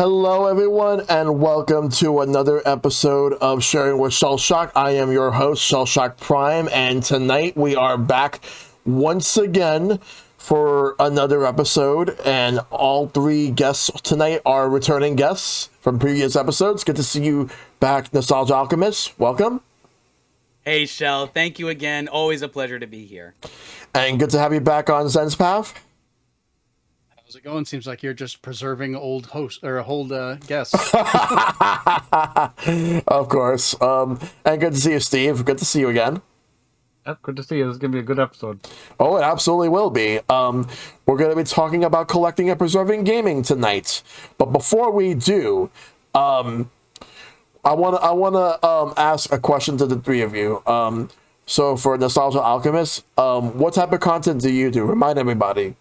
Hello, everyone, and welcome to another episode of Sharing with Shellshock. I am your host, ShellshockPrime, and tonight we are back once again for another episode. And all three guests tonight are returning guests from previous episodes. Good to see you back, Nostalgia Alchemist. Welcome. Hey, Shell. Thank you again. Always a pleasure to be here. And good to have you back on ZensPath. How's it going? Seems like you're just preserving old hosts or old guests. Of course. And good to see you, Steve. Good to see you again. Yep, good to see you. This is going to be a good episode. Oh, it absolutely will be. We're going to be talking about collecting and preserving gaming tonight. But before we do, I want to ask a question to the three of you. So for Nostalgia Alchemist, what type of content do you do? Remind everybody.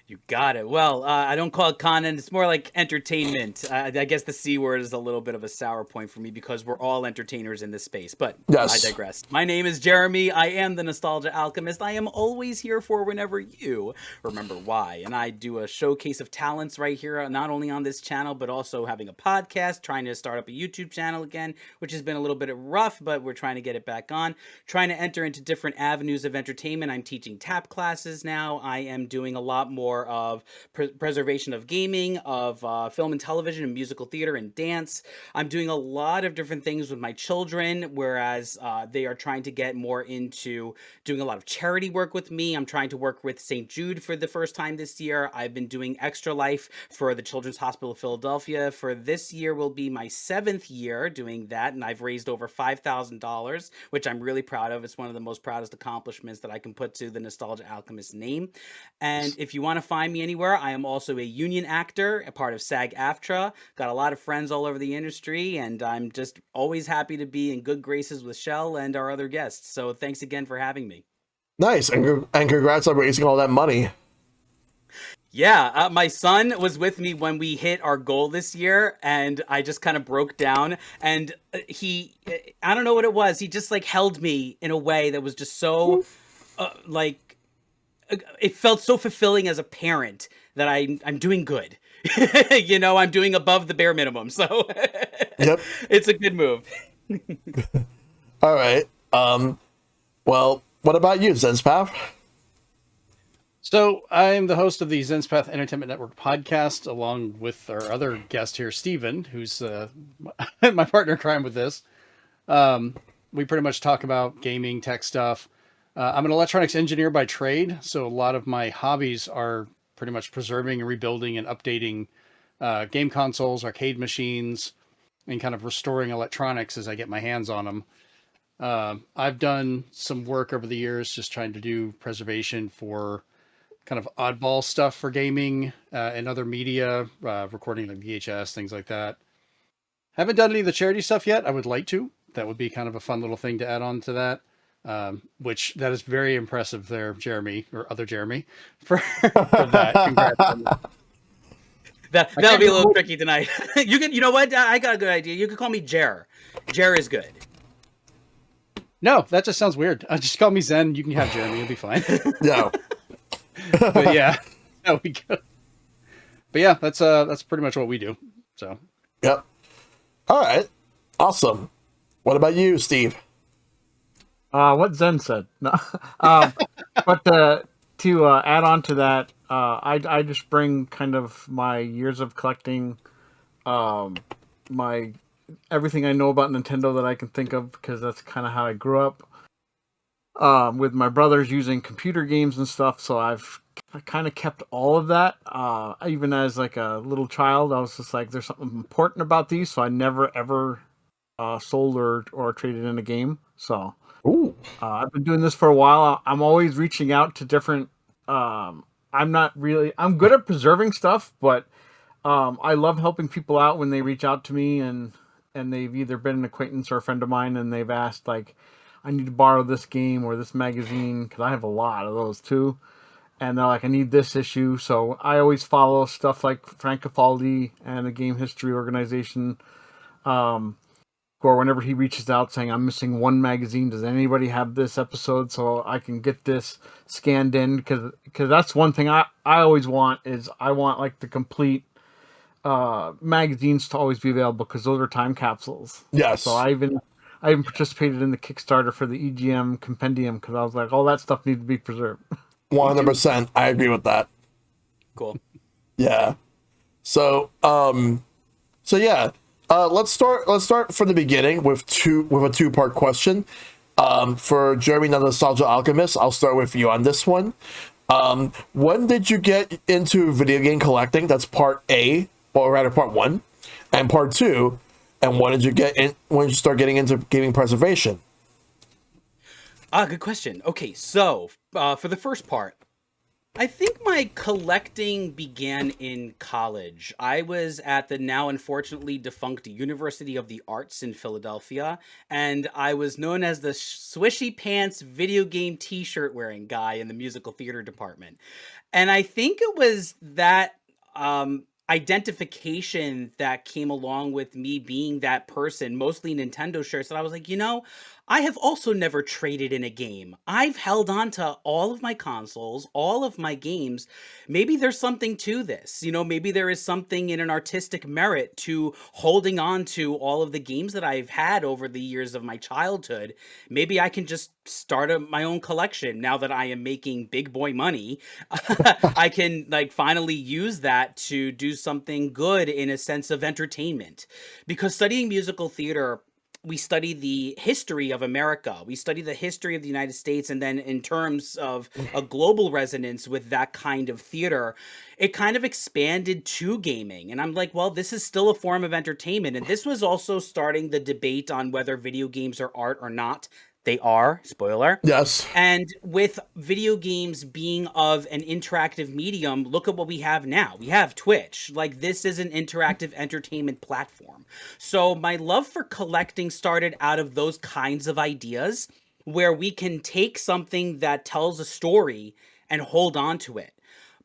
You got it. Well, I don't call it content. It's more like entertainment. I guess the C word is a little bit of a sour point for me because we're all entertainers in this space. But Yes. I digress. My name is Jeremy. I am the Nostalgia Alchemist. I am always here for whenever you remember why. And I do a showcase of talents right here, not only on this channel, but also having a podcast, trying to start up a YouTube channel again, which has been a little bit rough, but we're trying to get it back on. Trying to enter into different avenues of entertainment. I'm teaching tap classes now. I am doing a lot more of preservation of gaming, of film and television and musical theater and dance. I'm doing a lot of different things with my children, whereas they are trying to get more into doing a lot of charity work with me. I'm trying to work with St. Jude for the first time this year. I've been doing Extra Life for the Children's Hospital of Philadelphia. For this year will be my 7th year doing that, and I've raised over $5,000, which I'm really proud of. It's one of the most proudest accomplishments that I can put to the Nostalgia Alchemist name. And if you want to find me anywhere, I am also a union actor, a part of SAG-AFTRA. Got a lot of friends all over the industry, and I'm just always happy to be in good graces with Shell and our other guests. So thanks again for having me. Nice. And congrats on raising all that money. Yeah, my son was with me when we hit our goal this year, and I just kind of broke down. And I don't know what it was. He just like held me in a way that was just so it felt so fulfilling as a parent that I'm doing good. I'm doing above the bare minimum. So Yep. it's a good move. All right. Well, what about you, ZensPath? So I'm the host of the ZensPath Entertainment Network podcast, along with our other guest here, Steven, who's my partner in crime with this. We pretty much talk about gaming, tech stuff. I'm an electronics engineer by trade, so a lot of my hobbies are pretty much preserving and rebuilding and updating game consoles, arcade machines, and kind of restoring electronics as I get my hands on them. I've done some work over the years just trying to do preservation for kind of oddball stuff for gaming and other media, recording like VHS, things like that. Haven't done any of the charity stuff yet. I would like to. That would be kind of a fun little thing to add on to that. Which that is very impressive there, Jeremy, or other Jeremy, for that. Congrats on that. That'll be a little tricky tonight. You know what? I got a good idea. You could call me Jer. Jer is good. No, that just sounds weird. Just call me Zen. You can have Jeremy. It'll be fine. No. But yeah, no, we go. But yeah, that's pretty much what we do. So. Yep. All right. Awesome. What about you, Steve? What Zen said. No. But to add on to that, I just bring kind of my years of collecting, my everything I know about Nintendo that I can think of, because that's kind of how I grew up. With my brothers using computer games and stuff, so I kind of kept all of that. Even as like a little child, I was just like, there's something important about these, so I never ever sold or traded in a game. So. I've been doing this for a while. I'm always reaching out to different. I'm good at preserving stuff, but I love helping people out when they reach out to me and they've either been an acquaintance or a friend of mine, and they've asked like, I need to borrow this game or this magazine, because I have a lot of those too. And they're like, I need this issue. So I always follow stuff like Frank Capaldi and the Game History Organization. Or whenever he reaches out saying, I'm missing one magazine, does anybody have this episode so I can get this scanned in? Because that's one thing I always want, is I want like the complete magazines to always be available because those are time capsules. Yes. So I even participated in the Kickstarter for the EGM compendium because I was like, all that stuff needs to be preserved. 100%. I agree with that. Cool. Yeah. So, yeah. Let's start from the beginning with a two-part question. For Jeremy, the Nostalgia Alchemist, I'll start with you on this one. When did you get into video game collecting? That's part A, or rather part one, and part two. And when did you start getting into gaming preservation? Good question. Okay, so for the first part, I think my collecting began in college. I was at the now unfortunately defunct University of the Arts in Philadelphia, and I was known as the swishy pants video game t-shirt wearing guy in the musical theater department. And I think it was that identification that came along with me being that person, mostly Nintendo shirts, that I was like, I have also never traded in a game. I've held on to all of my consoles, all of my games. Maybe there's something to this. Maybe there is something in an artistic merit to holding on to all of the games that I've had over the years of my childhood. Maybe I can just start my own collection now that I am making big boy money. I can finally use that to do something good in a sense of entertainment. Because studying musical theater, we study the history of America. We study the history of the United States. And then in terms of a global resonance with that kind of theater, it kind of expanded to gaming. And I'm like, well, this is still a form of entertainment. And this was also starting the debate on whether video games are art or not. They are, spoiler. Yes. And with video games being of an interactive medium, look at what we have now. We have Twitch. This is an interactive entertainment platform. So my love for collecting started out of those kinds of ideas where we can take something that tells a story and hold on to it.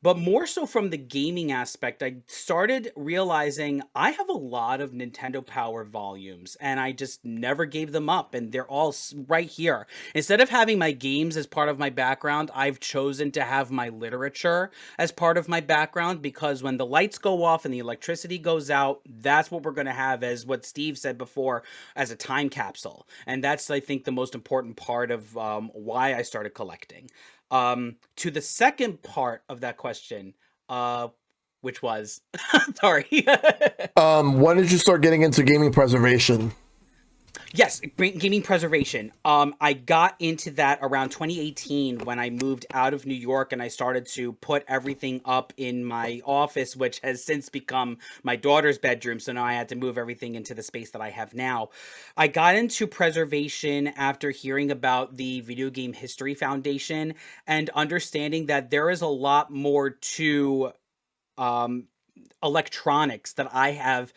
But more so from the gaming aspect, I started realizing I have a lot of Nintendo Power volumes and I just never gave them up, and they're all right here. Instead of having my games as part of my background, I've chosen to have my literature as part of my background, because when the lights go off and the electricity goes out, that's what we're going to have, as what Steve said before, as a time capsule. And that's, I think, the most important part of why I started collecting. To the second part of that question, which was, sorry. When did you start getting into gaming preservation? Yes, gaming preservation. I got into that around 2018 when I moved out of New York and I started to put everything up in my office, which has since become my daughter's bedroom. So now I had to move everything into the space that I have now. I got into preservation after hearing about the Video Game History Foundation and understanding that there is a lot more to electronics that I have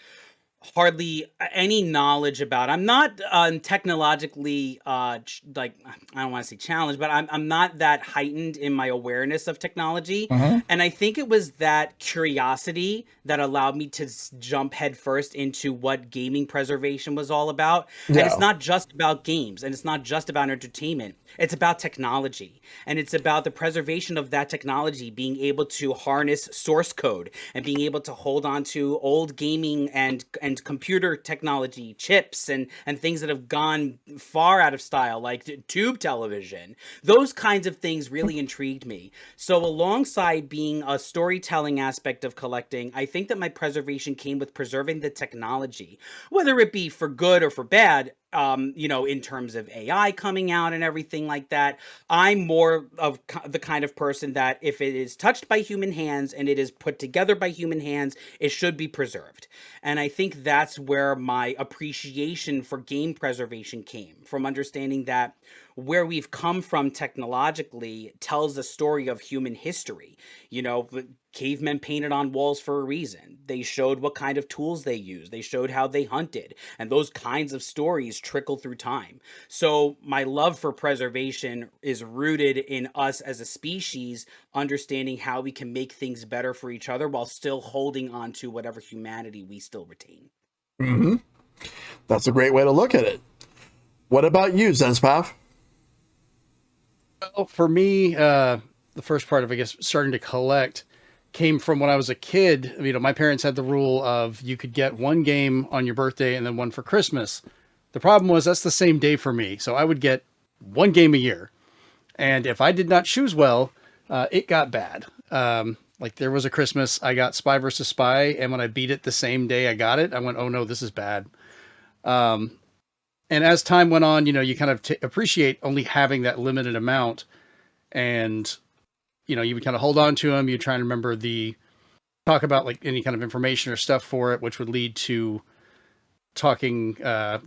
hardly any knowledge about. I'm not technologically I don't want to say challenged, but I'm not that heightened in my awareness of technology. And I think it was that curiosity that allowed me to jump headfirst into what gaming preservation was all about. And it's not just about games, and it's not just about entertainment. It's about technology, and it's about the preservation of that technology, being able to harness source code and being able to hold on to old gaming and computer technology chips and things that have gone far out of style, like tube television. Those kinds of things really intrigued me. So alongside being a storytelling aspect of collecting, I think that my preservation came with preserving the technology, whether it be for good or for bad. In terms of AI coming out and everything like that, I'm more of the kind of person that if it is touched by human hands and it is put together by human hands, it should be preserved. And I think that's where my appreciation for game preservation came from, understanding that where we've come from technologically tells the story of human history. Cavemen painted on walls for a reason. They showed what kind of tools they used. They showed how they hunted. And those kinds of stories trickle through time. So my love for preservation is rooted in us as a species, understanding how we can make things better for each other while still holding on to whatever humanity we still retain. That's a great way to look at it. What about you, ZensPath? Well, for me, the first part of, I guess, starting to collect came from when I was a kid. You know, my parents had the rule of you could get one game on your birthday and then one for Christmas. The problem was that's the same day for me. So I would get one game a year. And if I did not choose well, it got bad. Like there was a Christmas, I got Spy versus Spy. And when I beat it the same day I got it, I went, oh no, this is bad. And as time went on, you know, you kind of appreciate only having that limited amount. And, you know, you would kind of hold on to them. You try and remember talk about like any kind of information or stuff for it, which would lead to talking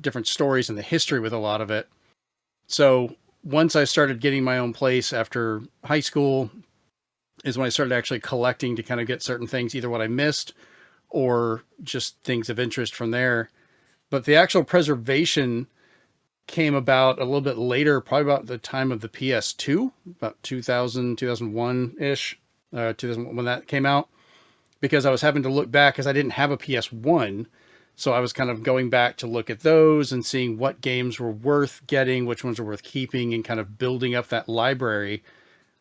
different stories and the history with a lot of it. So once I started getting my own place after high school is when I started actually collecting to kind of get certain things, either what I missed or just things of interest from there. But the actual preservation came about a little bit later, probably about the time of the PS2, about 2000, 2001-ish, 2000, when that came out, because I was having to look back because I didn't have a PS1. So I was kind of going back to look at those and seeing what games were worth getting, which ones were worth keeping, and kind of building up that library.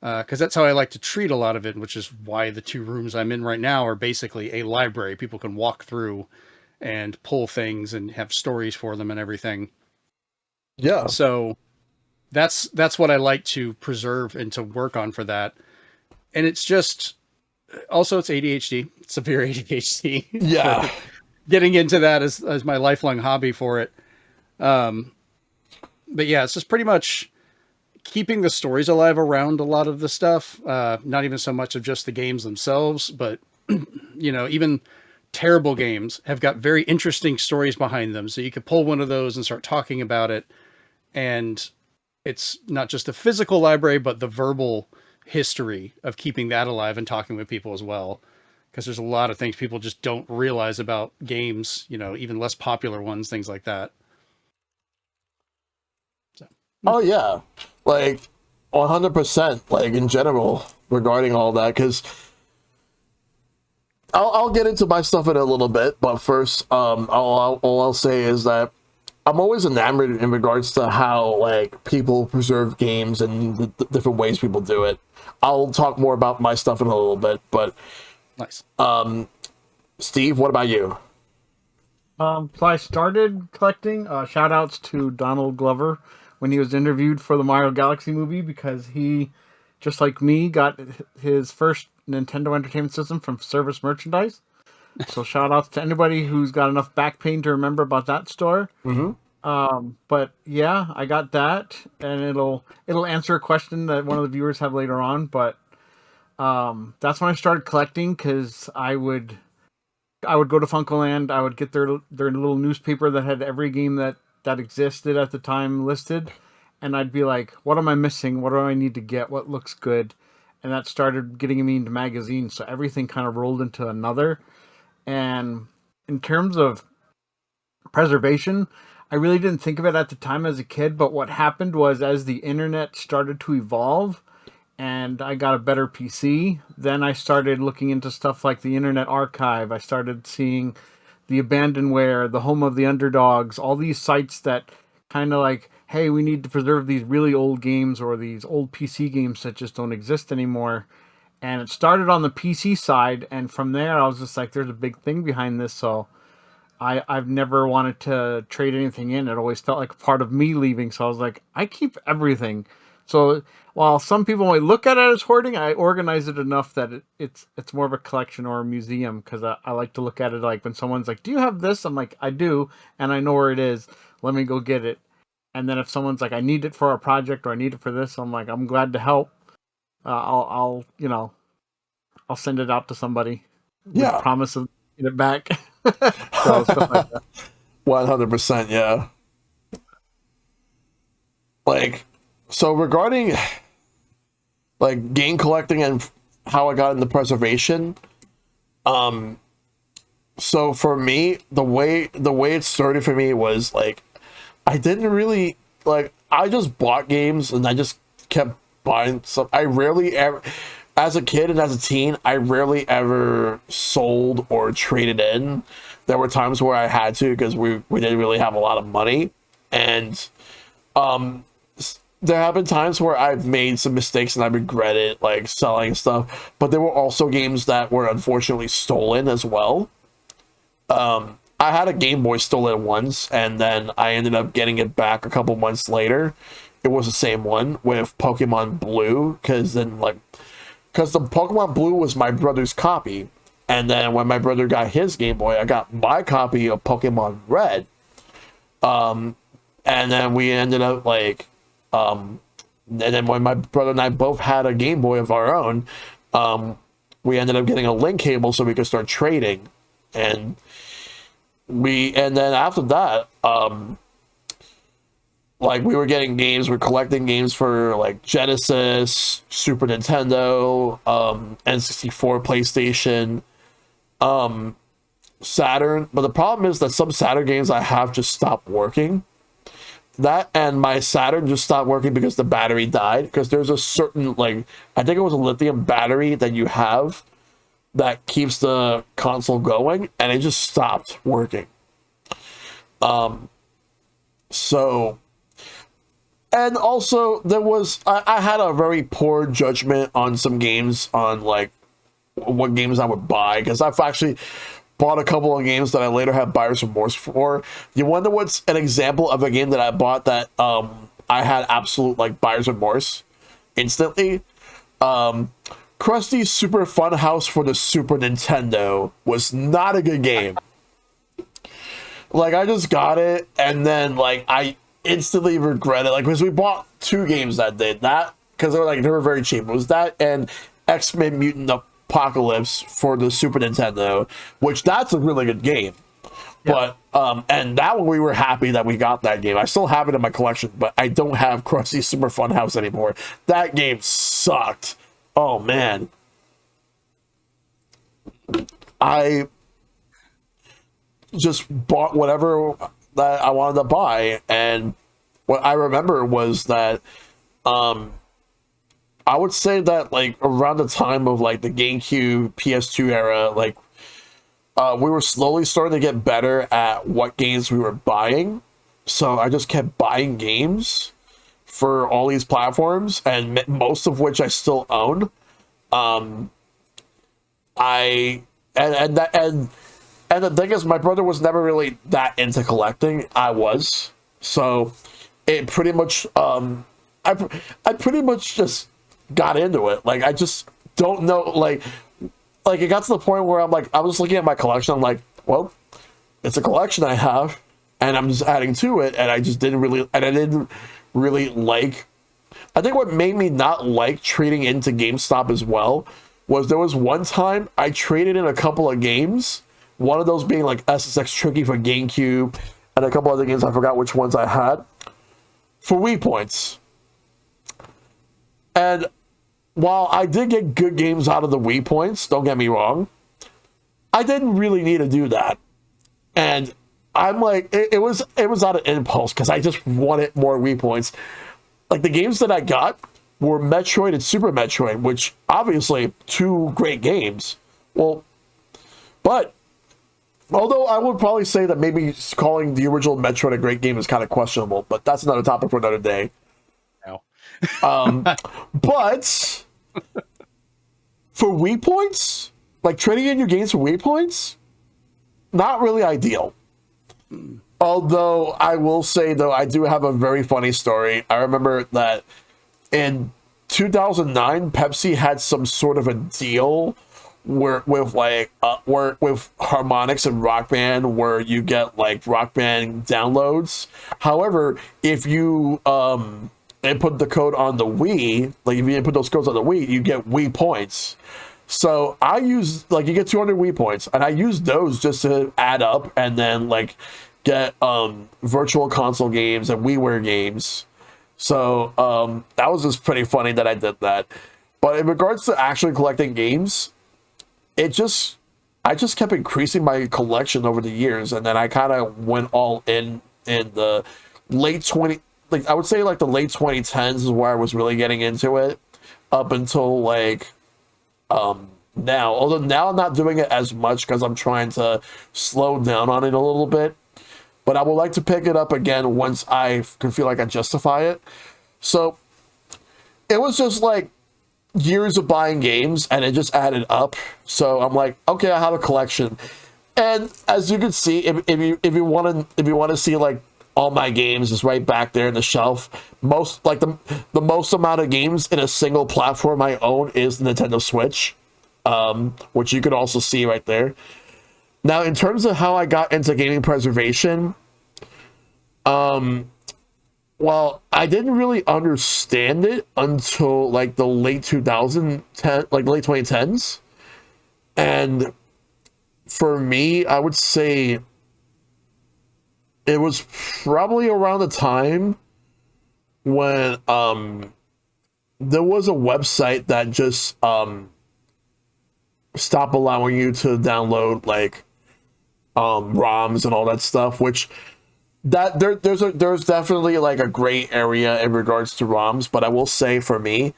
Because that's how I like to treat a lot of it, which is why the 2 rooms I'm in right now are basically a library. People can walk through and pull things and have stories for them and everything. Yeah. So that's what I like to preserve and to work on for that. And it's just, also it's ADHD, severe ADHD. Yeah. Getting into that as my lifelong hobby for it. But yeah, it's just pretty much keeping the stories alive around a lot of the stuff. Not even so much of just the games themselves, but you know, even terrible games have got very interesting stories behind them. So you could pull one of those and start talking about it. And it's not just the physical library, but the verbal history of keeping that alive and talking with people as well. Because there's a lot of things people just don't realize about games, you know, even less popular ones, things like that. So. Oh yeah, like 100%. Like in general regarding all that, because I'll get into my stuff in a little bit, but first, all I'll say is that I'm always enamored in regards to how like people preserve games and the different ways people do it. I'll talk more about my stuff in a little bit, but Nice. Steve, what about you? So I started collecting. Shout outs to Donald Glover when he was interviewed for the Mario Galaxy movie, because he, just like me, got his first Nintendo Entertainment System from Service Merchandise. So shout outs to anybody who's got enough back pain to remember about that store. Mm-hmm. But yeah, I got that, and it'll answer a question that one of the viewers have later on. But that's when I started collecting, because I would go to Funkoland. I would get their little newspaper that had every game that existed at the time listed, and I'd be like, what am I missing? What do I need to get? What looks good? And that started getting me into magazines. So everything kind of rolled into another. And in terms of preservation, I really didn't think of it at the time as a kid, but what happened was, as the internet started to evolve and I got a better PC, then I started looking into stuff like the Internet Archive. I started seeing the Abandonware, the Home of the Underdogs, all these sites that kind of like, hey, we need to preserve these really old games or these old PC games that just don't exist anymore. And it started on the PC side, and from there I was just like, there's a big thing behind this, so I've never wanted to trade anything in. It always felt like a part of me leaving, so I was like, I keep everything. So while some people might look at it as hoarding, I organize it enough that it's more of a collection or a museum, because I like to look at it like when someone's like, do you have this? I'm like, I do, and I know where it is. Let me go get it. And then if someone's like, I need it for a project or I need it for this, I'm like, I'm glad to help. I'll send it out to somebody with Yeah. promise of getting it back. So stuff like that. 100%, yeah. Like, so regarding like game collecting and how I got into preservation, so for me, the way it started for me was like, I didn't really like, I just bought games and I just kept buying stuff. I rarely ever, as a kid and as a teen, I rarely ever sold or traded in. There were times where I had to, because we didn't really have a lot of money. And there have been times where I've made some mistakes and I regret it, like selling stuff, but there were also games that were unfortunately stolen as well. I had a Game Boy stolen once, and then I ended up getting it back a couple months later. It was the same one with Pokemon Blue, because the Pokemon Blue was my brother's copy, and then when my brother got his Game Boy, I got my copy of Pokemon Red. And then we ended up and then when my brother and I both had a Game Boy of our own, we ended up getting a link cable so we could start trading, and then after that, we were getting games, we're collecting games for like Genesis, Super Nintendo, N64, PlayStation, Saturn. But the problem is that some Saturn games I have just stopped working. That and my Saturn just stopped working because the battery died. Because there's a certain, I think it was a lithium battery that you have that keeps the console going, and it just stopped working. And also there was, I had a very poor judgment on some games, on what games I would buy, because I've actually bought a couple of games that I later had buyer's remorse for. You wonder what's an example of a game that I bought that I had absolute buyer's remorse instantly? Krusty's Super Fun House for the Super Nintendo was not a good game. I just got it, and then I instantly regret it. Because we bought two games that did that, because they were very cheap. It was that and X-Men Mutant Apocalypse for the Super Nintendo, which that's a really good game. Yeah. But and that one we were happy that we got that game. I still have it in my collection, but I don't have Krusty's Super Fun House anymore. That game sucked. Oh man. I just bought whatever that I wanted to buy, and what I remember was that I would say that around the time of the GameCube, PS2 era, we were slowly starting to get better at what games we were buying. So I just kept buying games for all these platforms, and most of which I still own. And the thing is, my brother was never really that into collecting. I was, so it pretty much I pretty much just got into it. I just don't know, it got to the point where I was looking at my collection. I'm like, well, it's a collection I have, and I'm just adding to it, and I didn't really like. I think what made me not like trading into GameStop as well was there was one time I traded in a couple of games. One of those being SSX Tricky for GameCube, and a couple other games, I forgot which ones I had, for Wii points. And while I did get good games out of the Wii points, don't get me wrong, I didn't really need to do that. And I'm it was out of impulse, because I just wanted more Wii points. The games that I got were Metroid and Super Metroid, which obviously two great games. But although I would probably say that maybe calling the original Metroid a great game is kind of questionable, but that's another topic for another day. No. But for Wii points, trading in your games for Wii points, not really ideal. Although I will say, though, I do have a very funny story. I remember that in 2009, Pepsi had some sort of a deal with Harmonix and Rock Band, where you get Rock Band downloads. However, if you input the code on the Wii, if you input those codes on the Wii, you get Wii points. So I use you get 200 Wii points, and I use those just to add up and then get virtual console games and WiiWare games. So that was just pretty funny that I did that. But in regards to actually collecting games, I just kept increasing my collection over the years, and then I kind of went all in the late I would say the late 2010s is where I was really getting into it, up until now. Although now I'm not doing it as much because I'm trying to slow down on it a little bit, but I would like to pick it up again once I can feel like I justify it. So it was just like years of buying games, and it just added up. So I'm like, okay, I have a collection. And as you can see, if you want to see like all my games is right back there in the shelf. Most like the most amount of games in a single platform I own is the Nintendo Switch, which you could also see right there. Now, in terms of how I got into gaming preservation, well, I didn't really understand it until like the late 2010, like late 2010s, and for me, I would say it was probably around the time when there was a website that just stopped allowing you to download like ROMs and all that stuff, which that there's definitely like a gray area in regards to ROMs, but I will say for me,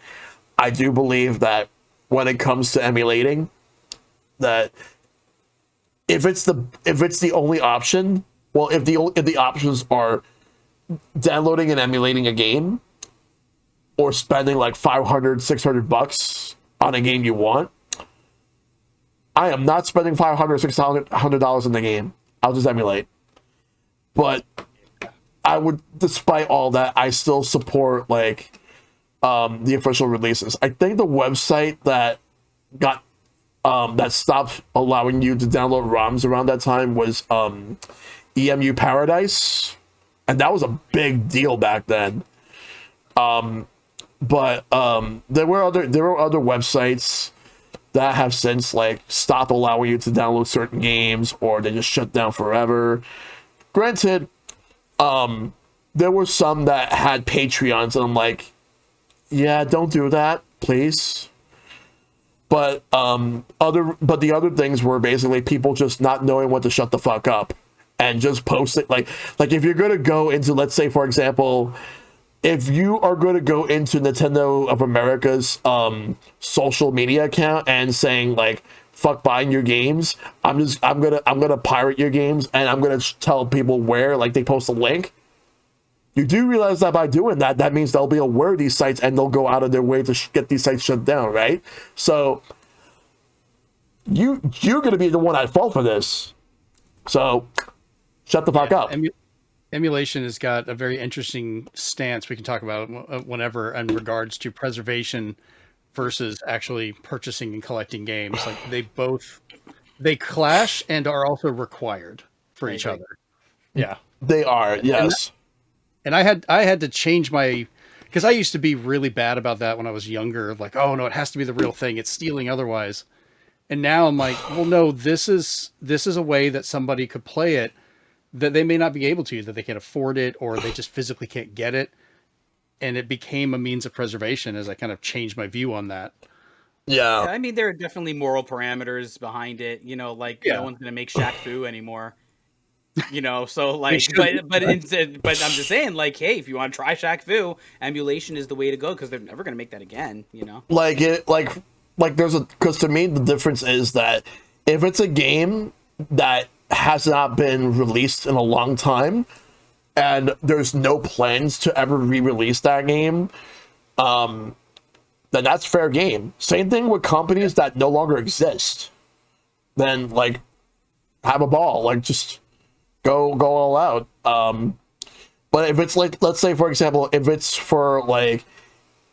I do believe that when it comes to emulating, that if it's the only option, well, if the options are downloading and emulating a game, or spending like $500-$600 on a game you want, I am not spending $500-$600 in the game. I'll just emulate. But I would, despite all that, I still support like the official releases. I think the website that got that stopped allowing you to download ROMs around that time was EMU Paradise, and that was a big deal back then. But there were other websites that have since like stopped allowing you to download certain games, or they just shut down forever. Granted, there were some that had Patreons, and I'm like, yeah, don't do that, please. But the other things were basically people just not knowing when to shut the fuck up and just post it. Like if you're gonna go into, let's say for example, if you are going to go into Nintendo of America's social media account and saying like fuck buying your games, I'm gonna pirate your games, and I'm gonna tell people where, like they post a link. You do realize that by doing that, that means they'll be aware of these sites and they'll go out of their way to get these sites shut down, right? So you're gonna be the one at fault for this. So shut the fuck up. Emulation has got a very interesting stance we can talk about whenever in regards to preservation versus actually purchasing and collecting games. Like they clash and are also required for each other. Yeah, they are. Yes. And I had to change my, because I used to be really bad about that when I was younger. Like, oh no, it has to be the real thing. It's stealing otherwise. And now I'm like, well, no, this is a way that somebody could play it that they may not be able to, that they can't afford it, or they just physically can't get it. And it became a means of preservation as I kind of changed my view on that. Yeah. I mean, there are definitely moral parameters behind it. You know, like no one's gonna make Shaq Fu anymore. You know, so like, but I'm just saying, like, hey, if you want to try Shaq Fu, emulation is the way to go, because they're never gonna make that again. You know, because to me the difference is that if it's a game that has not been released in a long time, and there's no plans to ever re-release that game, then that's fair game. Same thing with companies that no longer exist. Then like, have a ball, like just go all out. But if it's like, let's say for example, if it's for like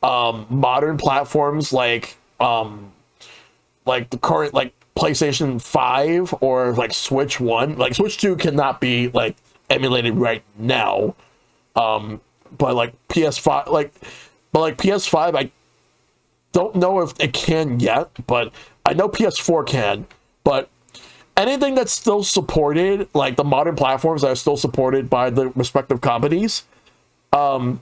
modern platforms like the current like PlayStation 5 or like Switch 1, like Switch 2 cannot be like emulated right now, but like PS5, but PS5, I don't know if it can yet, but I know PS4 can. But anything that's still supported, like the modern platforms that are still supported by the respective companies, I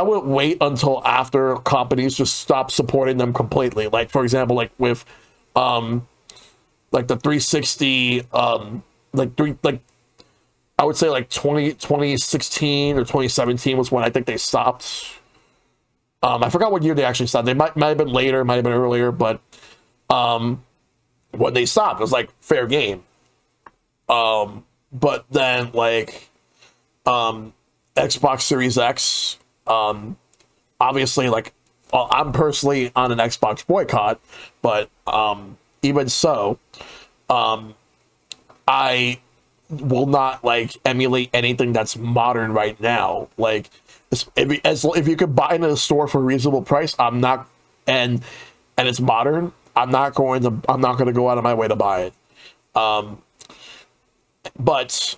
would wait until after companies just stop supporting them completely. Like for example, like with like the 360, I would say like 2016 or 2017 was when I think they stopped. I forgot what year they actually stopped. They might have been later, might have been earlier, but when they stopped, it was like fair game. But then like Xbox Series X. Obviously, like, well, I'm personally on an Xbox boycott, but even so, I will not like emulate anything that's modern right now. Like, if you could buy it in a store for a reasonable price, I'm not, and it's modern, I'm not going to go out of my way to buy it. But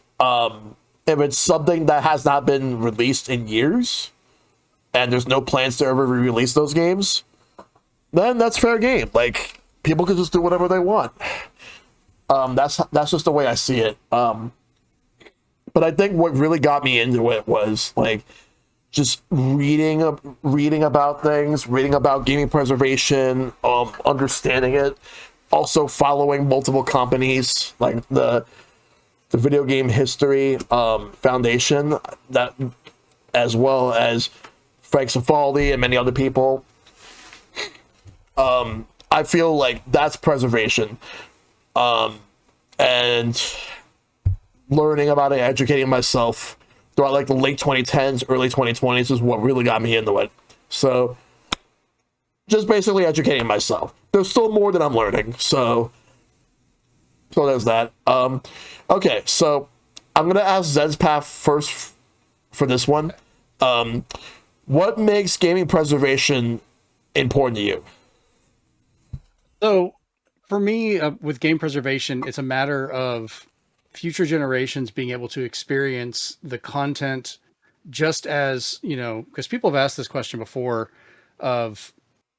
if it's something that has not been released in years, and there's no plans to ever re-release those games, then that's fair game. Like, people can just do whatever they want. That's just the way I see it. But I think what really got me into it was like just reading about things, reading about gaming preservation, understanding it, also following multiple companies like the Video Game History Foundation, that, as well as Frank Cifaldi and many other people. I feel like that's preservation. And learning about it, educating myself throughout like the late 2010s, early 2020s is what really got me into it. So just basically educating myself. There's still more that I'm learning, so there's that. Okay, so I'm gonna ask ZensPath first for this one. What makes gaming preservation important to you? So, for me, with game preservation, it's a matter of future generations being able to experience the content just as, because people have asked this question before of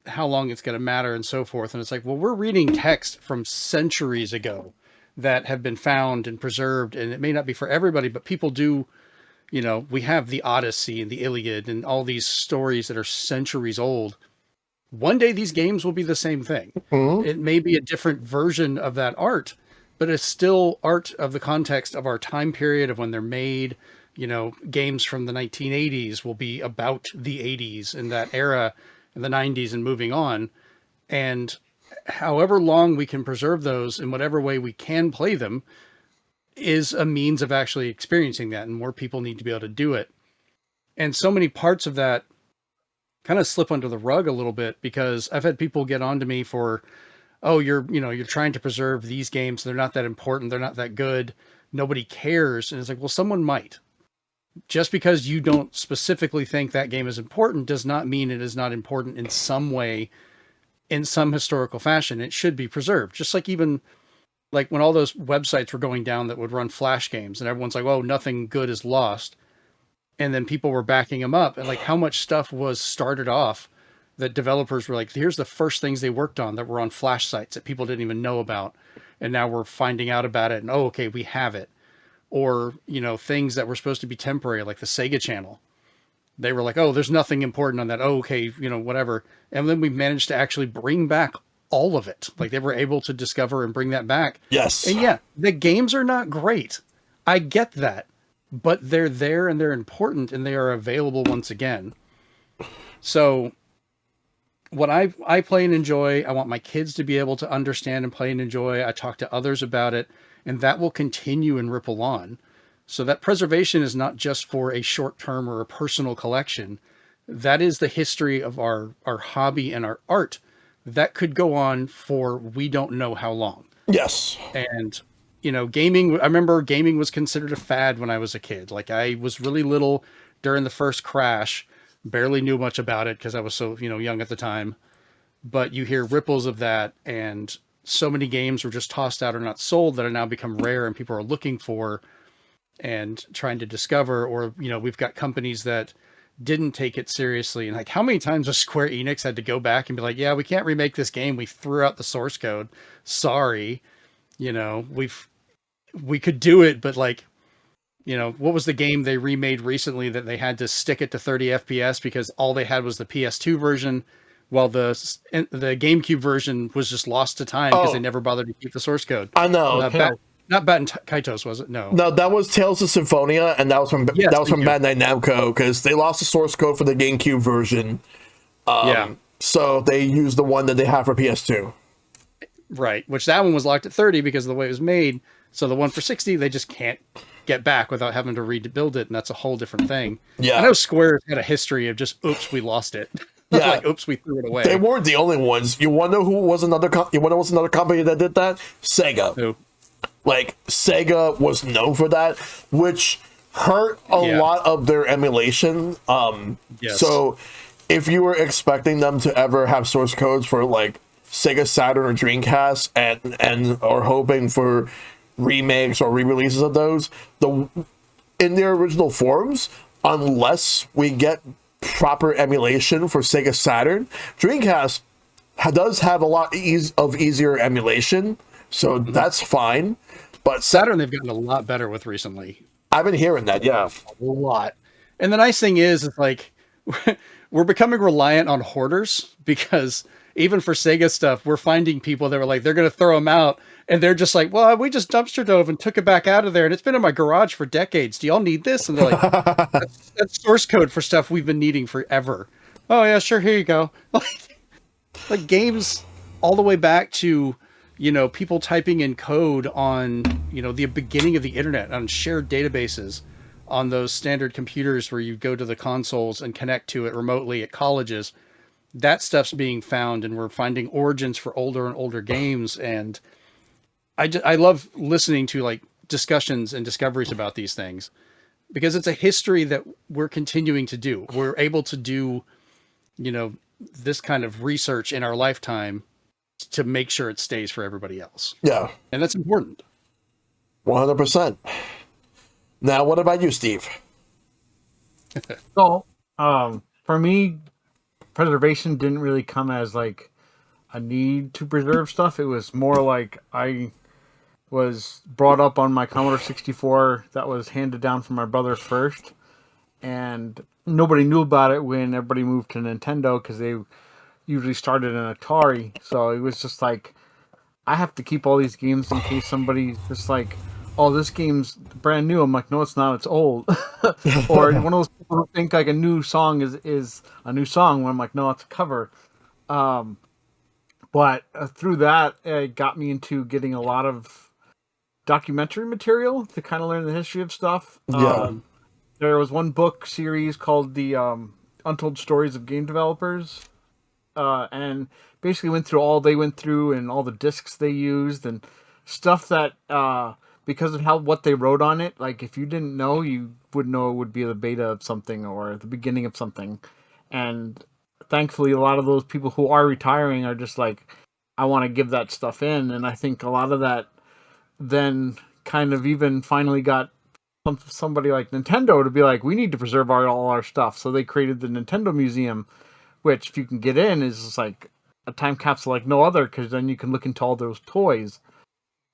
how long it's going to matter and so forth. And it's like, well, we're reading text from centuries ago that have been found and preserved, and it may not be for everybody, but people do, we have the Odyssey and the Iliad and all these stories that are centuries old. One day these games will be the same thing. Mm-hmm. It may be a different version of that art, but it's still art of the context of our time period of when they're made. Games from the 1980s will be about the 80s and that era in the 90s and moving on. And however long we can preserve those in whatever way we can play them is a means of actually experiencing that. And more people need to be able to do it. And so many parts of that kind of slip under the rug a little bit, because I've had people get on to me for, oh, you're trying to preserve these games. They're not that important. They're not that good. Nobody cares. And it's like, well, someone might. Just because you don't specifically think that game is important does not mean it is not important in some way, in some historical fashion. It should be preserved. Just like even like when all those websites were going down that would run Flash games and everyone's like, oh, nothing good is lost. And then people were backing them up, and like how much stuff was started off that developers were like, here's the first things they worked on that were on Flash sites that people didn't even know about. And now we're finding out about it and, oh, okay, we have it. Or, things that were supposed to be temporary, like the Sega Channel. They were like, oh, there's nothing important on that. Oh, okay, whatever. And then we managed to actually bring back all of it. Like they were able to discover and bring that back. Yes. And yeah, the games are not great. I get that. But they're there and they're important and they are available once again. So what I play and enjoy, I want my kids to be able to understand and play and enjoy. I talk to others about it, and that will continue and ripple on. So that preservation is not just for a short term or a personal collection. That is the history of our hobby and our art. That could go on for we don't know how long. Yes. And gaming, I remember gaming was considered a fad when I was a kid. Like I was really little during the first crash, barely knew much about it because I was so, young at the time. But you hear ripples of that, and so many games were just tossed out or not sold that have now become rare and people are looking for and trying to discover. Or, we've got companies that didn't take it seriously. And like, how many times has Square Enix had to go back and be like, yeah, we can't remake this game. We threw out the source code. Sorry. We could do it, but like, what was the game they remade recently that they had to stick it to 30 FPS because all they had was the PS2 version, while the GameCube version was just lost to time because they never bothered to keep the source code. I know. Not Batten Kaitos, was it? No, that was Tales of Symphonia, and that was from Bandai Namco, because they lost the source code for the GameCube version. So they used the one that they have for PS2. Right, which that one was locked at 30 because of the way it was made. So the one for 60, they just can't get back without having to rebuild it, and that's a whole different thing. Yeah. I know Square's had a history of just, oops, we lost it. Yeah. Like, oops, we threw it away. They weren't the only ones. You want to know who was another? You want to know what's another company that did that? Sega. Who? Like Sega was known for that, which hurt a lot of their emulation. Yes. So if you were expecting them to ever have source codes for like Sega Saturn or Dreamcast, and or hoping for remakes or re-releases of those, in their original forms, unless we get proper emulation for Sega Saturn, Dreamcast does have a lot of easier emulation, so that's fine. But Saturn, they've gotten a lot better with recently. I've been hearing that, yeah. A lot. And the nice thing is like, we're becoming reliant on hoarders, because even for Sega stuff, we're finding people that were like, they're going to throw them out. And they're just like, well, we just dumpster dove and took it back out of there. And it's been in my garage for decades. Do y'all need this? And they're like, that's source code for stuff we've been needing forever. Oh, yeah, sure. Here you go. Like games all the way back to, people typing in code on, the beginning of the internet, on shared databases, on those standard computers where you go to the consoles and connect to it remotely at colleges. That stuff's being found, and we're finding origins for older and older games. And I love listening to like discussions and discoveries about these things, because it's a history that we're continuing to do. We're able to do, this kind of research in our lifetime to make sure it stays for everybody else. Yeah. And that's important. 100%. Now, what about you, Steve? So, for me, preservation didn't really come as like a need to preserve stuff. It was more like I was brought up on my Commodore 64 that was handed down from my brother first, and nobody knew about it when everybody moved to Nintendo, because they usually started an Atari. So it was just like, I have to keep all these games in case somebody's just like, oh, this game's brand new. I'm like, no, it's not, it's old. Or one of those people who think like a new song is a new song, when I'm like, no, it's a cover. But through that, it got me into getting a lot of documentary material to kind of learn the history of stuff. Yeah. There was one book series called the Untold Stories of Game Developers, and basically went through all they went through and all the discs they used and stuff that, because of what they wrote on it, like if you didn't know, you would know it would be the beta of something or the beginning of something. And thankfully, a lot of those people who are retiring are just like, I want to give that stuff in. And I think a lot of that then kind of even finally got somebody like Nintendo to be like, we need to preserve all our stuff. So they created the Nintendo Museum, which if you can get in is just like a time capsule like no other, because then you can look into all those toys.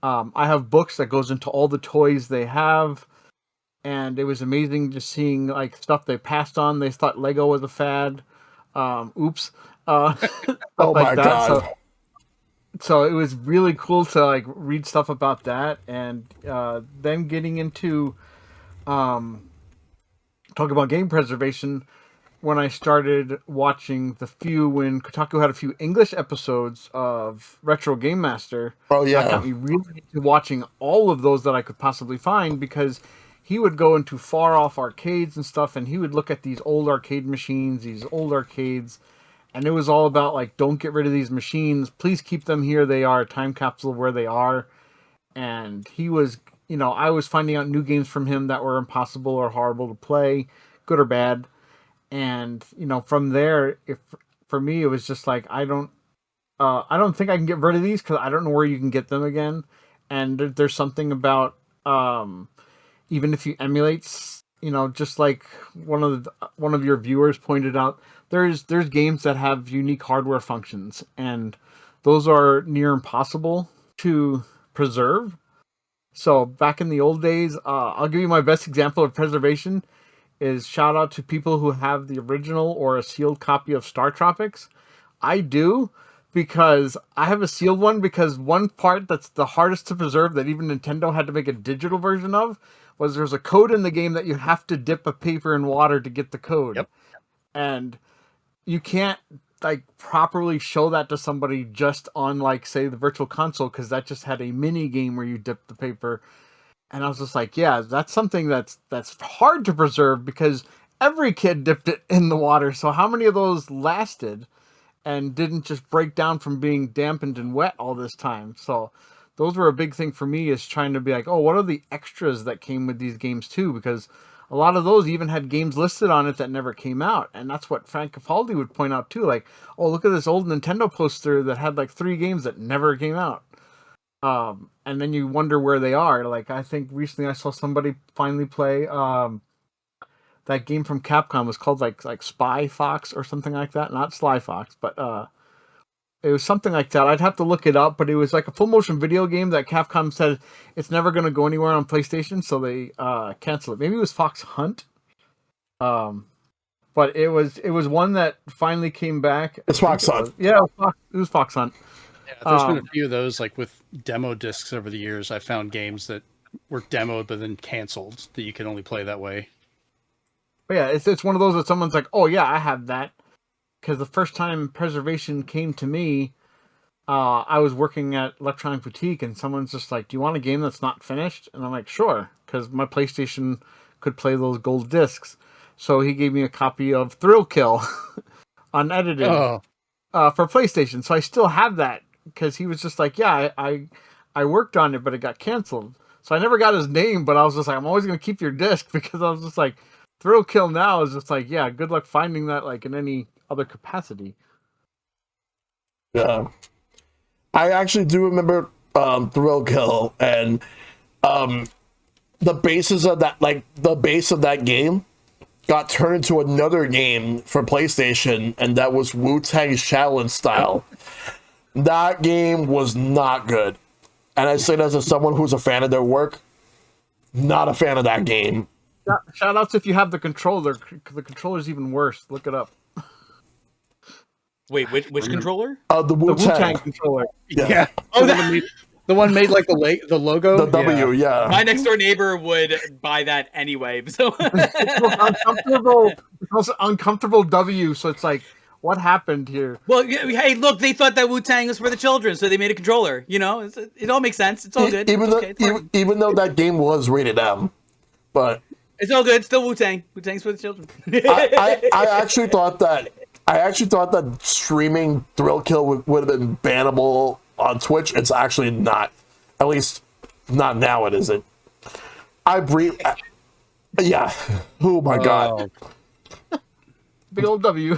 I have books that goes into all the toys they have, and it was amazing just seeing like stuff they passed on. They thought Lego was a fad. Oops. Oh my God. So it was really cool to like read stuff about that, and then getting into talk about game preservation. When I started watching when Kotaku had a few English episodes of Retro Game Master, Oh yeah, that got me really into watching all of those that I could possibly find, because he would go into far off arcades and stuff, and he would look at these old arcade machines, these old arcades. And it was all about like, don't get rid of these machines. Please keep them here. They are a time capsule of where they are. And he was, I was finding out new games from him that were impossible or horrible to play, good or bad. And, from there, for me, it was just like, I don't think I can get rid of these, because I don't know where you can get them again. And there's something about, even if you emulate, just like one of your viewers pointed out, there's games that have unique hardware functions, and those are near impossible to preserve. So back in the old days, I'll give you my best example of preservation is shout out to people who have the original or a sealed copy of Star Tropics. I do, because I have a sealed one, because one part that's the hardest to preserve that even Nintendo had to make a digital version of was there's a code in the game that you have to dip a paper in water to get the code. Yep. And you can't like properly show that to somebody just on like, say, the Virtual Console, because that just had a mini game where you dip the paper. And I was just like, yeah, that's something that's hard to preserve because every kid dipped it in the water. So how many of those lasted and didn't just break down from being dampened and wet all this time? So those were a big thing for me, is trying to be like, oh, what are the extras that came with these games too? Because a lot of those even had games listed on it that never came out. And that's what Frank Capaldi would point out too. Like, oh, look at this old Nintendo poster that had like 3 games that never came out. And then you wonder where they are. Like, I think recently I saw somebody finally play that game from Capcom. Was called like Spy Fox or something like that. Not Sly Fox, but it was something like that. I'd have to look it up, but it was like a full motion video game that Capcom said it's never going to go anywhere on PlayStation, so they canceled it. Maybe it was Fox Hunt. But it was one that finally came back. It's Fox Hunt. Yeah, it was Fox Hunt. Yeah, there's been a few of those, like with demo discs over the years. I found games that were demoed but then canceled that you can only play that way. But yeah, it's one of those that someone's like, oh yeah, I have that. Because the first time preservation came to me, I was working at Electronic Boutique, and someone's just like, do you want a game that's not finished? And I'm like, sure, because my PlayStation could play those gold discs. So he gave me a copy of Thrill Kill unedited for PlayStation. So I still have that, because he was just like, yeah, I worked on it, but it got canceled. So I never got his name, but I was just like, I'm always going to keep your disc, because I was just like, Thrill Kill now is just like, yeah, good luck finding that like in any other capacity. Yeah. I actually do remember Thrill Kill, and the basis of that, like the base of that game got turned into another game for PlayStation, and that was Wu-Tang Shaolin Style. That game was not good. And I say that as someone who's a fan of their work, not a fan of that game. Shout outs if you have the controller. The controller's even worse. Look it up. Wait, which controller? The Wu-Tang controller. Yeah. Oh, the one made like the logo. The W, yeah. My next door neighbor would buy that anyway. So It's most uncomfortable W. So it's like, what happened here? well, hey, look, they thought that Wu-Tang was for the children, so they made a controller. You know, it all makes sense. It's all good. Even It's though, okay. It's fine. even though that game was rated M, but It's all good. It's still Wu-Tang. Wu-Tang's for the children. I actually thought that streaming Thrill Kill would have been bannable on Twitch. It's actually not. At least not now. It isn't. Yeah. Oh my god. Big old W.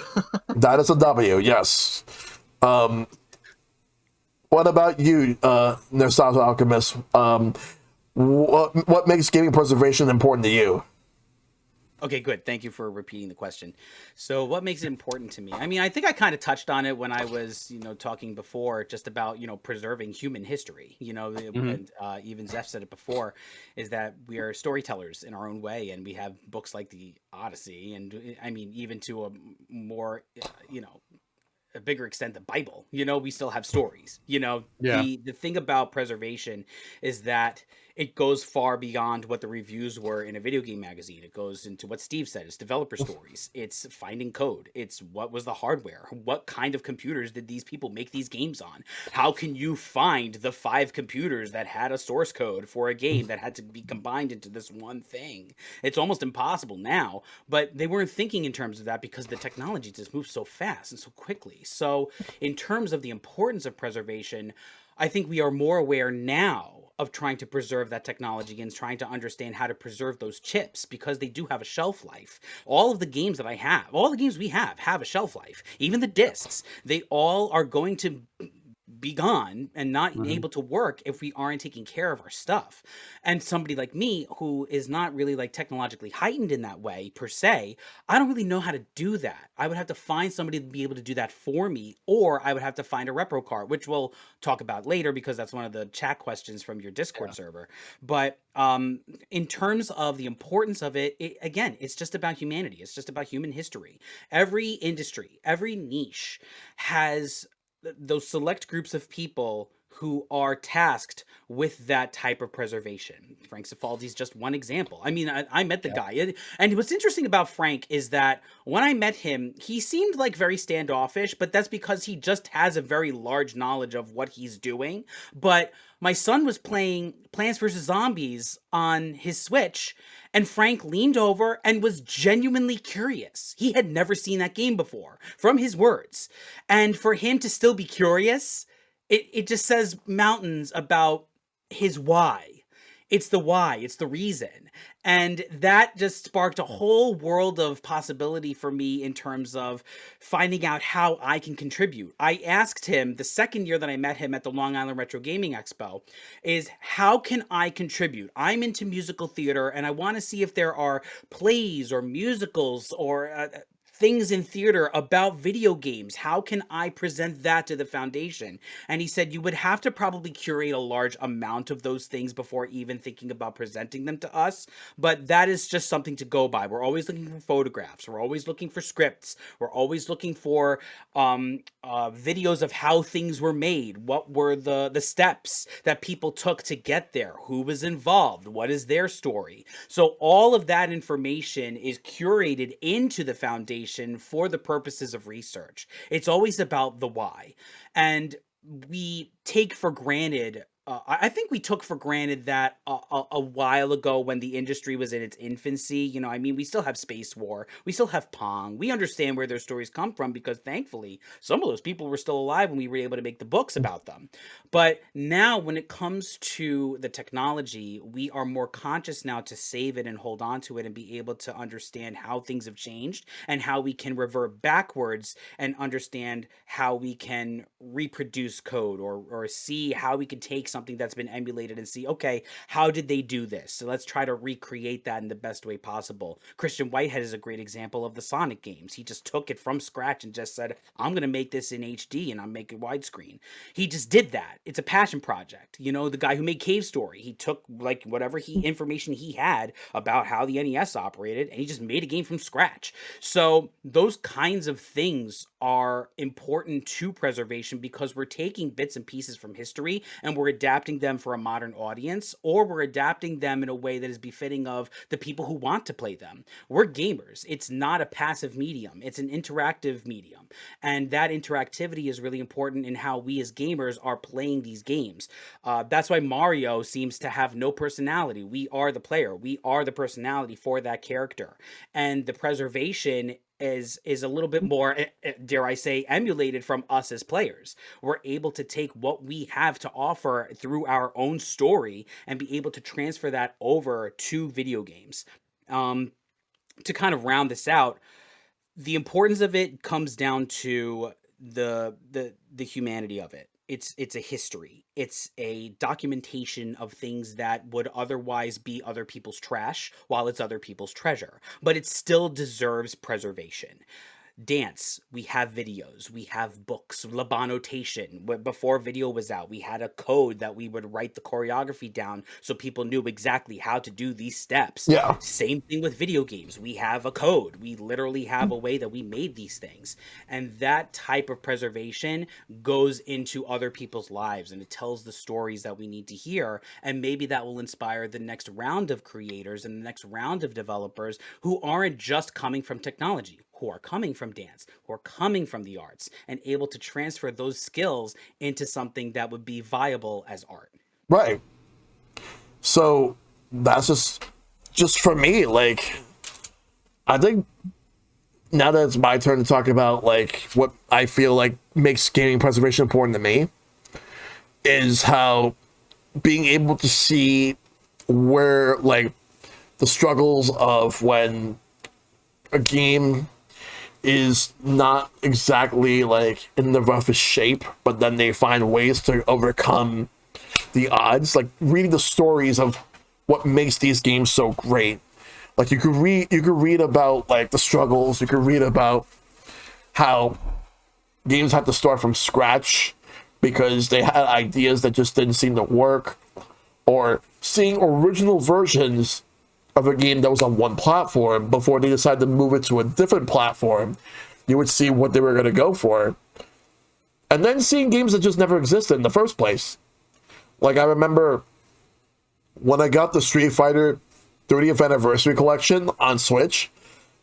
That is a W. Yes. What about you, Nostalgia Alchemist? What makes gaming preservation important to you? Okay, good. Thank you for repeating the question. So what makes it important to me? I mean, I think I kind of touched on it when I was, talking before, just about, preserving human history, and even Zeph said it before, is that we are storytellers in our own way. And we have books like the Odyssey. And I mean, even to a more, a bigger extent, the Bible, we still have stories, Yeah. The thing about preservation is that it goes far beyond what the reviews were in a video game magazine. It goes into what Steve said. It's developer stories. It's finding code. It's what was the hardware? What kind of computers did these people make these games on? How can you find the 5 computers that had a source code for a game that had to be combined into this one thing? It's almost impossible now, but they weren't thinking in terms of that because the technology just moves so fast and so quickly. So in terms of the importance of preservation, I think we are more aware now of trying to preserve that technology and trying to understand how to preserve those chips, because they do have a shelf life. All of the games that I have, all the games we have a shelf life. Even the discs, they all are going to be gone and not able to work if we aren't taking care of our stuff. And somebody like me, who is not really like technologically heightened in that way per se, I don't really know how to do that. I would have to find somebody to be able to do that for me, or I would have to find a repro card, which we'll talk about later because that's one of the chat questions from your Discord server. But in terms of the importance of it, again, it's just about humanity. It's just about human history. Every industry, every niche has those select groups of people who are tasked with that type of preservation. Frank Cifaldi's just one example. I mean, I met the guy. And what's interesting about Frank is that when I met him, he seemed like very standoffish, but that's because he just has a very large knowledge of what he's doing. But my son was playing Plants vs. Zombies on his Switch, and Frank leaned over and was genuinely curious. He had never seen that game before, from his words. And for him to still be curious, it just says mountains about his why. It's the why, it's the reason. And that just sparked a whole world of possibility for me in terms of finding out how I can contribute. I asked him the second year that I met him at the Long Island Retro Gaming Expo is, how can I contribute? I'm into musical theater and I want to see if there are plays or musicals or things in theater about video games. How can I present that to the foundation? And he said, you would have to probably curate a large amount of those things before even thinking about presenting them to us. But that is just something to go by. We're always looking for photographs. We're always looking for scripts. We're always looking for videos of how things were made. What were the steps that people took to get there? Who was involved? What is their story? So all of that information is curated into the foundation for the purposes of research. It's always about the why. And we take for granted, I think we took for granted that a while ago when the industry was in its infancy. You know, I mean, we still have Space War, we still have Pong, we understand where their stories come from because thankfully some of those people were still alive when we were able to make the books about them. But now when it comes to the technology, we are more conscious now to save it and hold on to it and be able to understand how things have changed and how we can revert backwards and understand how we can reproduce code or see how we can take something that's been emulated and see, okay, how did they do this? So let's try to recreate that in the best way possible. Christian Whitehead is a great example of the Sonic games. He just took it from scratch and just said, I'm going to make this in HD and I'm making widescreen. He just did that. It's a passion project. You know, the guy who made Cave Story, he took like whatever information he had about how the NES operated and he just made a game from scratch. So those kinds of things are important to preservation because we're taking bits and pieces from history and we're adapting them for a modern audience, or we're adapting them in a way that is befitting of the people who want to play them. We're gamers. It's not a passive medium. It's an interactive medium. And that interactivity is really important in how we as gamers are playing these games. That's why Mario seems to have no personality. We are the player. We are the personality for that character. And the preservation is a little bit more, dare I say, emulated from us as players. We're able to take what we have to offer through our own story and be able to transfer that over to video games. To kind of round this out, the importance of it comes down to the humanity of it. It's a history. It's a documentation of things that would otherwise be other people's trash while it's other people's treasure, but it still deserves preservation. Dance, we have videos, we have books, Labanotation. Before video was out, we had a code that we would write the choreography down so people knew exactly how to do these steps. Yeah. Same thing with video games. We have a code. We literally have a way that we made these things. And that type of preservation goes into other people's lives and it tells the stories that we need to hear. And maybe that will inspire the next round of creators and the next round of developers who aren't just coming from technology, who are coming from dance, who are coming from the arts, and able to transfer those skills into something that would be viable as art. Right. So that's just for me, like, I think now that it's my turn to talk about like what I feel like makes gaming preservation important to me is how being able to see where like the struggles of when a game is not exactly like in the roughest shape, but then they find ways to overcome the odds. Like reading the stories of what makes these games so great. Like you could read about like the struggles. You could read about how games had to start from scratch because they had ideas that just didn't seem to work, or seeing original versions of a game that was on one platform before they decided to move it to a different platform. You would see what they were going to go for. And then seeing games that just never existed in the first place. Like, I remember when I got the Street Fighter 30th Anniversary Collection on Switch,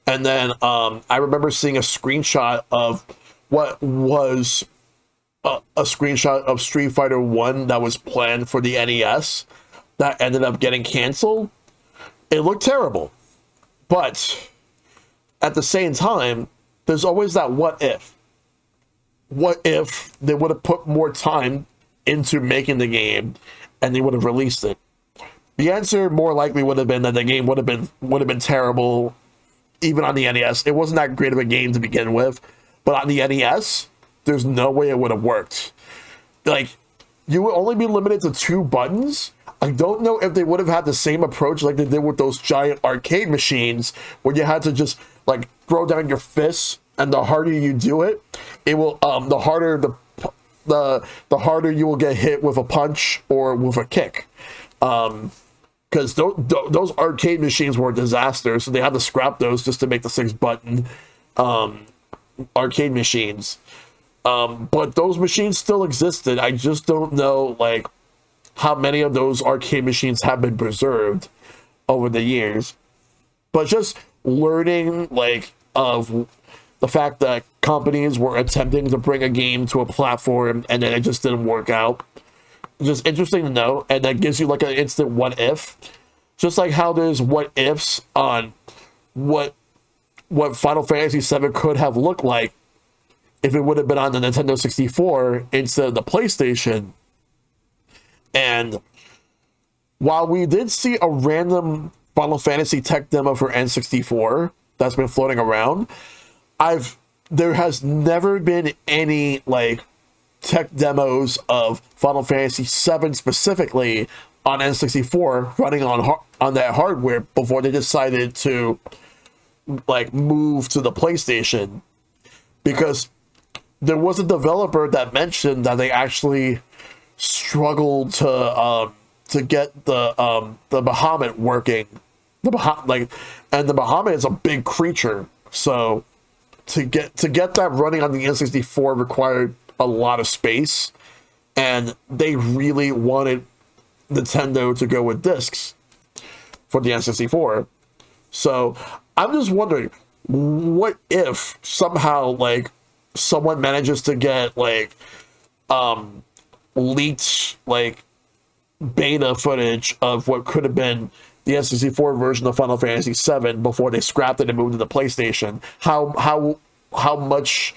and then I remember seeing a screenshot of what was a screenshot of Street Fighter 1 that was planned for the NES that ended up getting canceled. It looked terrible. But at the same time, there's always that what if. What if they would have put more time into making the game and they would have released it? The answer more likely would have been that the game would have been terrible even on the NES. It wasn't that great of a game to begin with, but on the NES, there's no way it would have worked. Like, you would only be limited to 2 buttons. I don't know if they would have had the same approach like they did with those giant arcade machines where you had to just like throw down your fists, and the harder you do it, it will the harder you will get hit with a punch or with a kick. Because those arcade machines were a disaster, so they had to scrap those just to make the 6-button arcade machines. But those machines still existed. I just don't know like how many of those arcade machines have been preserved over the years. But just learning like of the fact that companies were attempting to bring a game to a platform and then it just didn't work out. Just interesting to know, and that gives you like an instant what if. Just like how there's what ifs on what Final Fantasy VII could have looked like if it would have been on the Nintendo 64 instead of the PlayStation. And while we did see a random Final Fantasy tech demo for N64 that's been floating around, there has never been any like tech demos of Final Fantasy VII specifically on N64 running on that hardware before they decided to like move to the PlayStation, because there was a developer that mentioned that they actually struggled to get the Bahamut working. The Bahamut is a big creature, so to get that running on the N64 required a lot of space, and they really wanted Nintendo to go with discs for the N64. So I'm just wondering, what if somehow like someone manages to get like leaked like beta footage of what could have been the N64 version of Final Fantasy VII before they scrapped it and moved to the PlayStation? How much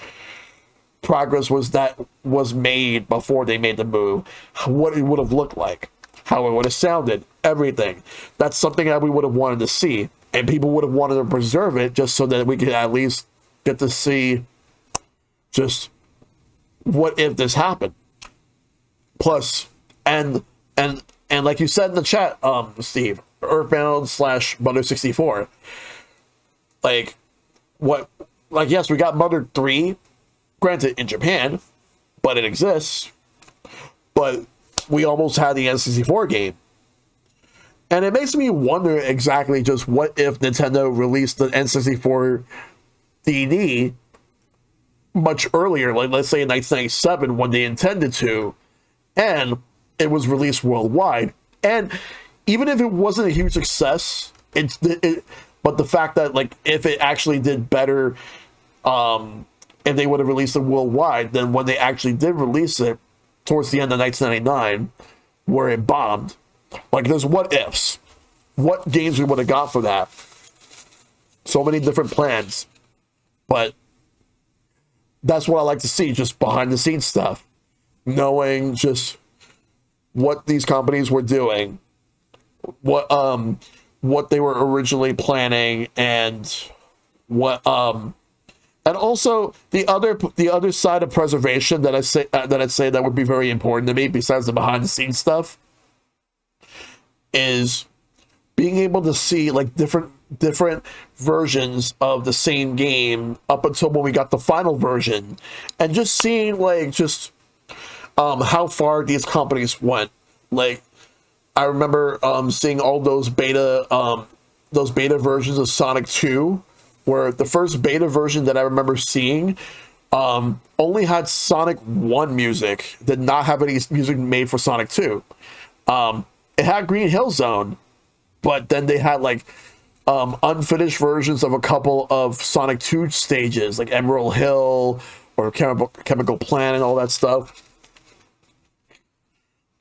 progress was made before they made the move? What it would have looked like, how it would have sounded, everything. That's something that we would have wanted to see, and people would have wanted to preserve it just so that we could at least get to see just what if this happened. Plus, and like you said in the chat, Steve, Earthbound / Mother 64. Like, yes, we got Mother 3, granted in Japan, but it exists. But we almost had the N64 game. And it makes me wonder exactly just what if Nintendo released the N64 DD much earlier, like let's say in 1997 when they intended to, and it was released worldwide. And even if it wasn't a huge success, but the fact that like if it actually did better, if they would have released it worldwide, then when they actually did release it towards the end of 1999, where it bombed, like there's what ifs, what games we would have got for that. So many different plans, but that's what I like to see, just behind the scenes stuff, knowing just what these companies were doing, what they were originally planning, and what and also the other side of preservation that I'd say that would be very important to me, besides the behind the scenes stuff, is being able to see like different versions of the same game up until when we got the final version, and just seeing like just how far these companies went. Like I remember seeing all those beta versions of Sonic 2, where the first beta version that I remember seeing only had Sonic 1 music, did not have any music made for Sonic 2. It had Green Hill Zone, but then they had like unfinished versions of a couple of Sonic 2 stages, like Emerald Hill or Chemical Plant and all that stuff.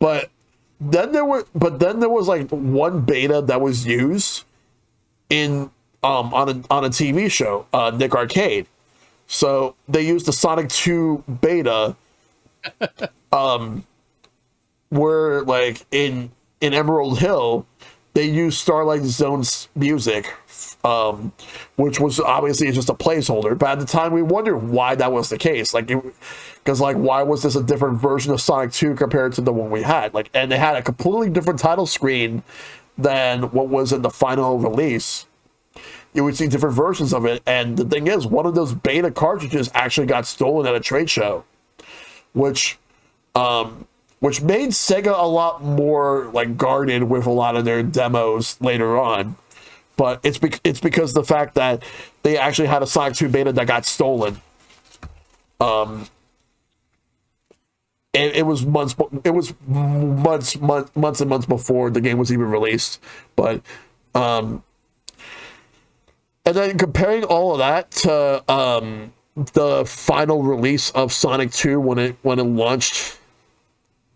But then there was like one beta that was used in on a TV show, Nick Arcade. So they used the Sonic 2 beta, where like in Emerald Hill, they used Starlight Zone's music, which was obviously just a placeholder. But at the time, we wondered why that was the case. Like, because like, why was this a different version of Sonic 2 compared to the one we had? Like, and they had a completely different title screen than what was in the final release. You would see different versions of it, and the thing is, one of those beta cartridges actually got stolen at a trade show, which made Sega a lot more like guarded with a lot of their demos later on. But it's because of the fact that they actually had a Sonic 2 beta that got stolen. It was months and months before the game was even released, but. And then comparing all of that to the final release of Sonic 2 when it launched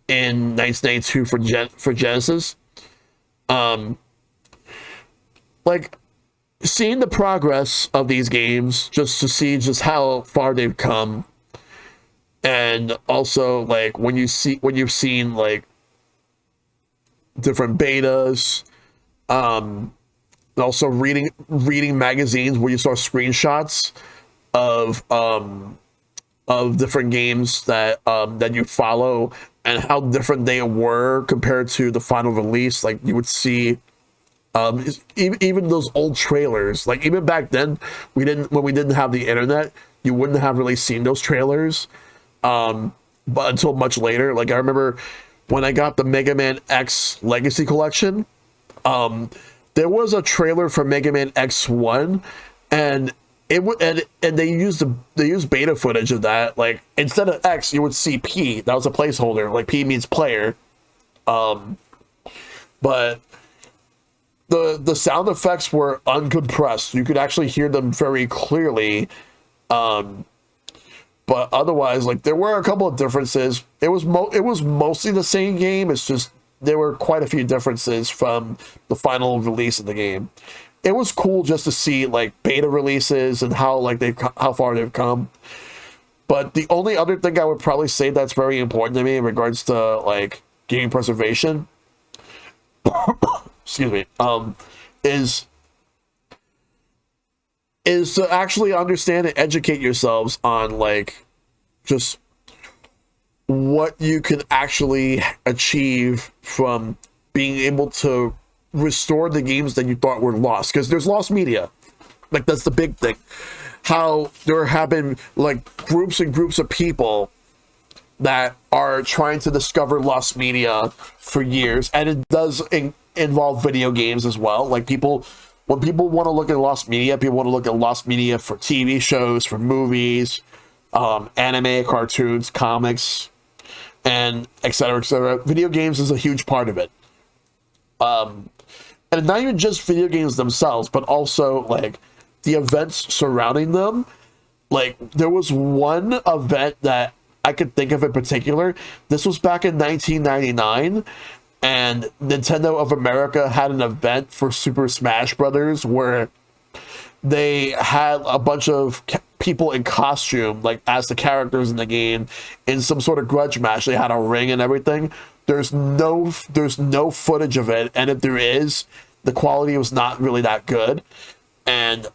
in 1992 for Genesis, like seeing the progress of these games, just to see just how far they've come, and also like when you've seen like different betas, also reading magazines where you saw screenshots of different games that you follow and how different they were compared to the final release. Like you would see even those old trailers. Like even back then, when we didn't have the internet, you wouldn't have really seen those trailers. But until much later, like I remember when I got the Mega Man X Legacy Collection, there was a trailer for Mega Man X1, and they used beta footage of that. Like instead of X, you would see P. That was a placeholder. Like P means player. But the sound effects were uncompressed. You could actually hear them very clearly. But otherwise, like there were a couple of differences. It was mostly the same game. It's just there were quite a few differences from the final release of the game. It was cool just to see like beta releases and how far they've come. But the only other thing I would probably say that's very important to me in regards to like game preservation, excuse me, is to actually understand and educate yourselves on like just what you can actually achieve from being able to restore the games that you thought were lost, because there's lost media. Like that's the big thing. How there have been like groups and groups of people that are trying to discover lost media for years, and it does involve video games as well. Like when people want to look at lost media, people want to look at lost media for TV shows, for movies, anime, cartoons, comics, and et cetera, et cetera. Video games is a huge part of it. And not even just video games themselves, but also like the events surrounding them. Like there was one event that I could think of in particular. This was back in 1999, and Nintendo of America had an event for Super Smash Brothers where they had a bunch of people in costume, like as the characters in the game, in some sort of grudge match. They had a ring and everything. There's no footage of it, and if there is, the quality was not really that good, and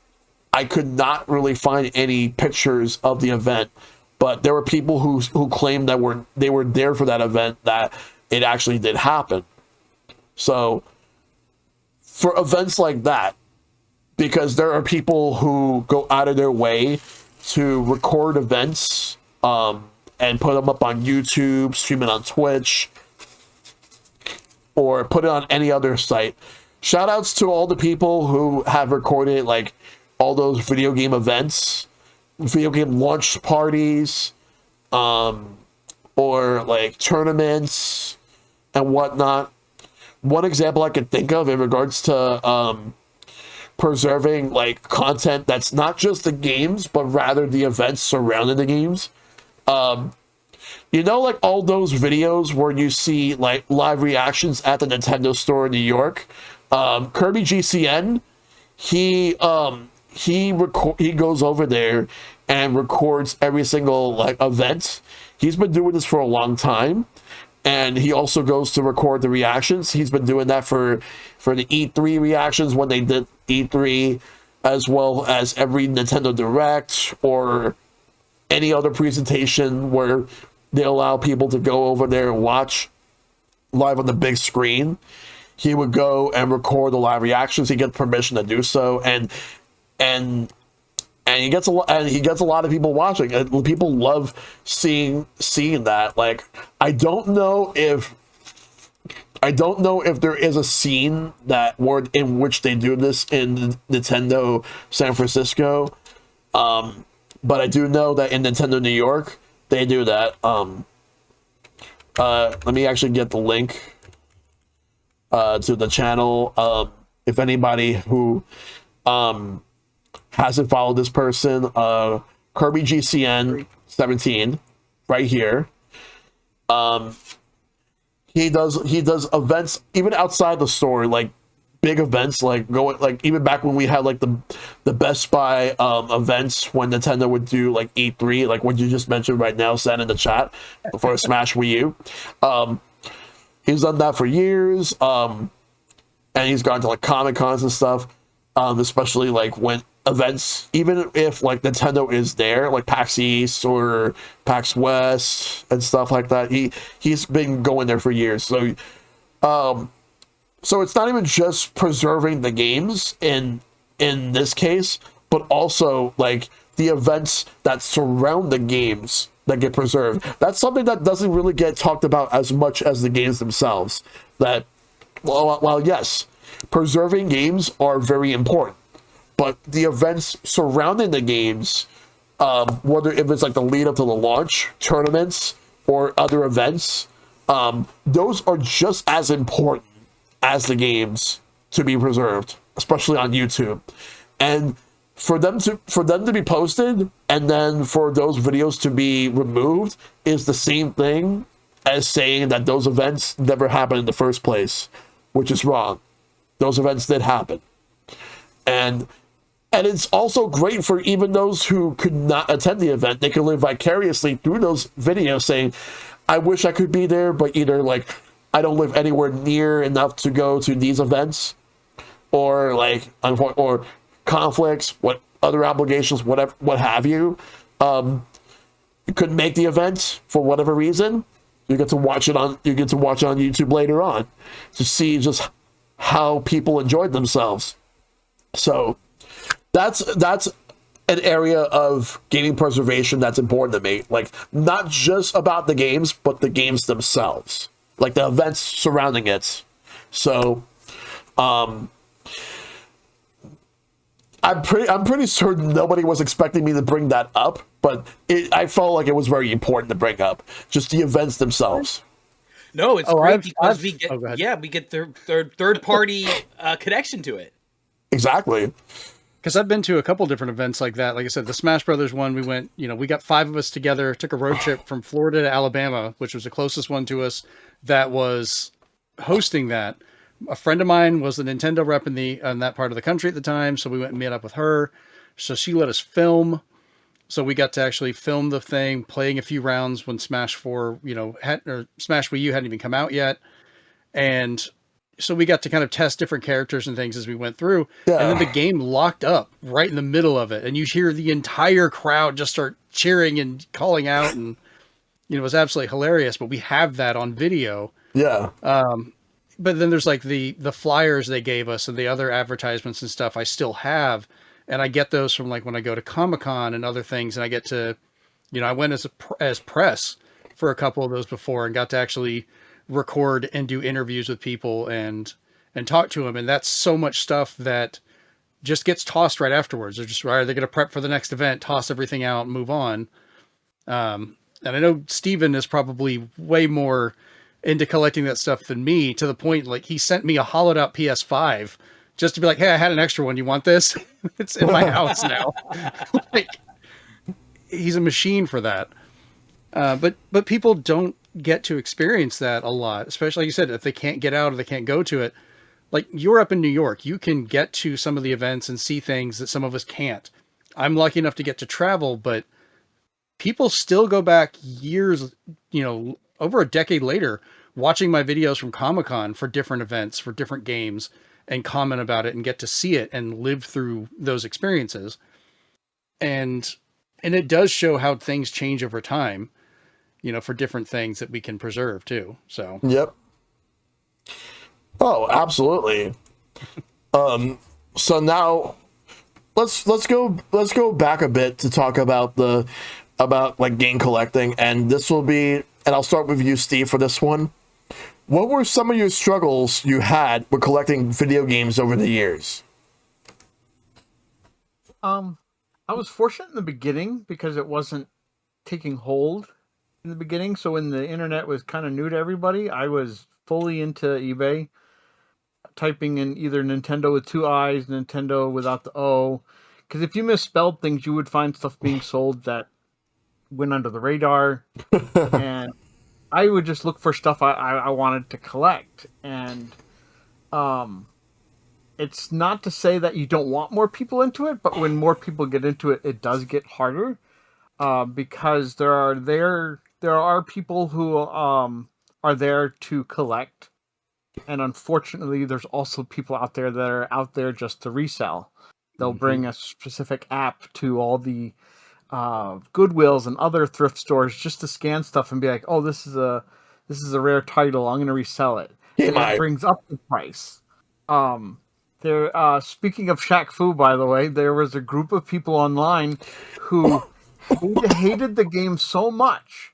I could not really find any pictures of the event. But there were people who claimed that they were there for that event, that it actually did happen. So for events like that, because there are people who go out of their way to record events and put them up on YouTube, stream it on Twitch, or put it on any other site. Shout outs to all the people who have recorded like all those video game events video game launch parties, or like tournaments and whatnot. One example I could think of in regards to preserving like content that's not just the games, but rather the events surrounding the games. Like all those videos where you see like live reactions at the Nintendo store in New York. Kirby GCN, he goes over there and records every single like event. He's been doing this for a long time, and he also goes to record the reactions. He's been doing that for the E3 reactions when they did E3, as well as every Nintendo Direct or any other presentation where they allow people to go over there and watch live on the big screen. He would go and record the live reactions. He gets permission to do so, and he gets a lot of people watching. And people love seeing that. Like, I don't know if there is a scene in which they do this in Nintendo San Francisco, but I do know that in Nintendo New York they do that. Let me actually get the link to the channel. If anybody who hasn't followed this person, Kirby GCN 17, right here. He does events even outside the store, like big events, like even back when we had like the Best Buy events when Nintendo would do like E3, like what you just mentioned right now, said in the chat for Smash Wii U. He's done that for years, and he's gone to like Comic Cons and stuff, especially like when events, even if like Nintendo is there, like PAX East or PAX West and stuff like that. He's been going there for years. So it's not even just preserving the games in this case, but also like the events that surround the games that get preserved. That's something that doesn't really get talked about as much as the games themselves. That, while yes, preserving games are very important, but the events surrounding the games, whether if it's like the lead up to the launch, tournaments, or other events, those are just as important as the games to be preserved, especially on YouTube. And for them to be posted and then for those videos to be removed is the same thing as saying that those events never happened in the first place, which is wrong. Those events did happen. And it's also great for even those who could not attend the event. They can live vicariously through those videos saying, I wish I could be there, but either like I don't live anywhere near enough to go to these events, or like or conflicts, what other obligations, whatever, what have you. You couldn't make the event for whatever reason. You get to watch it on YouTube later on to see just how people enjoyed themselves. So that's an area of gaming preservation that's important to me. Like, not just about the games, but the games themselves, like the events surrounding it. So, I'm pretty certain nobody was expecting me to bring that up, but I felt like it was very important to bring up just the events themselves. No, it's great because we get third party connection to it. Exactly. Because I've been to a couple different events like that. Like I said, the Smash Brothers one, we went, we got 5 of us together, took a road trip from Florida to Alabama, which was the closest one to us that was hosting that. A friend of mine was the Nintendo rep in that part of the country at the time, so we went and met up with her. So she let us film. So we got to actually film the thing, playing a few rounds when Smash 4, or Smash Wii U hadn't even come out yet. And so we got to kind of test different characters and things as we went through. Yeah. And then the game locked up right in the middle of it. And you hear the entire crowd just start cheering and calling out. And, it was absolutely hilarious. But we have that on video. Yeah. But then there's like the flyers they gave us and the other advertisements and stuff I still have. And I get those from like when I go to Comic-Con and other things. And I get to, I went as press for a couple of those before and got to actually record and do interviews with people and talk to them. And that's so much stuff that just gets tossed right afterwards. They're just, they're going to prep for the next event, toss everything out, and move on. And I know Steven is probably way more into collecting that stuff than me, to the point, like, he sent me a hollowed out PS5 just to be like, hey, I had an extra one. You want this? It's in my house now. Like, he's a machine for that. But people don't get to experience that a lot, especially, like you said, if they can't get out or they can't go to it. Like, you're up in New York, you can get to some of the events and see things that some of us can't. I'm lucky enough to get to travel, but people still go back years, over a decade later, watching my videos from Comic-Con for different events, for different games, and comment about it and get to see it and live through those experiences. And it does show how things change over time, for different things that we can preserve too. So, yep. Oh, absolutely. So now let's go back a bit to talk about like game collecting, and this will be, and I'll start with you, Steve, for this one. What were some of your struggles you had with collecting video games over the years? I was fortunate in the beginning because it wasn't taking hold in the beginning. So when the internet was kind of new to everybody, I was fully into eBay, typing in either Nintendo with 2 I's, Nintendo without the O. Because if you misspelled things, you would find stuff being sold that went under the radar. And I would just look for stuff I wanted to collect. And it's not to say that you don't want more people into it, but when more people get into it, it does get harder. Because there are people who are there to collect. And unfortunately, there's also people out there that are out there just to resell. They'll bring a specific app to all the Goodwills and other thrift stores just to scan stuff and be like, "Oh, this is a rare title. I'm going to resell it." And that brings up the price. Speaking of Shaq Fu, by the way, there was a group of people online who hated the game so much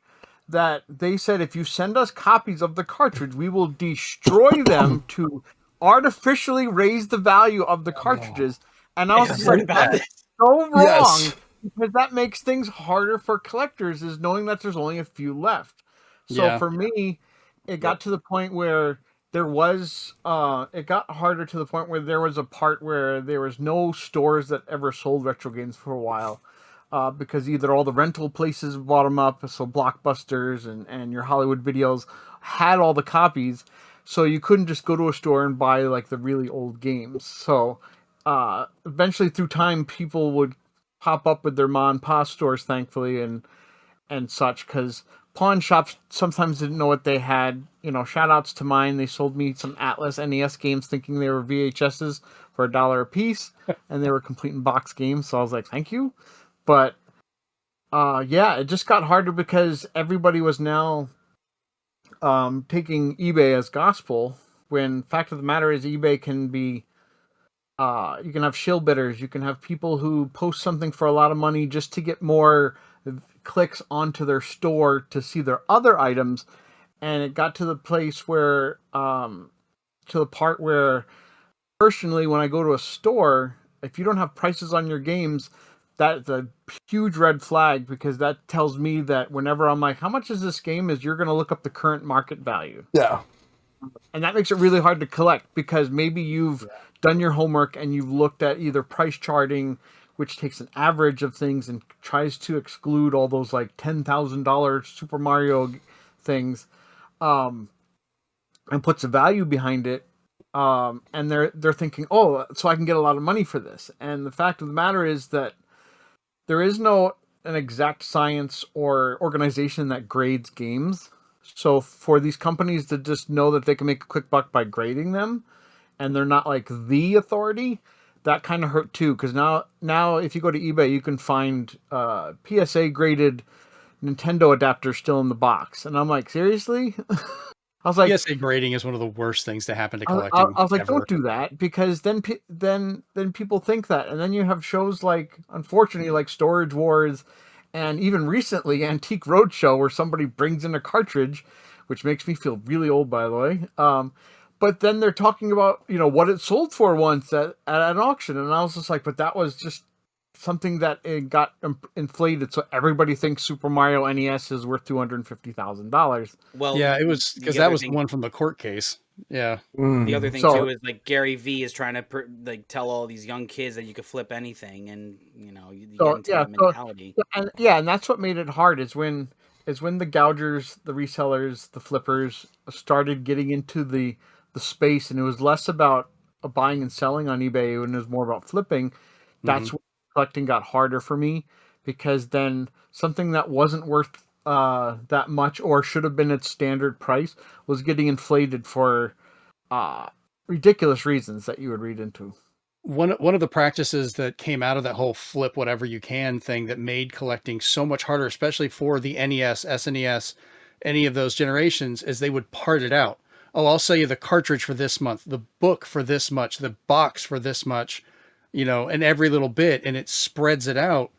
that they said, if you send us copies of the cartridge, we will destroy them to artificially raise the value of the cartridges. And I was like, that's so wrong. Yes. Because that makes things harder for collectors, is knowing that there's only a few left. So for me, it got to the point where there was, it got harder to the point where there was a part where there was no stores that ever sold retro games for a while. Because either all the rental places bought them up, so Blockbusters and your Hollywood Videos had all the copies, so you couldn't just go to a store and buy like the really old games. So eventually, through time, people would pop up with their mom and pop stores, thankfully, and such, because pawn shops sometimes didn't know what they had. Shout outs to mine. They sold me some Atlas NES games thinking they were VHSs for $1 a piece, and they were complete in box games. So I was like, thank you. But it just got harder because everybody was now taking eBay as gospel, when fact of the matter is eBay can be, you can have shill bidders, you can have people who post something for a lot of money just to get more clicks onto their store to see their other items. And it got to the place where, to the part where, personally, when I go to a store, if you don't have prices on your games, that's a huge red flag, because that tells me that whenever I'm like, how much is this game, is you're going to look up the current market value. Yeah. And that makes it really hard to collect, because maybe you've done your homework and you've looked at either price charting, which takes an average of things and tries to exclude all those like $10,000 Super Mario things, and puts a value behind it. And they're thinking, oh, so I can get a lot of money for this. And the fact of the matter is that there is an exact science or organization that grades games. So for these companies to just know that they can make a quick buck by grading them, and they're not like the authority, that kind of hurt too. Because now if you go to eBay, you can find PSA graded Nintendo adapters still in the box, and I'm like, seriously? I was like, PSA grading is one of the worst things to happen to collecting. I was like, don't do that, because then people think that, and then you have shows like, unfortunately, like Storage Wars, and even recently Antique Roadshow, where somebody brings in a cartridge, which makes me feel really old, by the way. but then they're talking about, what it sold for once at an auction. And I was just like, but that was just something that it got inflated. So everybody thinks Super Mario NES is worth $250,000. Well, Yeah, it was because the that other was the thing, one from the court case. Yeah. the other thing So- too is like Gary V is trying to like tell all these young kids that you could flip anything, and you get So, into yeah, that mentality. and that's what made it hard is when the gougers, the resellers, the flippers started getting into the space, and it was less about buying and selling on eBay, and it was more about flipping. That's when collecting got harder for me, because then something that wasn't worth that much, or should have been its standard price, was getting inflated for ridiculous reasons that you would read into. One of the practices that came out of that whole flip whatever you can thing that made collecting so much harder, especially for the NES, SNES, any of those generations, is they would part it out. Oh, I'll sell you the cartridge for this month, the book for this much, the box for this much, and every little bit, and it spreads it out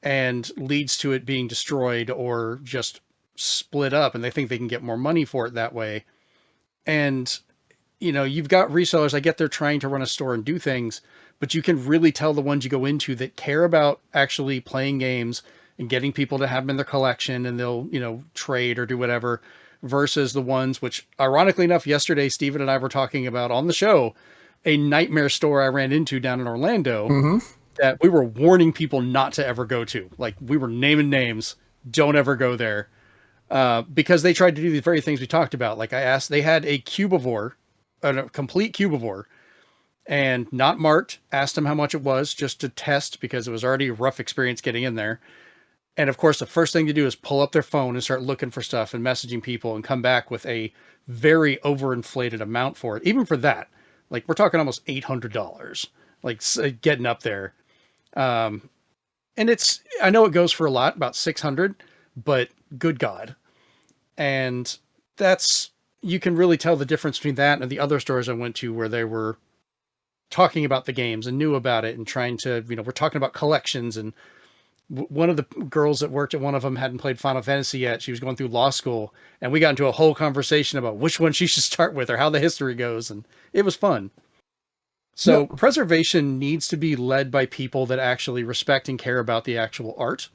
and leads to it being destroyed or just split up, and they think they can get more money for it that way. And you've got resellers. I get they're trying to run a store and do things, but you can really tell the ones you go into that care about actually playing games and getting people to have them in their collection, and they'll, trade or do whatever, versus the ones which, ironically enough, yesterday, Steven and I were talking about on the show, a nightmare store I ran into down in Orlando that we were warning people not to ever go to. Like, we were naming names, don't ever go there. Because they tried to do the very things we talked about. Like I asked, they had a cubivore, a complete cubivore, and not marked. Asked them how much it was just to test, because it was already a rough experience getting in there. And of course, the first thing to do is pull up their phone and start looking for stuff and messaging people, and come back with a very overinflated amount for it. Even for that, like, we're talking almost $800, like getting up there. And I know it goes for a lot, about 600, but good God. And you can really tell the difference between that and the other stores I went to where they were talking about the games and knew about it and trying to, we're talking about collections. And one of the girls that worked at one of them hadn't played Final Fantasy yet. She was going through law school, and we got into a whole conversation about which one she should start with or how the history goes. And it was fun. So preservation needs to be led by people that actually respect and care about the actual art,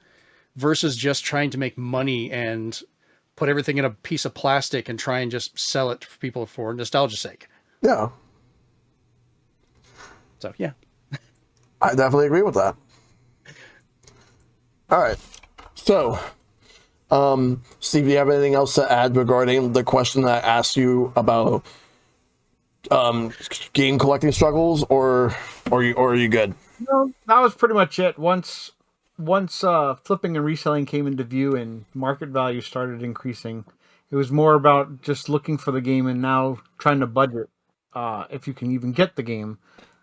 versus just trying to make money and put everything in a piece of plastic and try and just sell it for people for nostalgia's sake. Yeah. So, yeah. I definitely agree with that. All right. So, Steve, do you have anything else to add regarding the question that I asked you about game collecting struggles, or are you good? No, that was pretty much it. Once flipping and reselling came into view and market value started increasing, it was more about just looking for the game and now trying to budget if you can even get the game,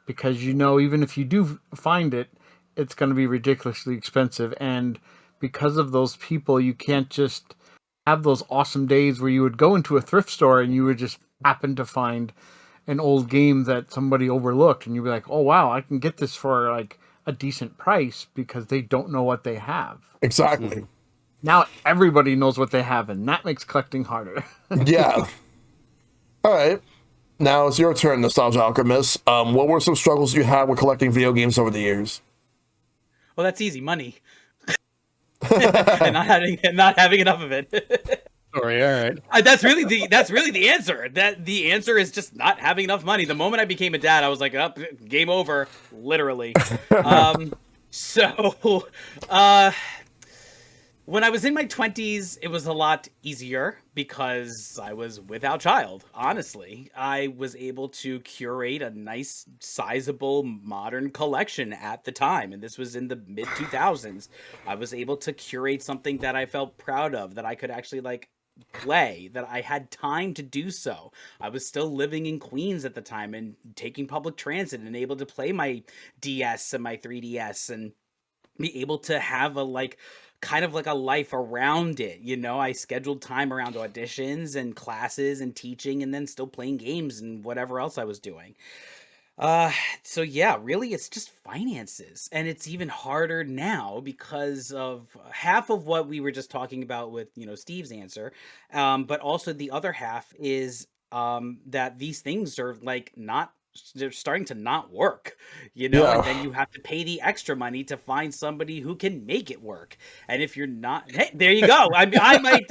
because even if you do find it, it's going to be ridiculously expensive. And because of those people, you can't just have those awesome days where you would go into a thrift store and you would just happen to find an old game that somebody overlooked, and you'd be like, oh wow, I can get this for like a decent price, because they don't know what they have. Exactly. Now everybody knows what they have, and that makes collecting harder. Yeah. All right. Now it's your turn, Nostalgia Alchemist. What were some struggles you had with collecting video games over the years? Well, that's easy, money. and not having enough of it. Sorry, all right. That's really the answer. That the answer is just not having enough money. The moment I became a dad, I was like, "Up, game over," literally. When I was in my 20s, it was a lot easier because I was without child. Honestly, I was able to curate a nice, sizable, modern collection at the time, and this was in the mid 2000s. I was able to curate something that I felt proud of, that I could actually play, that I had time to do so. I was still living in Queens at the time and taking public transit and able to play my DS and my 3DS and be able to have a kind of a life around it. I scheduled time around auditions and classes and teaching, and then still playing games and whatever else I was doing. So yeah, really it's just finances, and it's even harder now because of half of what we were just talking about with, Steve's answer. But also the other half is that these things are like they're starting to not work, Yeah. and then you have to pay the extra money to find somebody who can make it work. And if you're not, hey, there you go. I might,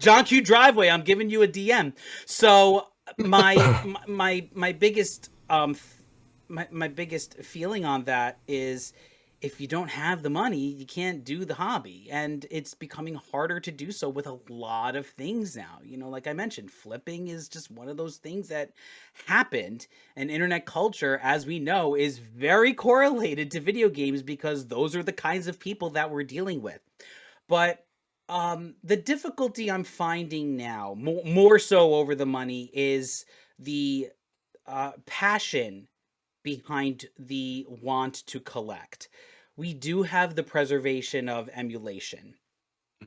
John Q Driveway, I'm giving you a DM. So my biggest, my biggest feeling on that is, if you don't have the money, you can't do the hobby. And it's becoming harder to do so with a lot of things now. Like I mentioned, flipping is just one of those things that happened. And internet culture, as we know, is very correlated to video games, because those are the kinds of people that we're dealing with. But the difficulty I'm finding now, more so over the money, is the passion behind the want to collect. We do have the preservation of emulation.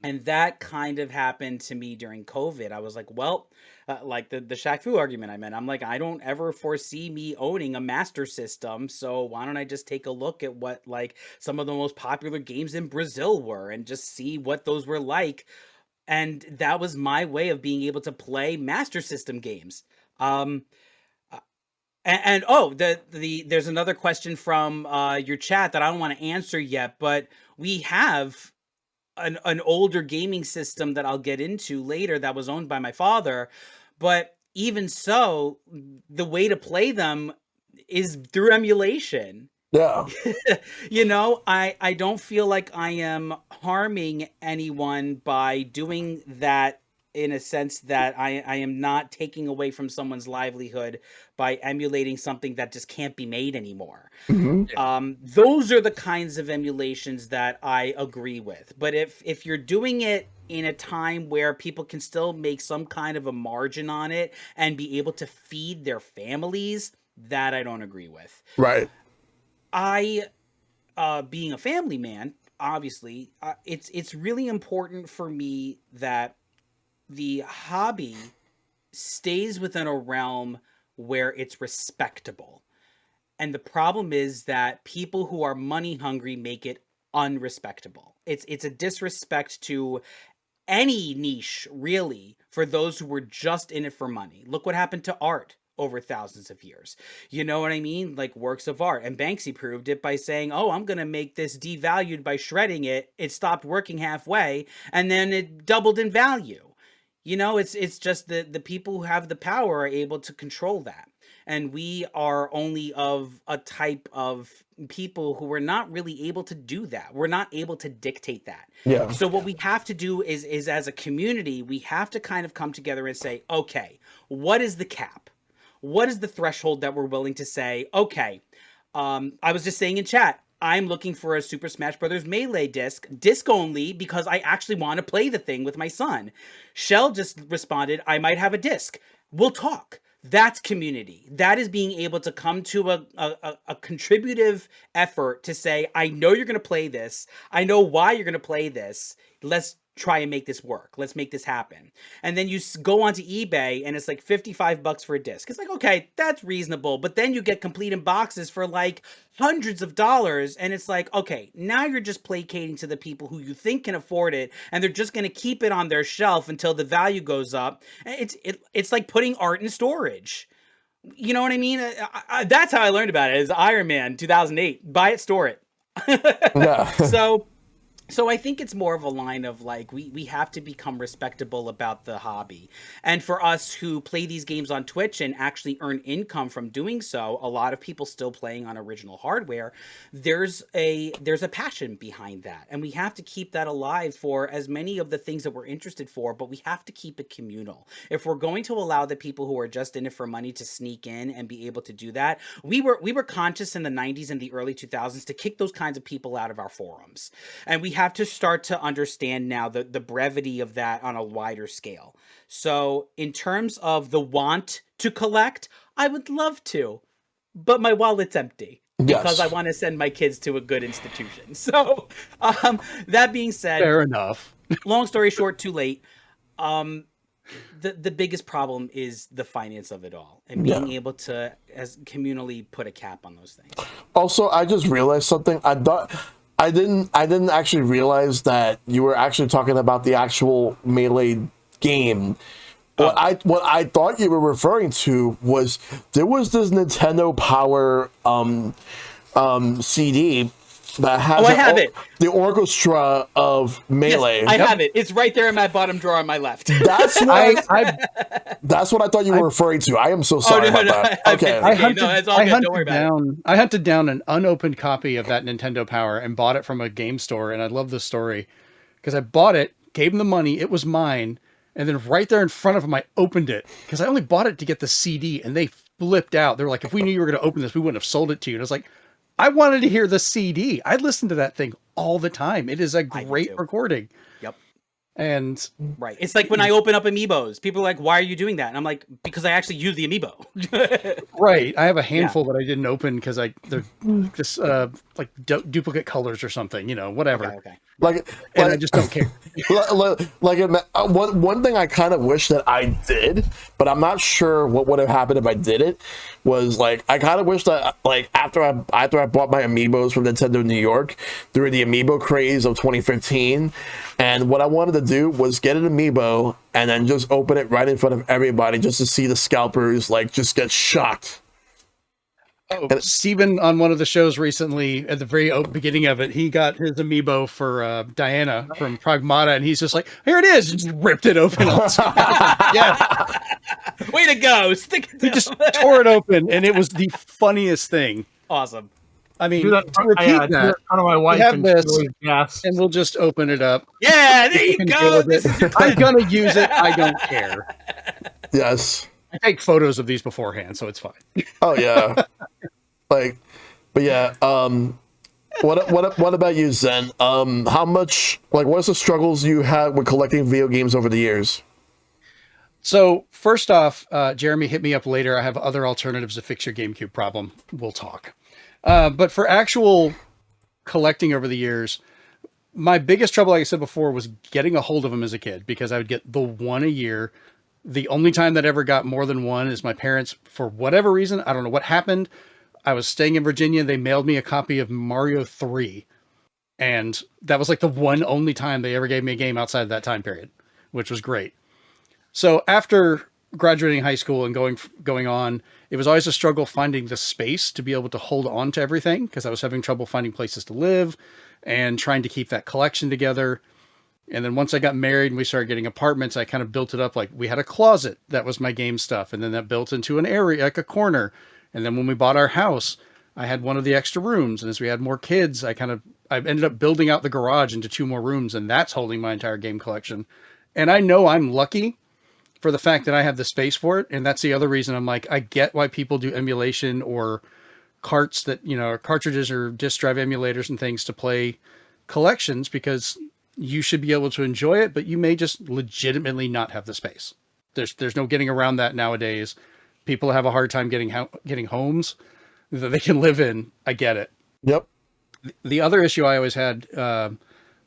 And that kind of happened to me during COVID. I was like, well, like the Shaq Fu argument I meant. I'm like, I don't ever foresee me owning a master system. So why don't I just take a look at what like some of the most popular games in Brazil were, and just see what those were like. And that was my way of being able to play master system games. And oh, there's another question from your chat that I don't want to answer yet, but we have an older gaming system that I'll get into later that was owned by my father. But even so, the way to play them is through emulation. Yeah. I don't feel like I am harming anyone by doing that, in a sense that I am not taking away from someone's livelihood by emulating something that just can't be made anymore. Those are the kinds of emulations that I agree with. But if you're doing it in a time where people can still make some kind of a margin on it and be able to feed their families, that I don't agree with. Right. I, being a family man, obviously, it's really important for me that the hobby stays within a realm where it's respectable. And the problem is that people who are money hungry make it unrespectable. It's a disrespect to any niche, really, for those who were just in it for money. Look what happened to art over thousands of years. You know what I mean? Like works of art. And Banksy proved it by saying, oh, I'm going to make this devalued by shredding it. It stopped working halfway, and then it doubled in value. It's just the people who have the power are able to control that. And we are only of a type of people who are not really able to do that. We're not able to dictate that. Yeah. So what we have to do is as a community, we have to kind of come together and say, okay, what is the cap? What is the threshold that we're willing to say, okay, I was just saying in chat, I'm looking for a Super Smash Brothers Melee disc only, because I actually want to play the thing with my son. Shell just responded, I might have a disc. We'll talk. That's community. That is being able to come to a contributive effort to say, I know you're going to play this. I know why you're going to play this. Let's try and make this work. Let's make this happen. And then you go onto eBay and it's like $55 for a disc. It's like, okay, that's reasonable. But then you get complete in boxes for like hundreds of dollars. And it's like, okay, now you're just placating to the people who you think can afford it. And they're just going to keep it on their shelf until the value goes up. It's like putting art in storage. You know what I mean? That's how I learned about it. Is Iron Man 2008. Buy it, store it. Yeah. So I think it's more of a line of like, we have to become respectable about the hobby. And for us who play these games on Twitch and actually earn income from doing so, a lot of people still playing on original hardware, there's a passion behind that. And we have to keep that alive for as many of the things that we're interested for, but we have to keep it communal. If we're going to allow the people who are just in it for money to sneak in and be able to do that, we were conscious in the 90s and the early 2000s to kick those kinds of people out of our forums. And we have to start to understand now the brevity of that on a wider scale. So in terms of the want to collect, I would love to, but my wallet's empty because I want to send my kids to a good institution. So that being said, fair enough. Long story short, too late. The biggest problem is the finance of it all, and being able to, as communally, put a cap on those things. Also, I just realized something. I didn't actually realize that you were actually talking about the actual Melee game. What I thought you were referring to was there was this Nintendo Power CD that has I have it. the orchestra of Melee. Yes, I have it. It's right there in my bottom drawer on my left. That's what that's what I thought you were referring to. I am so sorry about that. Okay. I hunted down an unopened copy of that Nintendo Power and bought it from a game store, and I love this story because I bought it, gave them the money, it was mine, and then right there in front of them I opened it because I only bought it to get the CD, and they flipped out. They were like, if we knew you were going to open this, we wouldn't have sold it to you. And I was like, I wanted to hear the CD. I listened to that thing all the time. It is a great recording. Yep. And right. It's like when I open up amiibos, people are like, why are you doing that? And I'm like, because I actually use the amiibo. right. I have a handful that I didn't open because they're just like duplicate colors or something, whatever. Okay. And I just don't care. One thing I kind of wish that I did, but I'm not sure what would have happened if I did it, was I kind of wish that after I bought my amiibos from Nintendo New York during the amiibo craze of 2015, and what I wanted to do was get an amiibo and then just open it right in front of everybody just to see the scalpers just get shocked. Oh, Steven on one of the shows recently, at the very beginning of it, he got his amiibo for Diana from Pragmata, and he's just like, "Here it is!" And just ripped it open. Yeah, way to go! Stick it. He just tore it open, and it was the funniest thing. Awesome. I mean, to repeat that, in front of my wife, we have this, and we'll just open it up. Yeah, there you go. I'm gonna use it. I don't care. Yes. I take photos of these beforehand, so it's fine. Oh yeah. But yeah, what about you, Zen? How much, what's the struggles you had with collecting video games over the years? So first off, Jeremy, hit me up later. I have other alternatives to fix your GameCube problem. We'll talk. But for actual collecting over the years, my biggest trouble, like I said before, was getting a hold of them as a kid, because I would get the one a year. The only time that ever got more than one is my parents, for whatever reason, I don't know what happened. I was staying in Virginia. They mailed me a copy of Mario 3. And that was the one only time they ever gave me a game outside of that time period, which was great. So after graduating high school and going on, it was always a struggle finding the space to be able to hold on to everything, because I was having trouble finding places to live and trying to keep that collection together. And then once I got married and we started getting apartments, I kind of built it up. We had a closet that was my game stuff. And then that built into an area, a corner. And then when we bought our house, I had one of the extra rooms. And as we had more kids, I ended up building out the garage into 2 more rooms. And that's holding my entire game collection. And I know I'm lucky for the fact that I have the space for it. And that's the other reason I'm I get why people do emulation or carts that, cartridges or disk drive emulators and things to play collections, because you should be able to enjoy it, but you may just legitimately not have the space. There's no getting around that nowadays. People have a hard time getting homes that they can live in. I get it. Yep. The other issue I always had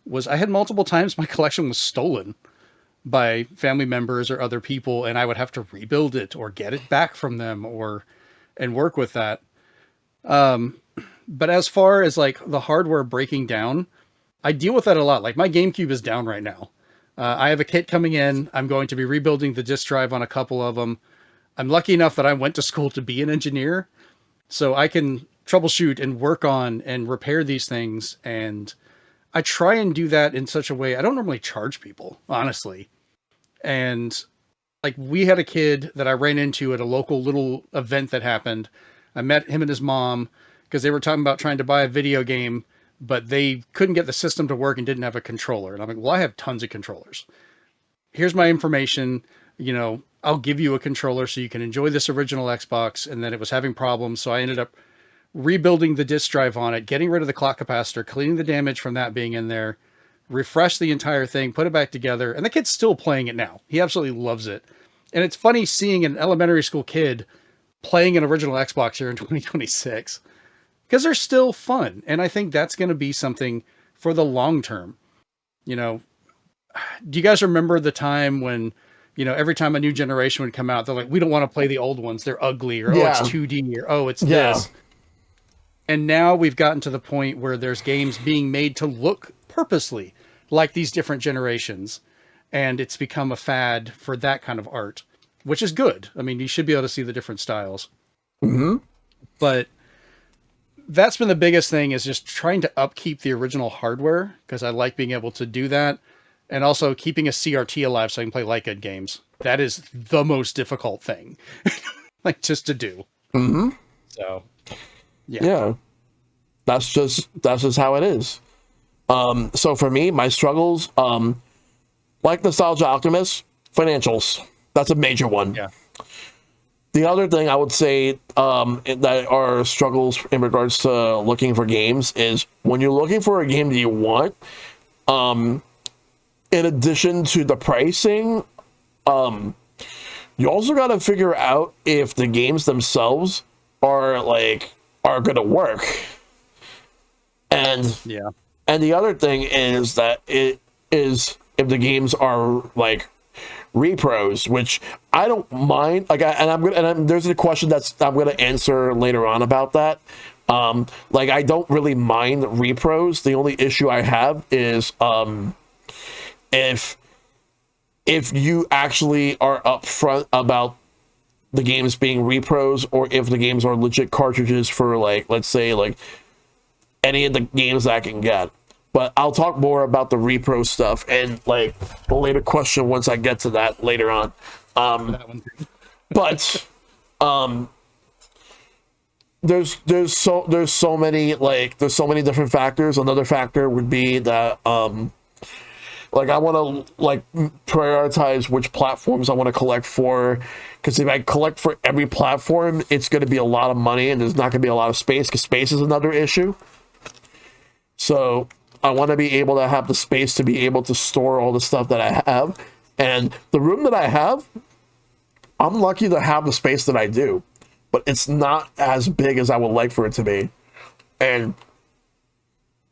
was I had multiple times my collection was stolen by family members or other people, and I would have to rebuild it or get it back from them and work with that. But as far as the hardware breaking down, I deal with that a lot. My GameCube is down right now. I have a kit coming in. I'm going to be rebuilding the disk drive on a couple of them. I'm lucky enough that I went to school to be an engineer, so I can troubleshoot and work on and repair these things. And I try and do that in such a way. I don't normally charge people, honestly. And we had a kid that I ran into at a local little event that happened. I met him and his mom because they were talking about trying to buy a video game, but they couldn't get the system to work and didn't have a controller. And I'm like, well, I have tons of controllers. Here's my information. I'll give you a controller so you can enjoy this original Xbox. And then it was having problems. So I ended up rebuilding the disk drive on it, getting rid of the clock capacitor, cleaning the damage from that being in there, refresh the entire thing, put it back together. And the kid's still playing it now. He absolutely loves it. And it's funny seeing an elementary school kid playing an original Xbox here in 2026. Because they're still fun. And I think that's going to be something for the long term. Do you guys remember the time when, every time a new generation would come out, they're like, we don't want to play the old ones. They're ugly, or, oh, it's 2D, or, oh, it's this. And now we've gotten to the point where there's games being made to look purposely like these different generations. and it's become a fad for that kind of art, which is good. I mean, you should be able to see the different styles. Mm-hmm. But that's been the biggest thing, is just trying to upkeep the original hardware, because I like being able to do that, and also keeping a CRT alive so I can play like good games. That is the most difficult thing, like, just to do. Mm-hmm. So, Yeah. That's just how it is. So for me, my struggles, like Nostalgia Alchemist, financials. That's a major one. Yeah. The other thing I would say that are struggles in regards to looking for games is when you're looking for a game that you want, in addition to the pricing, you also got to figure out if the games themselves are gonna work. And the other thing is that it is if the games are like repros, which I don't mind. There's a question I'm gonna answer later on about that. I don't really mind repros. The only issue I have is if you actually are upfront about the games being repros, or if the games are legit cartridges for, like, let's say, like, any of the games that I can get. But I'll talk more about the repro stuff and, like, the later question once I get to that later on. But there's so many different factors. Another factor would be that I want to prioritize which platforms I want to collect for, because if I collect for every platform, it's going to be a lot of money and there's not going to be a lot of space, because space is another issue. So I want to be able to have the space to be able to store all the stuff that I have. And the room that I have, I'm lucky to have the space that I do, but it's not as big as I would like for it to be. And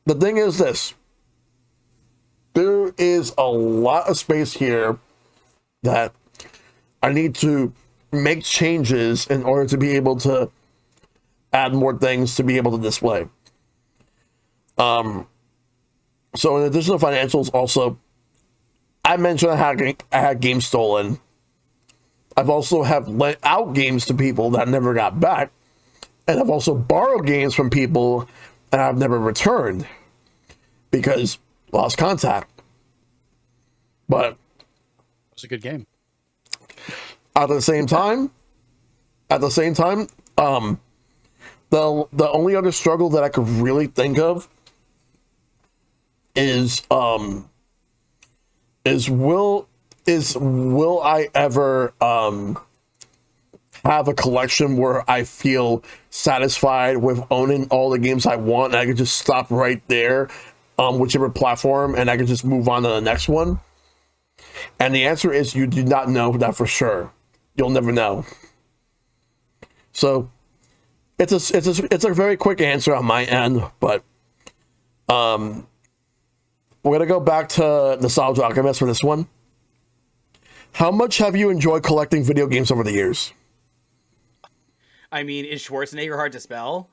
the thing is this. There is a lot of space here that I need to make changes in order to be able to add more things to be able to display. So in addition to financials, also, I mentioned I had games stolen. I've also have lent out games to people that never got back, and I've also borrowed games from people and I've never returned because lost contact. But it was a good game. At the same time, the only other struggle that I could really think of is will I ever have a collection where I feel satisfied with owning all the games I want and I can just stop right there on whichever platform and I can just move on to the next one? And the answer is you do not know that for sure. You'll never know. So it's a very quick answer on my end, but we're gonna go back to Nostalgia Alchemist for this one. How much have you enjoyed collecting video games over the years? I mean, is Schwarzenegger hard to spell?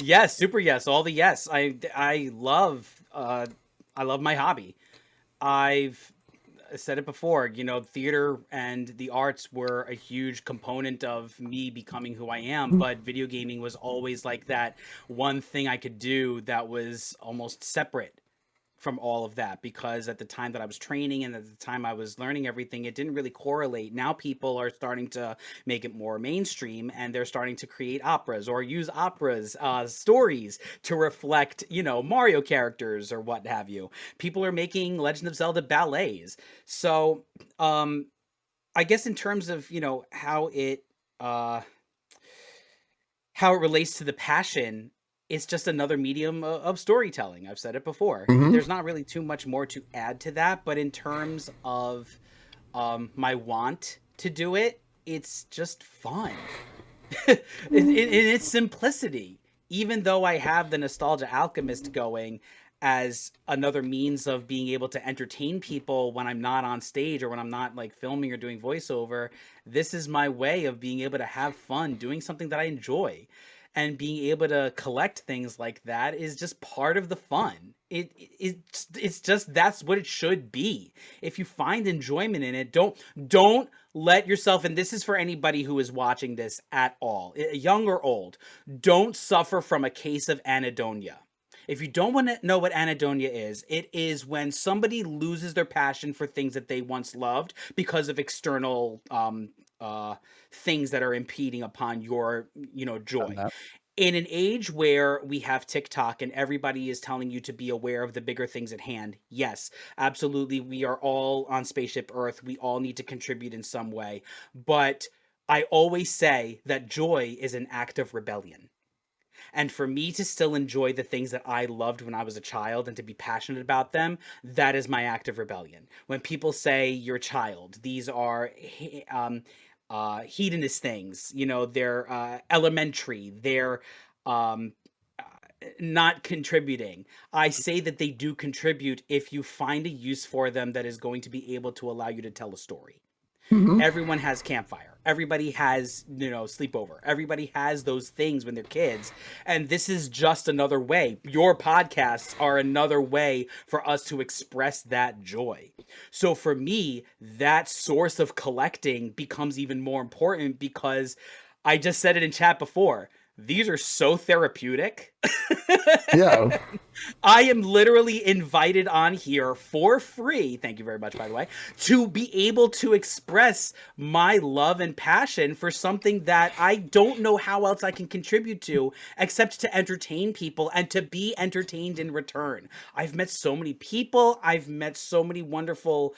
Yes, super yes, all the yes. I love my hobby. I've said it before, theater and the arts were a huge component of me becoming who I am, but video gaming was always like that one thing I could do that was almost separate from all of that, because at the time that I was training and at the time I was learning everything, it didn't really correlate. Now people are starting to make it more mainstream and they're starting to create operas or use operas stories to reflect, Mario characters or what have you. People are making Legend of Zelda ballets. So I guess in terms of, how it relates to the passion, it's just another medium of storytelling. I've said it before. Mm-hmm. There's not really too much more to add to that, but in terms of my want to do it, it's just fun. in its simplicity. Even though I have the Nostalgia Alchemist going as another means of being able to entertain people when I'm not on stage or when I'm not filming or doing voiceover, this is my way of being able to have fun doing something that I enjoy. and being able to collect things like that is just part of the fun. It's just that's what it should be. If you find enjoyment in it, don't let yourself, and this is for anybody who is watching this at all, young or old, don't suffer from a case of anhedonia. If you don't want to know what anhedonia is, it is when somebody loses their passion for things that they once loved because of external things that are impeding upon your, joy. In an age where we have TikTok and everybody is telling you to be aware of the bigger things at hand, yes, absolutely, we are all on Spaceship Earth. We all need to contribute in some way. But I always say that joy is an act of rebellion. And for me to still enjoy the things that I loved when I was a child and to be passionate about them, that is my act of rebellion. When people say you're a child, these are hedonist things. They're elementary. They're um, not contributing. I say that they do contribute if you find a use for them that is going to be able to allow you to tell a story. Mm-hmm. Everyone has campfire. Everybody has, sleepover. Everybody has those things when they're kids. And this is just another way. Your podcasts are another way for us to express that joy. So for me, that source of collecting becomes even more important because I just said it in chat before. These are so therapeutic. Yeah. I am literally invited on here for free, thank you very much, by the way, to be able to express my love and passion for something that I don't know how else I can contribute to except to entertain people and to be entertained in return. I've met so many people. I've met so many wonderful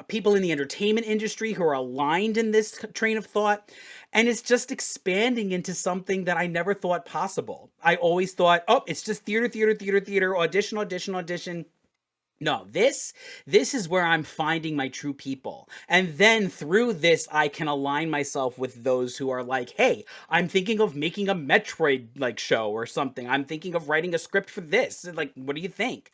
people in the entertainment industry who are aligned in this train of thought. And it's just expanding into something that I never thought possible. I always thought, oh, it's just theater, audition. No, this is where I'm finding my true people. And then through this, I can align myself with those who are like, hey, I'm thinking of making a Metroid show or something. I'm thinking of writing a script for this. Like, what do you think?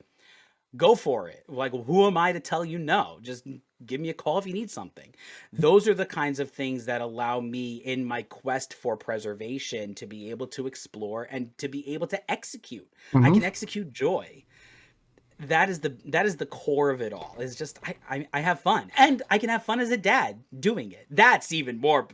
Go for it. Like, who am I to tell you no? Just give me a call if you need something. Those are the kinds of things that allow me in my quest for preservation to be able to explore and to be able to execute. Mm-hmm. I can execute joy. That is the core of it all. It's just I have fun, and I can have fun as a dad doing it. That's even more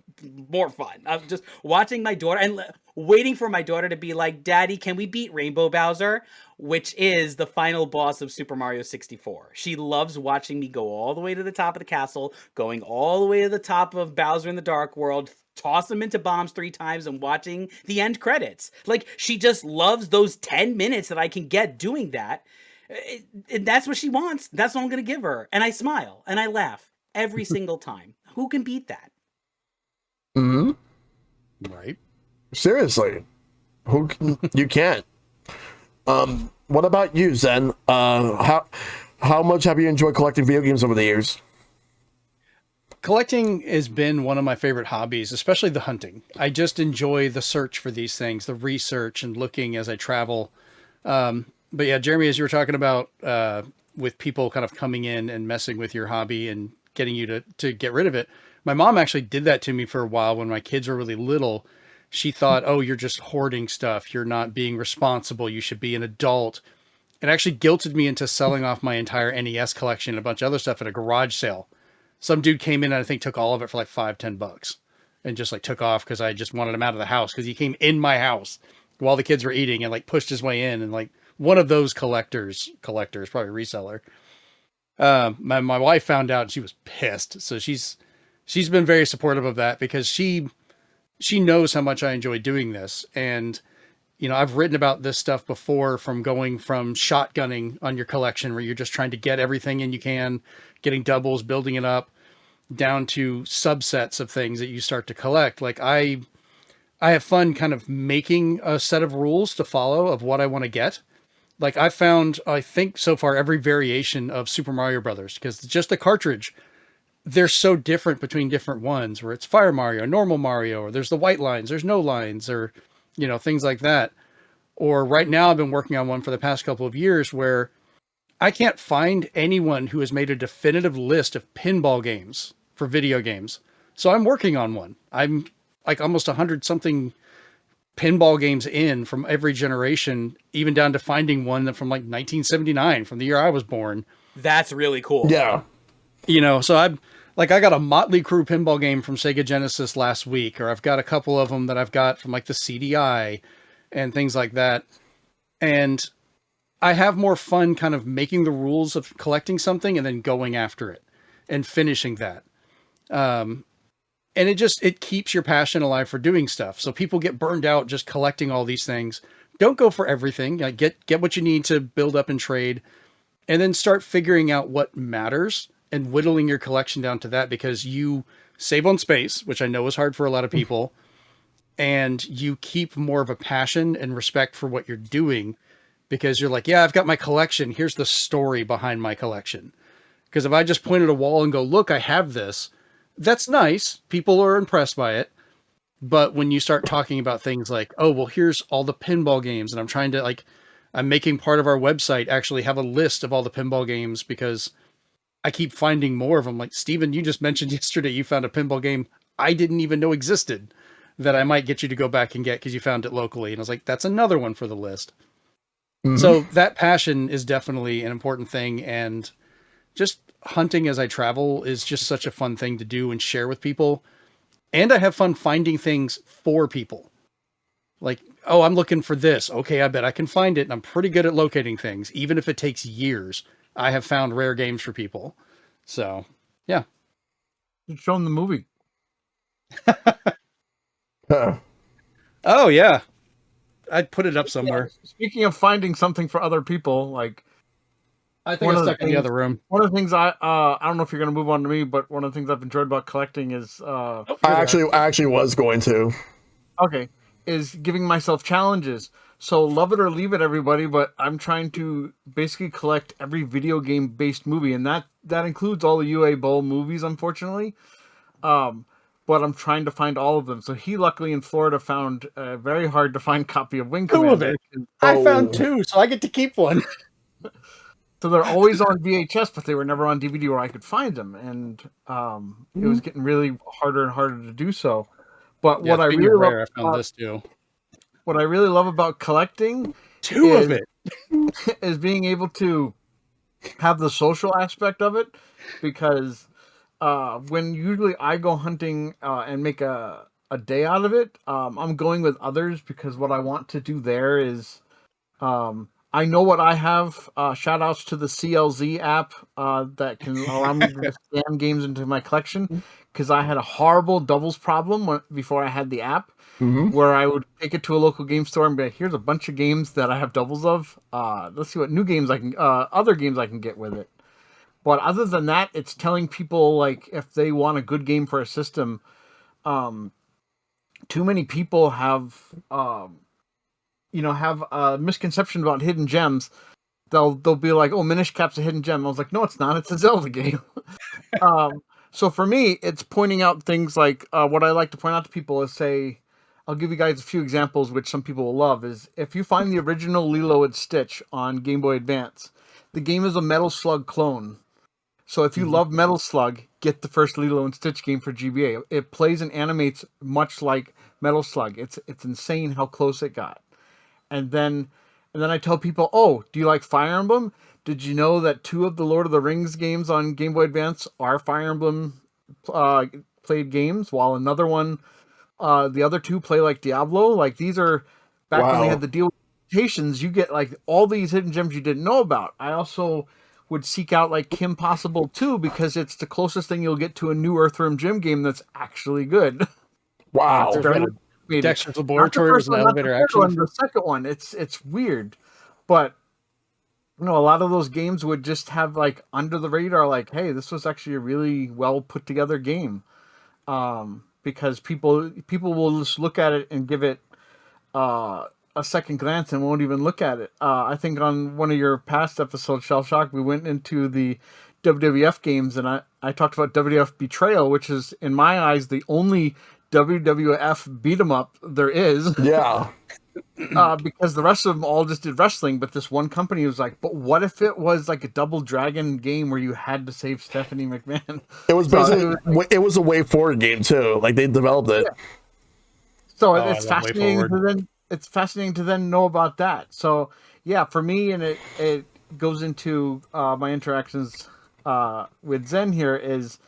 fun. I'm just watching my daughter and waiting for my daughter to be like, "Daddy, can we beat Rainbow Bowser?" Which is the final boss of Super Mario 64. She loves watching me go all the way to the top of the castle, going all the way to the top of Bowser in the Dark World, toss him into bombs 3 times, and watching the end credits. Like, she just loves those 10 minutes that I can get doing that. And that's what she wants. That's what I'm going to give her. And I smile and I laugh every single time. Who can beat that? Mm-hmm. Right. Seriously. You can't. What about you, Zen? How much have you enjoyed collecting video games over the years? Collecting has been one of my favorite hobbies, especially the hunting. I just enjoy the search for these things, the research and looking as I travel. But yeah, Jeremy, as you were talking about with people kind of coming in and messing with your hobby and getting you to get rid of it, my mom actually did that to me for a while when my kids were really little. She thought, oh, you're just hoarding stuff. You're not being responsible. You should be an adult. It actually guilted me into selling off my entire NES collection and a bunch of other stuff at a garage sale. Some dude came in and I think took all of it for like $5-10 and just took off because I just wanted him out of the house because he came in my house while the kids were eating and pushed his way in and one of those collectors, probably reseller. My wife found out and she was pissed. So she's been very supportive of that because she knows how much I enjoy doing this. And, I've written about this stuff before, from going from shotgunning on your collection where you're just trying to get everything in you can, getting doubles, building it up, down to subsets of things that you start to collect. I have fun kind of making a set of rules to follow of what I want to get. I found, I think so far, every variation of Super Mario Brothers, because just the cartridge, they're so different between different ones, where it's Fire Mario, normal Mario, or there's the white lines, there's no lines, or, things like that. Or right now I've been working on one for the past couple of years where I can't find anyone who has made a definitive list of pinball games for video games. So I'm working on one. I'm almost 100 something pinball games in from every generation, even down to finding one that from like 1979, from the year I was born. That's really cool. Yeah. You know, so I got a Motley Crue pinball game from Sega Genesis last week, or I've got a couple of them that I've got from like the CDI and things like that. And I have more fun kind of making the rules of collecting something and then going after it and finishing that. And it keeps your passion alive for doing stuff. So people get burned out just collecting all these things. Don't go for everything. Like get what you need to build up and trade, and then start figuring out what matters and whittling your collection down to that, because you save on space, which I know is hard for a lot of people, and you keep more of a passion and respect for what you're doing, because you're like, yeah, I've got my collection. Here's the story behind my collection. Because if I just point at a wall and go, look, I have this, that's nice. People are impressed by it. But when you start talking about things like, oh, well, here's all the pinball games, and I'm making part of our website actually have a list of all the pinball games, because I keep finding more of them. Like, Steven, you just mentioned yesterday you found a pinball game I didn't even know existed that I might get you to go back and get because you found it locally. And I was like, that's another one for the list. Mm-hmm. So that passion is definitely an important thing. And just hunting as I travel is just such a fun thing to do and share with people. And I have fun finding things for people. Like, oh, I'm looking for this. Okay, I bet I can find it. And I'm pretty good at locating things. Even if it takes years, I have found rare games for people. So, yeah. You show them the movie. Oh, yeah. I'd put it up somewhere. Yeah. Speaking of finding something for other people, like, I think it's stuck in the other room. One of the things I don't know if you're going to move on to me, but one of the things I've enjoyed about collecting is I actually was going to. Okay, is giving myself challenges. So love it or leave it, everybody. But I'm trying to basically collect every video game based movie, and that includes all the UA Bowl movies, unfortunately. But I'm trying to find all of them. So he luckily in Florida found a very hard to find copy of Wing Commander. I found 2, so I get to keep one. So they're always on VHS, but they were never on DVD where I could find them, and it was getting really harder and harder to do so. But yeah, what I really rare, I found this too. What I really love about collecting is being able to have the social aspect of it, because when usually I go hunting and make a day out of it, I'm going with others, because what I want to do there is I know what I have. Shout outs to the CLZ app that can allow me to scan games into my collection, because I had a horrible doubles problem before I had the app, where I would take it to a local game store and be like, here's a bunch of games that I have doubles of. Let's see what new games I can, other games I can get with it. But other than that, it's telling people, like, if they want a good game for a system, too many people have a misconception about hidden gems. They'll be like, oh, Minish Cap's a hidden gem. I was like, no, it's not. It's a Zelda game. So for me, it's pointing out things like what I like to point out to people is, say, I'll give you guys a few examples, which some people will love, is if you find the original Lilo and Stitch on Game Boy Advance, the game is a Metal Slug clone. So if you love Metal Slug, get the first Lilo and Stitch game for GBA. It plays and animates much like Metal Slug. It's insane how close it got. And then I tell people, oh, do you like Fire Emblem? Did you know that 2 of the Lord of the Rings games on Game Boy Advance are Fire Emblem played games, while another one, the other 2 play like Diablo? Like, these are back when they had the deal with limitations. You get like all these hidden gems you didn't know about. I also would seek out like Kim Possible 2, because it's the closest thing you'll get to a new Earthworm Jim game that's actually good. Wow. Dexter's Laboratory was an elevator action. The second one, it's weird, but a lot of those games would just have like under the radar, like, hey, this was actually a really well put together game, because people will just look at it and give it a second glance and won't even look at it. I think on one of your past episodes, Shellshock, we went into the WWF games, and I talked about WWF Betrayal, which is in my eyes the only WWF beat 'em up there is. Yeah. Because the rest of them all just did wrestling, but this one company was like, but what if it was like a Double Dragon game where you had to save Stephanie McMahon? It was basically it was a way forward game too. Like, they developed it. Yeah. So Oh, it's I love Way fascinating Forward. it's fascinating to then know about that. So yeah, for me, and it goes into my interactions with Zen here is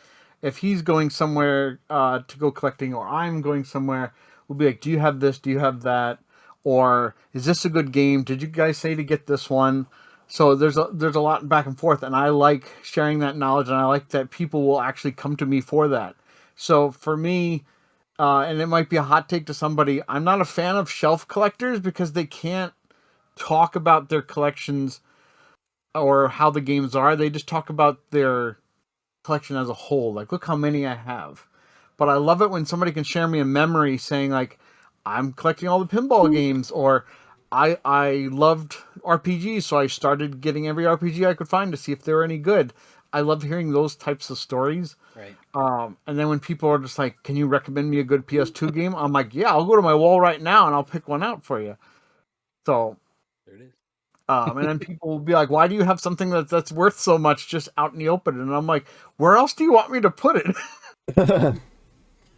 if he's going somewhere to go collecting, or I'm going somewhere, we'll be like, do you have this? Do you have that? Or is this a good game? Did you guys say to get this one? So there's a lot back and forth, and I like sharing that knowledge, and I like that people will actually come to me for that. So for me, and it might be a hot take to somebody, I'm not a fan of shelf collectors because they can't talk about their collections or how the games are. They just talk about their collection as a whole. Like, look how many I have. But I love it when somebody can share me a memory saying, like, I'm collecting all the pinball games, or I loved RPGs, so I started getting every RPG I could find to see if they were any good. I love hearing those types of stories. Right. And then when people are just like, can you recommend me a good PS2 game? I'm like, yeah, I'll go to my wall right now and I'll pick one out for you. So, There it is. and then people will be like, why do you have something that's worth so much just out in the open? And I'm like, where else do you want me to put it?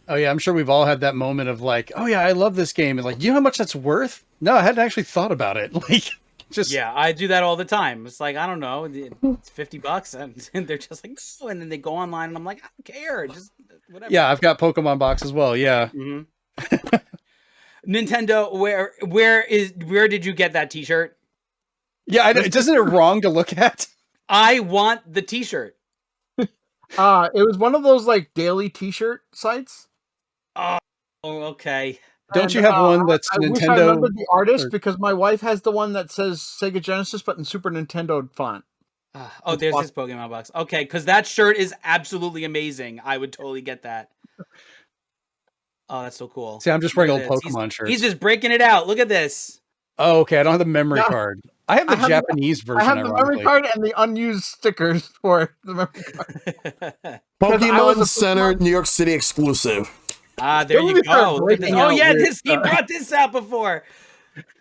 Oh yeah, I'm sure we've all had that moment of like, oh yeah, I love this game, and like, you know how much that's worth? No, I hadn't actually thought about it. Like, just Yeah, I do that all the time. It's like, I don't know, it's $50, and they're just like, no, and then they go online, and I'm like, I don't care, just whatever. yeah, I've got Pokemon box as well. Yeah, hmm Nintendo, where did you get that T-shirt? yeah. Isn't it wrong to look at? I want the T-shirt. It was one of those like daily T-shirt sites. Oh, okay. Don't you have one that's I wish I Nintendo? remembered the artist or- because my wife has the one that says Sega Genesis, but in Super Nintendo font. Oh, there's his Pokemon box. Okay, because that shirt is absolutely amazing. I would totally get that. Oh, that's so cool. See, I'm just Look wearing at old this. Pokemon shirts. He's just breaking it out. Look at this. Oh, okay. I don't have the memory Yeah. card. I have the I have the- Japanese version. I have the memory ironically. card and the unused stickers for the memory card. I Pokemon was a Center, Pokemon- New York City exclusive. There When you we start go. Look at this. breaking Oh out yeah, weird he brought this out before.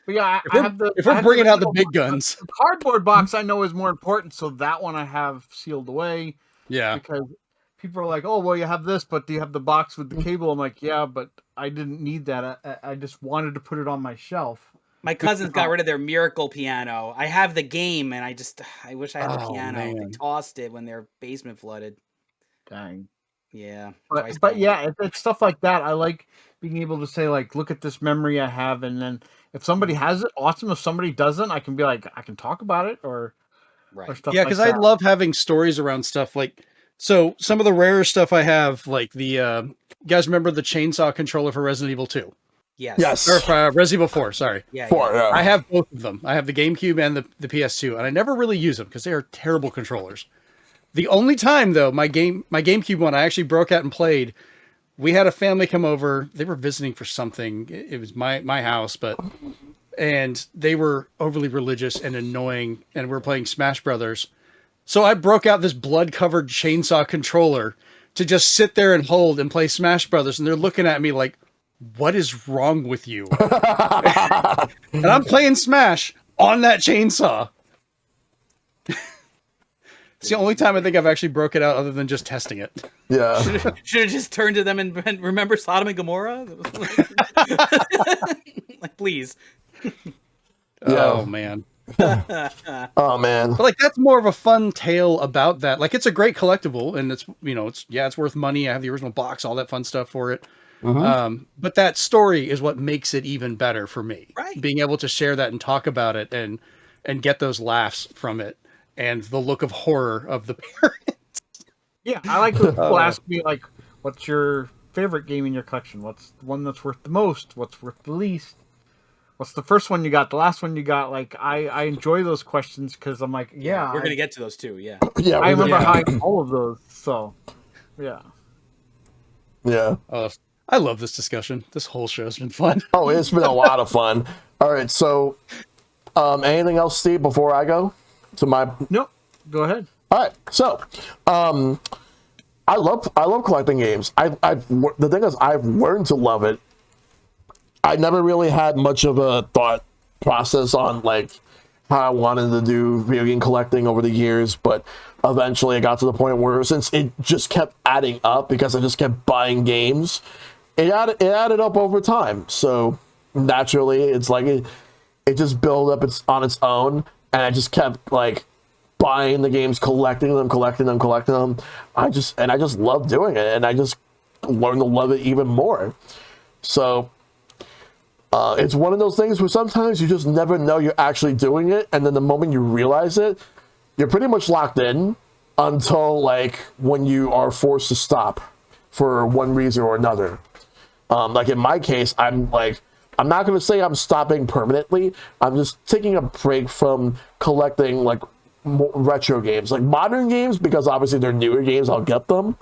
But yeah, If I have the. if I we're have bringing out the original big box. guns, The cardboard box I know is more important, so that one I have sealed away yeah. because people are like, "Oh, well, you have this, but do you have the box with the cable?" I'm like, "Yeah, but I didn't need that. I just wanted to put it on my shelf." My cousins got rid of their Miracle piano. I have the game, and I wish I had the Oh, piano. They man. tossed it when their basement flooded. Dang. Yeah. But yeah, it's stuff like that. I like being able to say, like, look at this memory I have, and then if somebody has it, awesome. If somebody doesn't, I can be like, I can talk about it or Right. stuff. Yeah, like because I that. love having stories around stuff like. So some of the rarer stuff I have, like the you guys remember the chainsaw controller for Resident Evil 2? Yes. Yes. Or for Resident Evil 4, sorry. Yeah. Four, yeah. yeah. I have both of them. I have the GameCube and the PS2, and I never really use them because they are terrible controllers. The only time though, my GameCube one I actually broke out and played. We had a family come over. They were visiting for something. It was my house, and they were overly religious and annoying, and we were playing Smash Brothers. So I broke out this blood-covered chainsaw controller to just sit there and hold and play Smash Brothers, and they're looking at me like, what is wrong with you? And I'm playing Smash on that chainsaw. It's the only time I think I've actually broke it out other than just testing it. Yeah. Should have just turned to them and remember Sodom and Gomorrah. Like, please. Oh, man. Oh man. But like that's more of a fun tale about that. Like it's a great collectible, and it's it's worth money. I have the original box, all that fun stuff for it. But that story is what makes it even better for me. Right. Being able to share that and talk about it and get those laughs from it and the look of horror of the parents. Yeah, I like when people ask me, like, what's your favorite game in your collection? What's the one that's worth the most? What's worth the least? What's the first one you got? The last one you got? Like, I enjoy those questions because I'm like, yeah. We're going to get to those too, yeah. Yeah. I remember yeah. how I got all of those, so, yeah. Yeah. I love this discussion. This whole show's been fun. Oh, it's been a lot of fun. All right. So, anything else, Steve, before I go to my? Nope, go ahead. All right. So, I love collecting games. The thing is, I've learned to love it. I never really had much of a thought process on like how I wanted to do video game collecting over the years, but eventually I got to the point where since it just kept adding up because I just kept buying games, it added up over time. So naturally, it's like it just built up on its own, and I just kept like buying the games, collecting them. I just love doing it, and I just learned to love it even more. So it's one of those things where sometimes you just never know you're actually doing it, and then the moment you realize it, you're pretty much locked in until like when you are forced to stop for one reason or another. Like in my case, I'm not going to say I'm stopping permanently. I'm just taking a break from collecting like retro games, like modern games, because obviously they're newer games, I'll get them.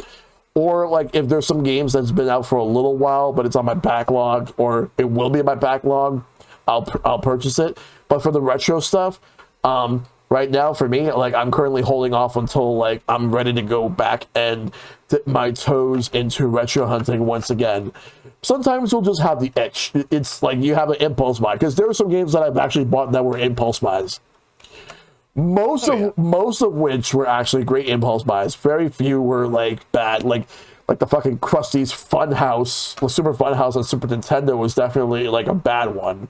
Or like if there's some games that's been out for a little while, but it's on my backlog, or it will be in my backlog, I'll purchase it. But for the retro stuff, right now for me, like I'm currently holding off until like I'm ready to go back and dip my toes into retro hunting once again. Sometimes you'll just have the itch. It's like you have an impulse buy, because there are some games that I've actually bought that were impulse buys. Most of which were actually great impulse buys. Very few were like bad, like the fucking Krusty's Funhouse, the Super Funhouse on Super Nintendo was definitely like a bad one.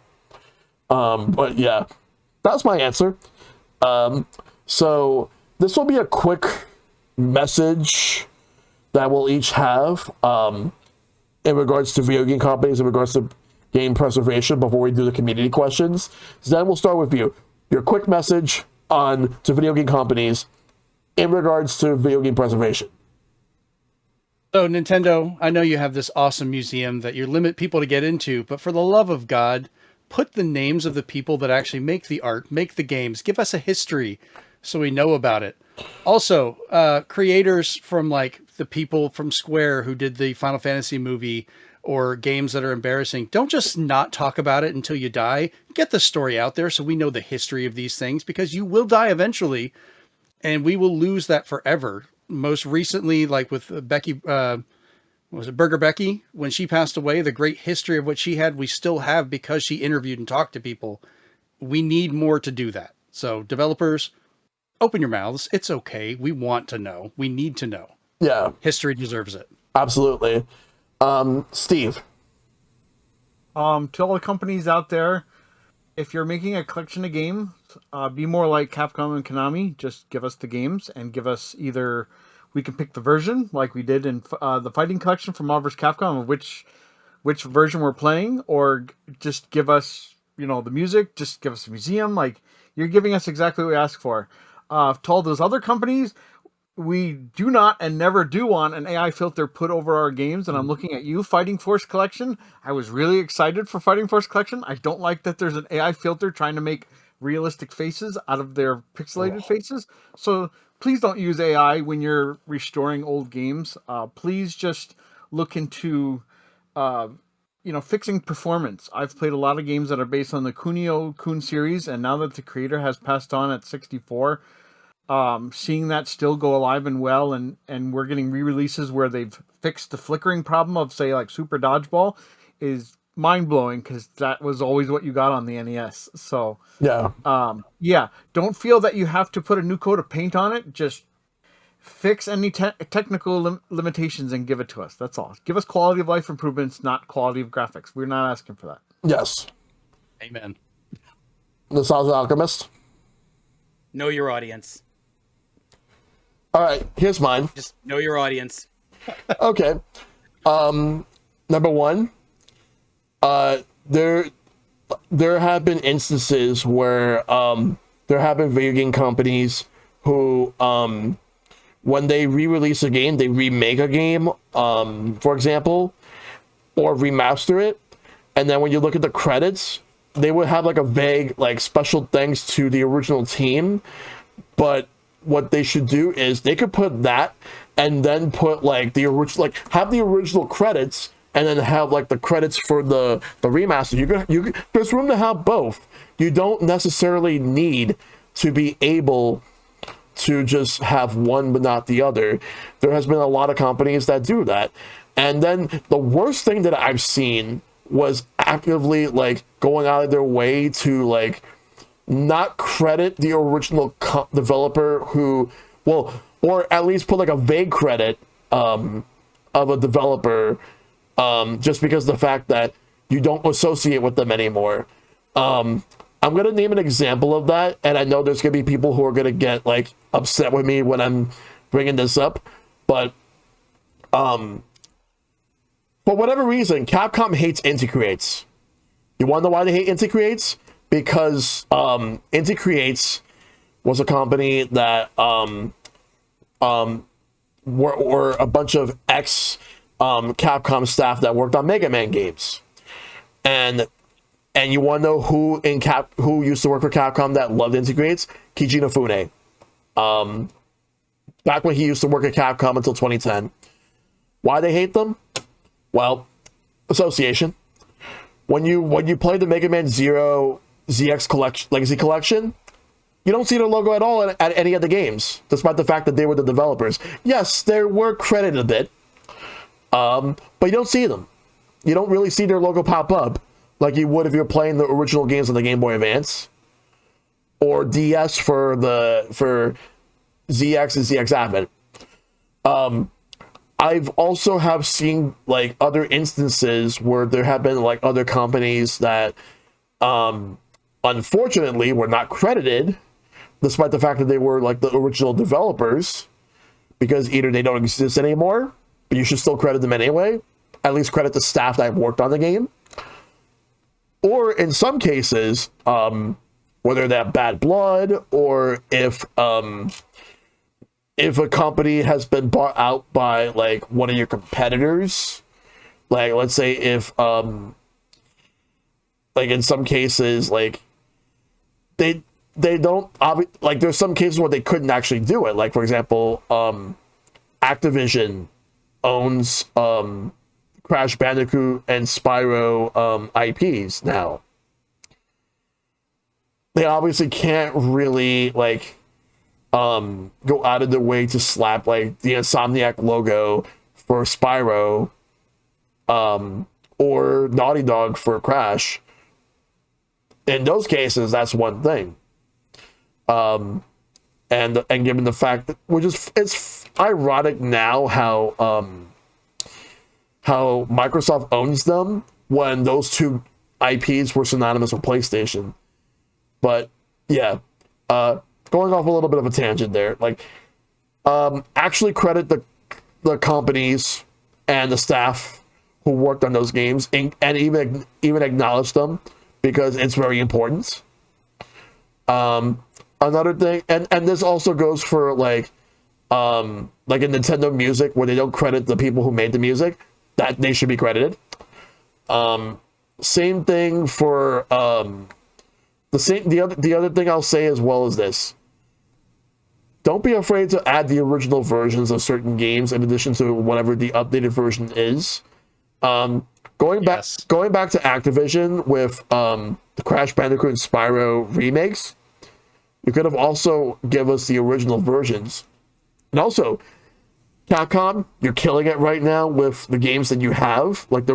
But yeah, that's my answer. So this will be a quick message that we'll each have in regards to video game companies, in regards to game preservation, before we do the community questions. So then we'll start with you. Your quick message to video game companies in regards to video game preservation. So Nintendo, I know you have this awesome museum that you limit people to get into, but for the love of God, put the names of the people that actually make the art, make the games, give us a history so we know about it. Also, creators from like the people from Square who did the Final Fantasy movie, or games that are embarrassing, don't just not talk about it until you die. Get the story out there so we know the history of these things, because you will die eventually and we will lose that forever. Most recently, like with Becky, was it Burger Becky? When she passed away, the great history of what she had, we still have because she interviewed and talked to people. We need more to do that. So developers, open your mouths. It's okay. We want to know. We need to know. Yeah. History deserves it. Absolutely. Steve. To all the companies out there, if you're making a collection of games, be more like Capcom and Konami. Just give us the games and give us either, we can pick the version like we did in the fighting collection from Marvel vs. Capcom, of which version we're playing, or just give us, the music, just give us a museum. Like, you're giving us exactly what we asked for. To all those other companies, we do not and never do want an AI filter put over our games. And I'm looking at you, Fighting Force Collection. I was really excited for Fighting Force Collection. I don't like that there's an AI filter trying to make realistic faces out of their pixelated faces. So please don't use AI when you're restoring old games. Please just look into, fixing performance. I've played a lot of games that are based on the Kunio-kun series, and now that the creator has passed on at 64, seeing that still go alive and well, and we're getting re-releases where they've fixed the flickering problem of, say, like Super Dodgeball, is mind-blowing, because that was always what you got on the NES. So don't feel that you have to put a new coat of paint on it. Just fix any technical limitations and give it to us. That's all. Give us quality of life improvements, not quality of graphics. We're not asking for that. Yes. Amen. Nostalgia Alchemist. Know your audience. All right, here's mine. Just know your audience. Okay. Number one, there have been instances where there have been video game companies who when they re-release a game, they remake a game, for example, or remaster it, and then when you look at the credits, they would have like a vague like special thanks to the original team. But what they should do is they could put that and then put like the original, like have the original credits and then have like the credits for the remaster. There's room to have both. You don't necessarily need to be able to just have one but not the other. There has been a lot of companies that do that. And then the worst thing that I've seen was actively like going out of their way to like not credit the original developer who, well, or at least put like a vague credit of a developer just because of the fact that you don't associate with them anymore. I'm going to name an example of that, and I know there's going to be people who are going to get like upset with me when I'm bringing this up, but for whatever reason, Capcom hates Inti Creates. You want to know why they hate Inti Creates? Because Inti Creates was a company that were a bunch of Capcom staff that worked on Mega Man games, and you want to know who used to work for Capcom that loved Inti Creates? Keiji Inafune. Back when he used to work at Capcom until 2010. Why they hate them? Well, association. When you play the Mega Man Zero ZX Legacy Collection, you don't see their logo at all at any of the games, despite the fact that they were the developers. Yes, they were credited a bit, but you don't see them. You don't really see their logo pop up like you would if you're playing the original games on the Game Boy Advance or DS for ZX and ZX Advent. I've also have seen like other instances where there have been like other companies that unfortunately were not credited, despite the fact that they were like the original developers, because either they don't exist anymore, but you should still credit them anyway. At least credit the staff that worked on the game. Or in some cases, whether they have bad blood or if a company has been bought out by like one of your competitors, like let's say if like in some cases like they don't like there's some cases where they couldn't actually do it. Like for example, Activision owns Crash Bandicoot and Spyro IPs now. They obviously can't really like go out of their way to slap like the Insomniac logo for Spyro or Naughty Dog for Crash. In those cases, that's one thing. And given the fact that it's ironic now how Microsoft owns them when those two IPs were synonymous with PlayStation. But yeah, going off a little bit of a tangent there. Like, actually credit the companies and the staff who worked on those games, and even acknowledge them because it's very important. Another thing, and this also goes for like in Nintendo Music, where they don't credit the people who made the music, that they should be credited. Same thing for the other thing I'll say as well as this. Don't be afraid to add the original versions of certain games in addition to whatever the updated version is. Going back to Activision with the Crash Bandicoot and Spyro remakes, you could have also give us the original versions. And also, Capcom, you're killing it right now with the games that you have, like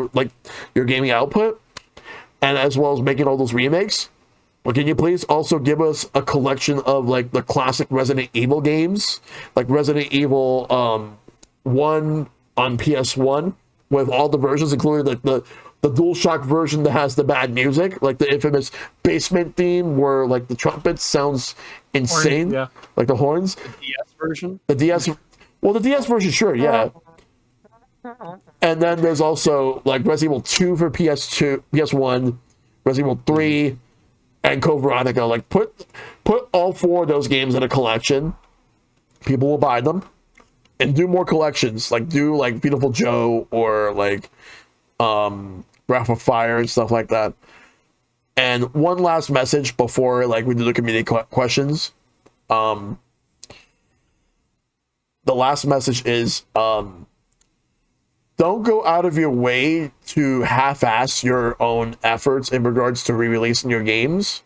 your gaming output, and as well as making all those remakes. But can you please also give us a collection of like the classic Resident Evil games, like Resident Evil 1 on PS1 with all the versions, including like the DualShock version that has the bad music, like the infamous basement theme where like the trumpet sounds insane, yeah, like the horns. The DS version. The DS version, sure, yeah. And then there's also like Resident Evil 2 for PS2, PS1, Resident Evil 3. And Code Veronica, like put all four of those games in a collection. People will buy them, and do more collections. Like do like Beautiful Joe or like Breath of Fire and stuff like that. And one last message before like we do the community questions. The last message is don't go out of your way to half-ass your own efforts in regards to re-releasing your games,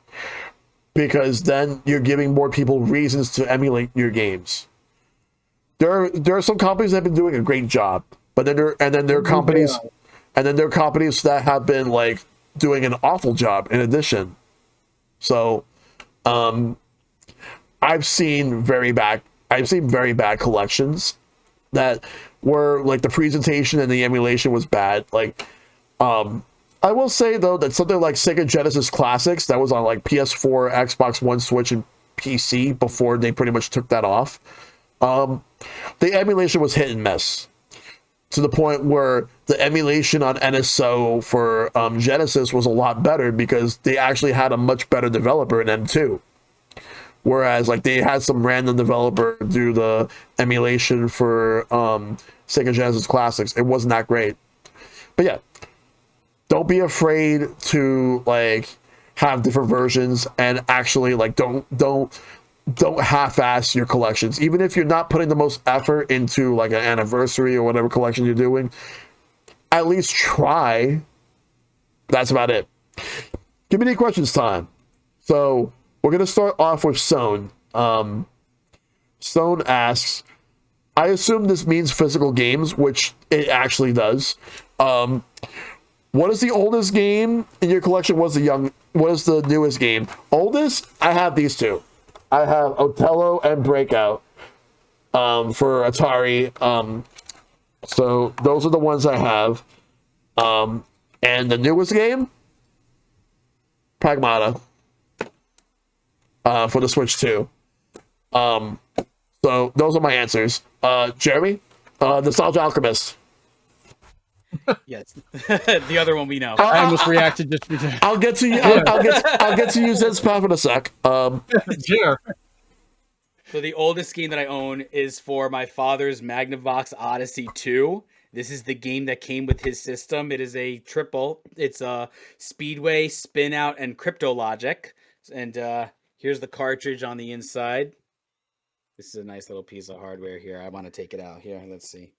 because then you're giving more people reasons to emulate your games. There are some companies that have been doing a great job, but then there are companies that have been like doing an awful job in addition. So, I've seen very bad collections that were like the presentation and the emulation was bad. Like, I will say though that something like Sega Genesis Classics that was on like PS4, Xbox One, Switch, and PC before they pretty much took that off. The emulation was hit and miss to the point where the emulation on NSO for Genesis was a lot better because they actually had a much better developer in M2. Whereas like they had some random developer do the emulation for Sega Genesis Classics. It wasn't that great. But yeah, don't be afraid to like have different versions and actually like don't half-ass your collections. Even if you're not putting the most effort into like an anniversary or whatever collection you're doing, at least try. That's about it. Give me any questions time. So we're going to start off with Stone. Stone asks, I assume this means physical games, which it actually does. What is the oldest game in your collection? What is the newest game? Oldest? I have these two. I have Othello and Breakout for Atari. So those are the ones I have. And the newest game? Pragmata. For the Switch 2. So those are my answers. Jeremy? Nostalgia Alchemist. Yes, the other one we know. I almost reacted just because. I'll get to you. I'll get to you, ZensPath, in a sec. Sure. So the oldest game that I own is for my father's Magnavox Odyssey 2. This is the game that came with his system. It is a triple. It's a Speedway, Spin Out, and Crypto Logic. And here's the cartridge on the inside. This is a nice little piece of hardware here. I want to take it out here. Let's see.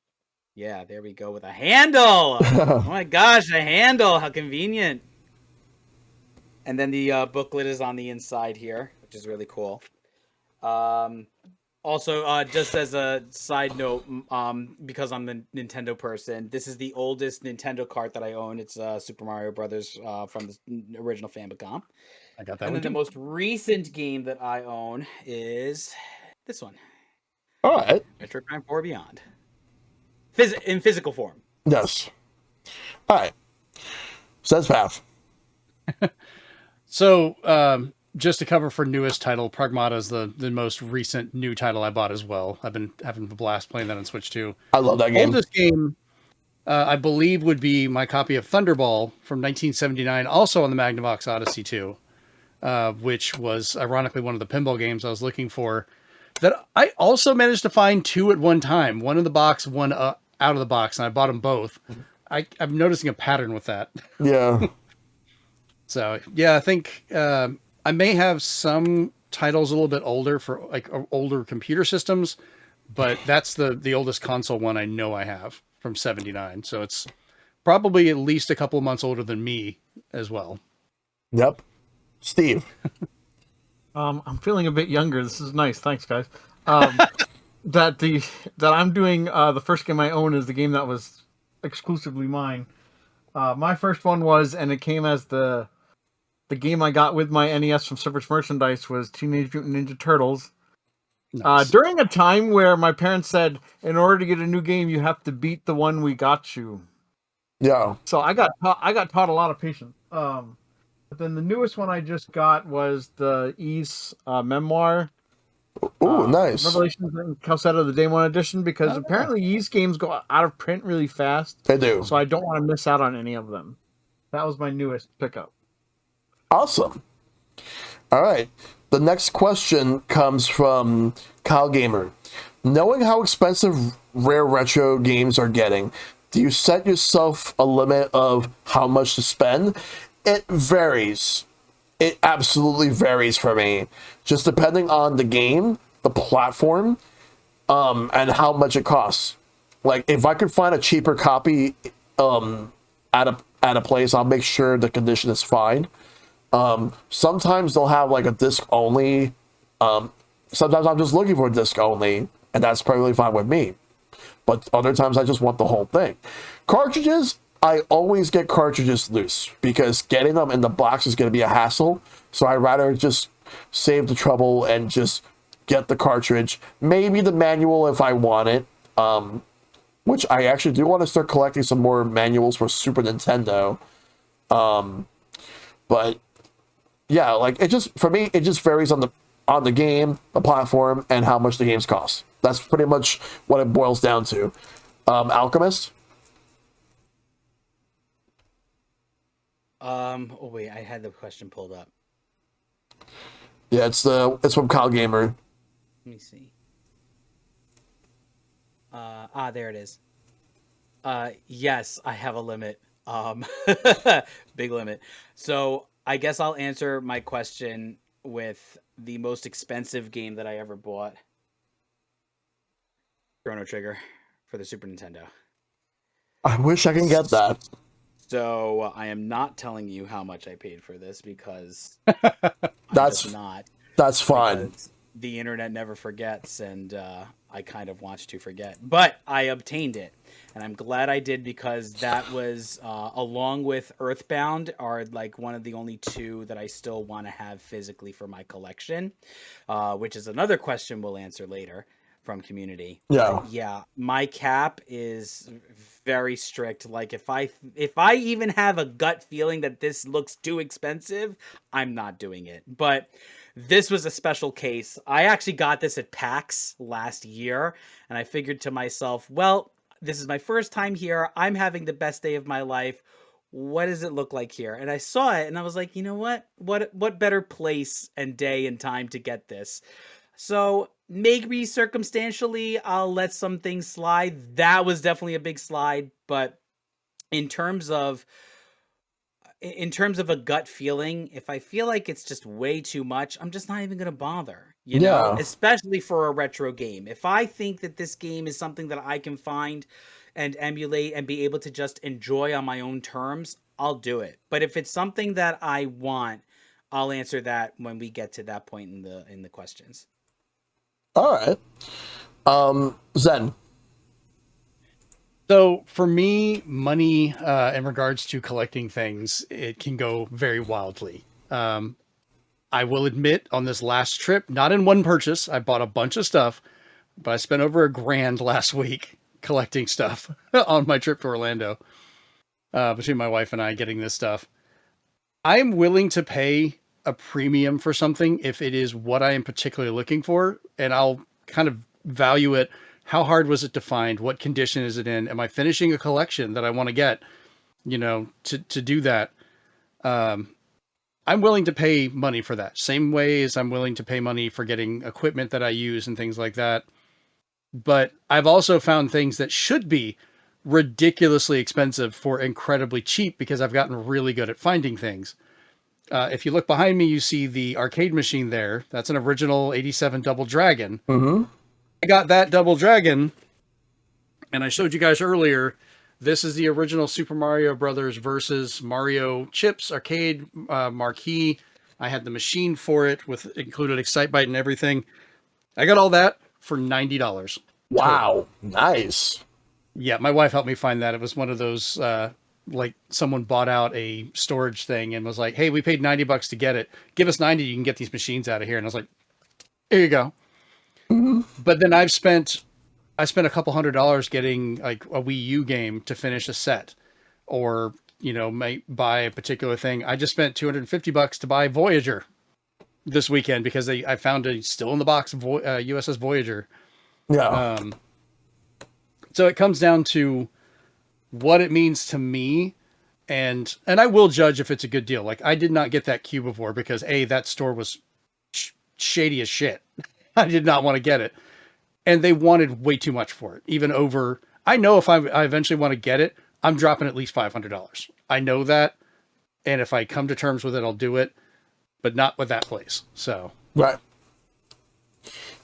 Yeah, there we go with a handle. Oh my gosh, a handle. How convenient. And then the booklet is on the inside here, which is really cool. Also, just as a side note, because I'm the Nintendo person, this is the oldest Nintendo cart that I own. It's Super Mario Brothers from the original Famicom. I got that And one then the too. most recent game that I own is this one. All right. Metroid Prime 4 Beyond. In physical form. Yes. All right. ZensPath. So, just to cover for newest title, Pragmata is the most recent new title I bought as well. I've been having a blast playing that on Switch too. I love that game. Oldest game, I believe, would be my copy of Thunderball from 1979, also on the Magnavox Odyssey 2, which was ironically one of the pinball games I was looking for. That I also managed to find two at one time, one in the box, one out of the box, and I bought them both. I'm noticing a pattern with that. Yeah. So yeah, I think I may have some titles a little bit older for like older computer systems, but that's the oldest console one I know I have from '79. So it's probably at least a couple of months older than me as well. Yep. Steve. I'm feeling a bit younger. This is nice. Thanks, guys. That I'm doing the first game I own is the game that was exclusively mine. My first one was, and it came as the game I got with my NES from Surface Merchandise, was Teenage Mutant Ninja Turtles. Nice. During a time where my parents said, in order to get a new game, you have to beat the one we got you. Yeah. So I got taught a lot of patience. But then the newest one I just got was the Ys memoir. Ooh, nice. Revelations and Calcetta, the Day One edition, because apparently Ys games go out of print really fast. They do. So I don't want to miss out on any of them. That was my newest pickup. Awesome. All right. The next question comes from Kyle Gamer. Knowing how expensive rare retro games are getting, do you set yourself a limit of how much to spend? It varies. It absolutely varies for me. Just depending on the game, the platform, and how much it costs. Like, if I could find a cheaper copy at a place, I'll make sure the condition is fine. Sometimes they'll have like a disc only. Sometimes I'm just looking for a disc only, and that's perfectly fine with me. But other times I just want the whole thing. Cartridges, I always get cartridges loose because getting them in the box is going to be a hassle. So I'd rather just save the trouble and just get the cartridge. Maybe the manual if I want it. which I actually do want to start collecting some more manuals for Super Nintendo. But yeah, like, it just, for me, it just varies on the game, the platform, and how much the games cost. That's pretty much what it boils down to. Alchemist? Oh wait, I had the question pulled up. Yeah, it's from Kyle Gamer. Let me see. There it is. Yes, I have a limit. Big limit. So I guess I'll answer my question with the most expensive game that I ever bought. Chrono Trigger for the Super Nintendo. I wish I can get that. So I am not telling you how much I paid for this because That's I'm not. That's fine. Because the internet never forgets, and I kind of want to forget. But I obtained it, and I'm glad I did, because that was, along with Earthbound, are like one of the only two that I still want to have physically for my collection, which is another question we'll answer later from community. Yeah. But yeah, my cap is very strict. Like, if I even have a gut feeling that this looks too expensive, I'm not doing it. But this was a special case. I actually got this at PAX last year, and I figured to myself, well, this is my first time here. I'm having the best day of my life. What does it look like here? And I saw it, and I was like, you know what? What better place and day and time to get this? So maybe circumstantially, I'll let some things slide. That was definitely a big slide, but in terms of a gut feeling, if I feel like it's just way too much, I'm just not even going to bother, you know, Yeah. especially for a retro game. If I think that this game is something that I can find and emulate and be able to just enjoy on my own terms, I'll do it. But if it's something that I want, I'll answer that when we get to that point in the questions. All right. Zen. So for me, money in regards to collecting things, it can go very wildly. I will admit, on this last trip, not in one purchase, I bought a bunch of stuff, but I spent over $1,000 last week collecting stuff on my trip to Orlando, between my wife and I getting this stuff. I am willing to pay a premium for something if it is what I am particularly looking for, and I'll kind of value it. How hard was it to find? What condition is it in? Am I finishing a collection that I want to get, you know, to do that? I'm willing to pay money for that. Same way as I'm willing to pay money for getting equipment that I use and things like that. But I've also found things that should be ridiculously expensive for incredibly cheap, because I've gotten really good at finding things. If you look behind me, you see the arcade machine there. That's an original 87 Double Dragon. Mm-hmm. I got that Double Dragon, and I showed you guys earlier. This is the original Super Mario Brothers versus Mario Chips arcade marquee. I had the machine for it with included Excitebike and everything. I got all that for $90. Wow. Nice. Yeah, my wife helped me find that. It was one of those, like someone bought out a storage thing and was like, hey, we paid $90 to get it. Give us 90, you can get these machines out of here. And I was like, here you go. Mm-hmm. But then I spent a couple $100 getting like a Wii U game to finish a set, or, you know, might buy a particular thing. I just spent $250 to buy Voyager this weekend because I found a still in the box USS Voyager. Yeah. So it comes down to what it means to me, and I will judge if it's a good deal. Like, I did not get that Cubivore because that store was shady as shit. I did not want to get it. And they wanted way too much for it. Even over, I know if I eventually want to get it, I'm dropping at least $500. I know that. And if I come to terms with it, I'll do it, but not with that place. So. Right.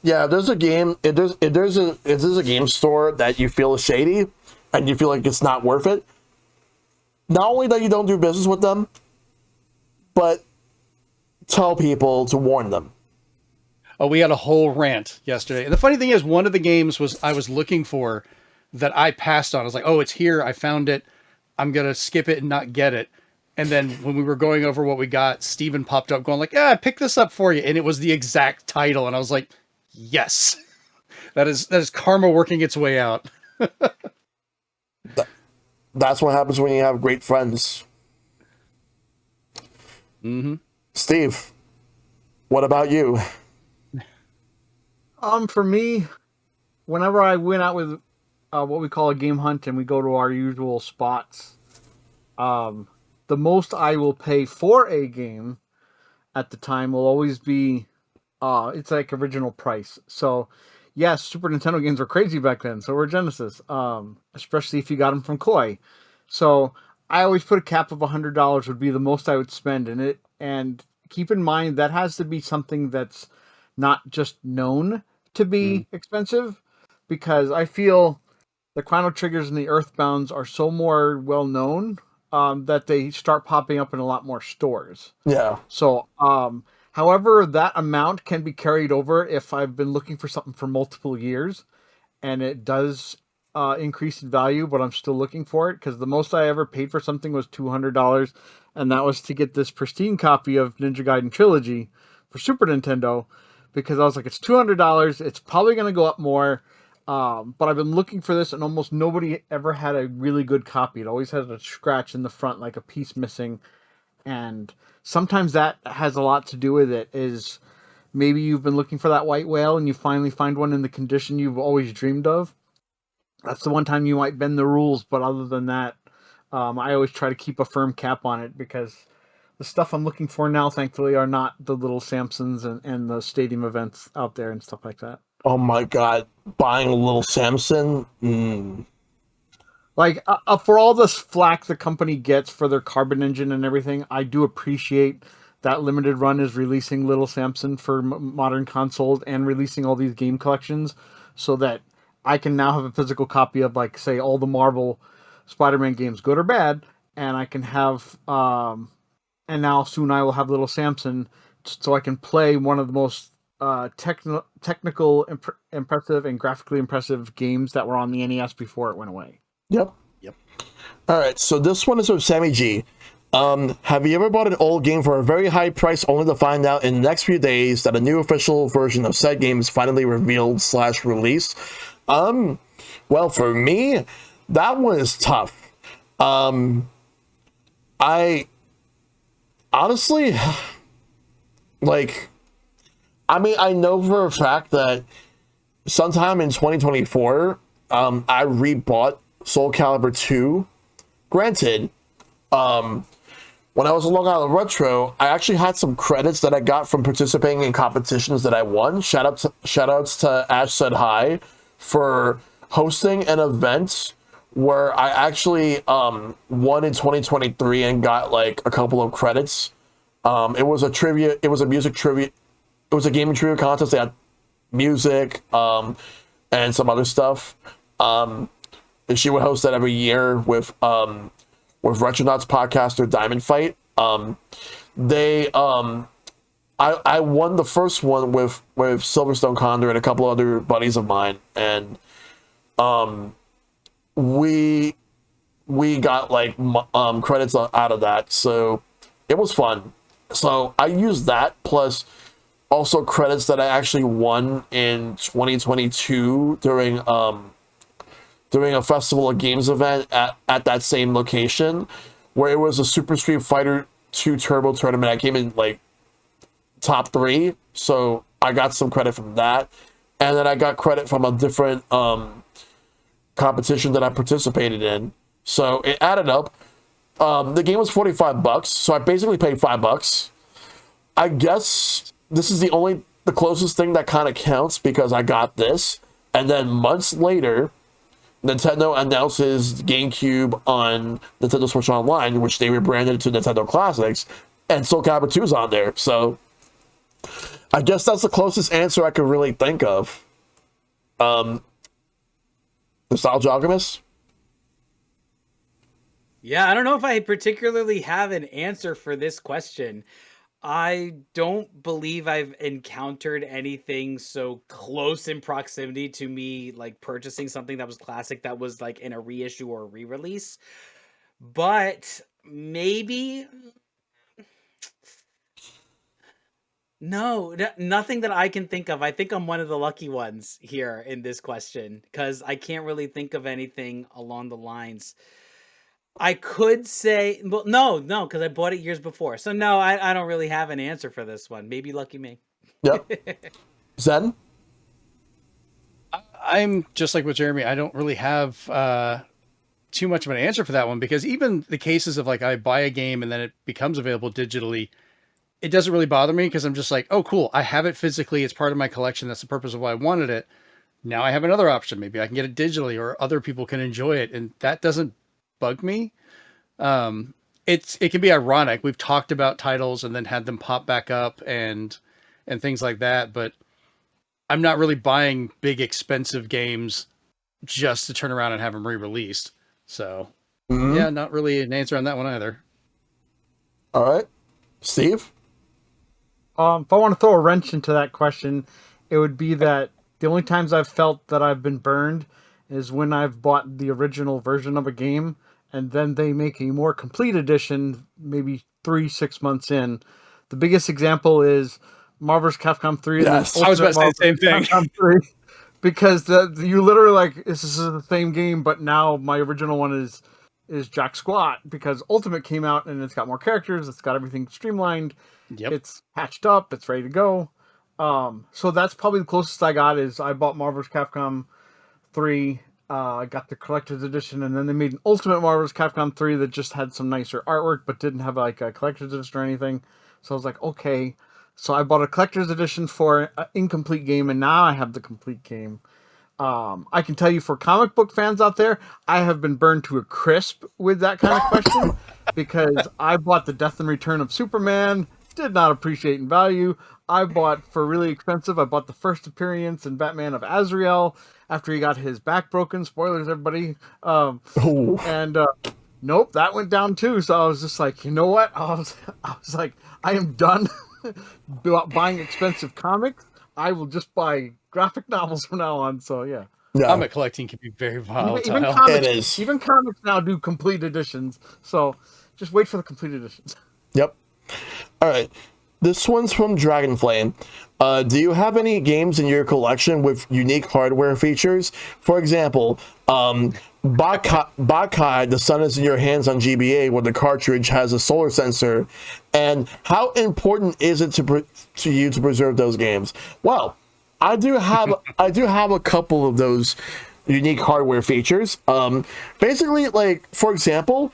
Yeah, there's a game, if there's a game store that you feel is shady and you feel like it's not worth it, not only that you don't do business with them, but tell people to warn them. Oh, we had a whole rant yesterday. And the funny thing is, one of the games I was looking for that I passed on. I was like, oh, it's here. I found it. I'm going to skip it and not get it. And then when we were going over what we got, Steven popped up going like, I picked this up for you. And it was the exact title. And I was like, yes, That is karma working its way out. That's what happens when you have great friends. Mm-hmm. Steve, what about you? For me, whenever I went out with what we call a game hunt and we go to our usual spots, the most I will pay for a game at the time will always be it's like original price. So yes, Super Nintendo games were crazy back then. So were Genesis, especially if you got them from Koi. So I always put a cap of $100 would be the most I would spend in it. And keep in mind that has to be something that's not just known to be expensive, because I feel the Chrono Triggers and the Earthbounds are so more well known that they start popping up in a lot more stores. Yeah. So, however, that amount can be carried over if I've been looking for something for multiple years, and it does increase in value, but I'm still looking for it, because the most I ever paid for something was $200, and that was to get this pristine copy of Ninja Gaiden Trilogy for Super Nintendo, because I was like, it's $200, it's probably going to go up more. But I've been looking for this, and almost nobody ever had a really good copy. It always has a scratch in the front, like a piece missing. And sometimes that has a lot to do with it, is maybe you've been looking for that white whale and you finally find one in the condition you've always dreamed of. That's the one time you might bend the rules, but other than that, I always try to keep a firm cap on it, because the stuff I'm looking for now, thankfully, are not the little Samsons and the stadium events out there and stuff like that. Oh my God, buying a little Samson. Like, for all this flack the company gets for their carbon engine and everything, I do appreciate that Limited Run is releasing Little Samson for modern consoles and releasing all these game collections, so that I can now have a physical copy of, like, say, all the Marvel Spider-Man games, good or bad, and I can have, and now soon I will have Little Samson, so I can play one of the most technical, impressive, and graphically impressive games that were on the NES before it went away. Yep. Yep. All right, so this one is from Sammy G. Have you ever bought an old game for a very high price only to find out in the next few days that a new official version of said game is finally revealed / released? Well, for me, that one is tough. I honestly, like, I mean, I know for a fact that sometime in 2024, I rebought Soul Calibur 2. Granted, when I was on Long Island Retro, I actually had some credits that I got from participating in competitions that I won. Shoutouts to Ash Said Hi for hosting an event where I actually won in 2023 and got like a couple of credits. It was a music trivia, it was a gaming trivia contest. They had music and some other stuff. And she would host that every year with Retronauts podcaster Diamond Fight. I won the first one with Silverstone Condor and a couple other buddies of mine, and we got like credits out of that, so it was fun. So I used that plus also credits that I actually won in 2022 during a Festival of Games event at that same location, where it was a Super Street Fighter 2 Turbo tournament. I came in like top 3, so I got some credit from that, and then I got credit from a different competition that I participated in. So it added up. The game was $45, so I basically paid $5. I guess this is the closest thing that kind of counts, because I got this, and then months later, Nintendo announces GameCube on Nintendo Switch Online, which they rebranded to Nintendo Classics, and Soul Calibur 2 is on there. So I guess that's the closest answer I could really think of. Nostalgia Alchemist? Yeah, I don't know if I particularly have an answer for this question. I don't believe I've encountered anything so close in proximity to me, like purchasing something that was classic that was like in a reissue or a re-release. But maybe No, nothing that I can think of. I think I'm one of the lucky ones here in this question because I can't really think of anything along the lines. I could say, well, no, because I bought it years before. So no, I don't really have an answer for this one. Maybe lucky me. Yep. Zen? I'm just like with Jeremy. I don't really have too much of an answer for that one, because even the cases of like I buy a game and then it becomes available digitally, it doesn't really bother me because I'm just like, oh, cool. I have it physically. It's part of my collection. That's the purpose of why I wanted it. Now I have another option. Maybe I can get it digitally or other people can enjoy it. And that doesn't bug me. It can be ironic. We've talked about titles and then had them pop back up and things like that. But I'm not really buying big, expensive games just to turn around and have them re-released. So yeah, not really an answer on that one either. All right. Steve? If I want to throw a wrench into that question, it would be that the only times I've felt that I've been burned is when I've bought the original version of a game and then they make a more complete edition, maybe 3-6 months in. The biggest example is Marvel's Capcom 3. Yes, I was about to say the same thing. Capcom 3, because you literally like, this is the same game, but now my original one is Jack Squat, because Ultimate came out and it's got more characters, it's got everything streamlined. Yep. It's patched up, it's ready to go. So that's probably the closest I got. Is I bought Marvel's Capcom 3, I got the collector's edition, and then they made an Ultimate Marvel's Capcom 3 that just had some nicer artwork but didn't have like a collector's edition or anything. So I was like, okay. So I bought a collector's edition for an incomplete game, and now I have the complete game. I can tell you, for comic book fans out there, I have been burned to a crisp with that kind of question because I bought the Death and Return of Superman, did not appreciate in value. I bought, for really expensive, I bought the first appearance in Batman of Azrael after he got his back broken. Spoilers, everybody. Nope, that went down too. So I was just like, you know what? I was like, I am done buying expensive comics. I will just buy graphic novels from now on. So yeah. No. Comic collecting can be very volatile. Even comics now do complete editions. So just wait for the complete editions. Yep. All right. This one's from Dragonflame. Do you have any games in your collection with unique hardware features? For example, Bakai, The Sun Is in Your Hands on GBA, where the cartridge has a solar sensor. And how important is it to you to preserve those games? Well, I do have a couple of those unique hardware features. Basically, like, for example,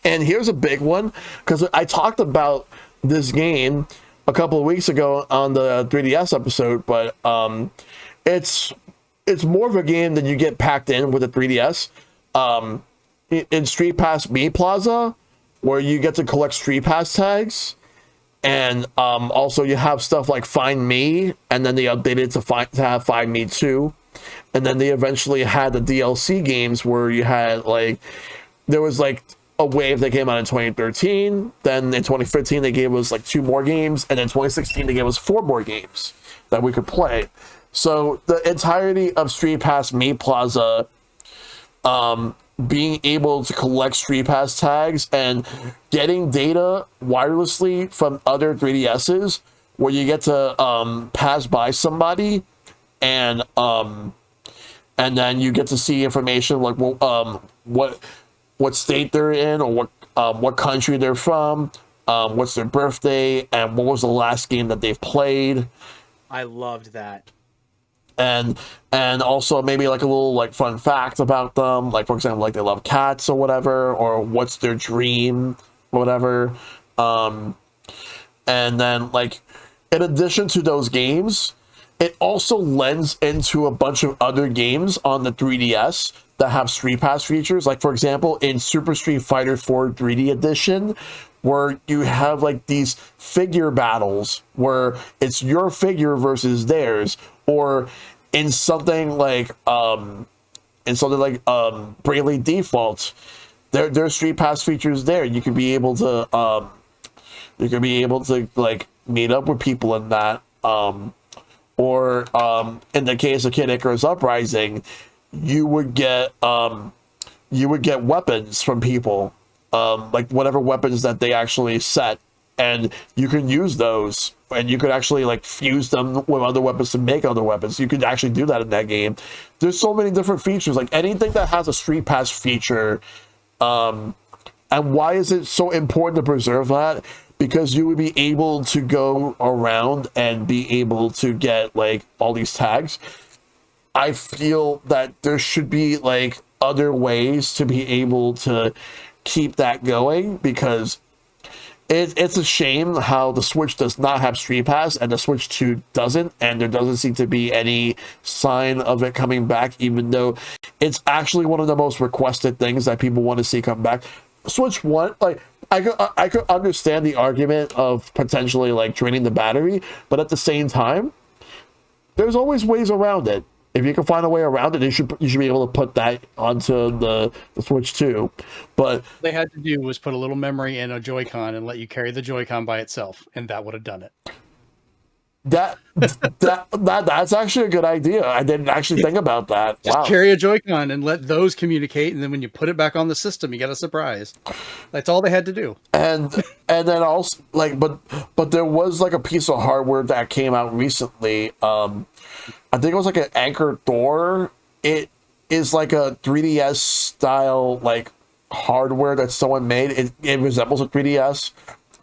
and here's a big one, because I talked about this game a couple of weeks ago on the 3DS episode, but it's more of a game than you get packed in with a 3DS. In Street Pass Me Plaza, where you get to collect Street Pass tags, and also you have stuff like Find Me, and then they updated to have Find Me 2, and then they eventually had the DLC games where you had like, there was like a wave that came out in 2013, then in 2015 they gave us like 2 more games, and in 2016 they gave us 4 more games that we could play. So the entirety of Street Pass Me Plaza, being able to collect Street Pass tags and getting data wirelessly from other 3DSs, where you get to pass by somebody and then you get to see information like what state they're in, or what country they're from, what's their birthday, and what was the last game that they've played. I loved that. And also maybe like a little like fun fact about them, like for example, like they love cats or whatever, or what's their dream, whatever. And then like, in addition to those games, it also lends into a bunch of other games on the 3DS that have Street Pass features. Like for example, in Super Street Fighter 4 3D Edition, where you have like these figure battles where it's your figure versus theirs, or in something like Bravely Default, there's Street Pass features there. You could be able to like meet up with people in that, or in the case of Kid Icarus Uprising, you would get weapons from people, like whatever weapons that they actually set, and you can use those and you could actually like fuse them with other weapons to make other weapons. You could actually do that in that game. There's so many different features, like anything that has a Street Pass feature. And why is it so important to preserve that? Because you would be able to go around and be able to get like all these tags. I feel that there should be like other ways to be able to keep that going, because it's a shame how the Switch does not have Street Pass and the Switch 2 doesn't, and there doesn't seem to be any sign of it coming back, even though it's actually one of the most requested things that people want to see come back. Switch 1, like, I could understand the argument of potentially like draining the battery, but at the same time, there's always ways around it. If you can find a way around it, you should be able to put that onto the Switch 2. But they had to do was put a little memory in a Joy-Con and let you carry the Joy-Con by itself, and that would have done it. That's actually a good idea. I didn't actually think about that. Just wow. Carry a Joy-Con and let those communicate, and then when you put it back on the system, you get a surprise. That's all they had to do. And then also like, but there was like a piece of hardware that came out recently. I think it was like an Anchor door. It is like a 3DS style like hardware that someone made. It resembles a 3DS,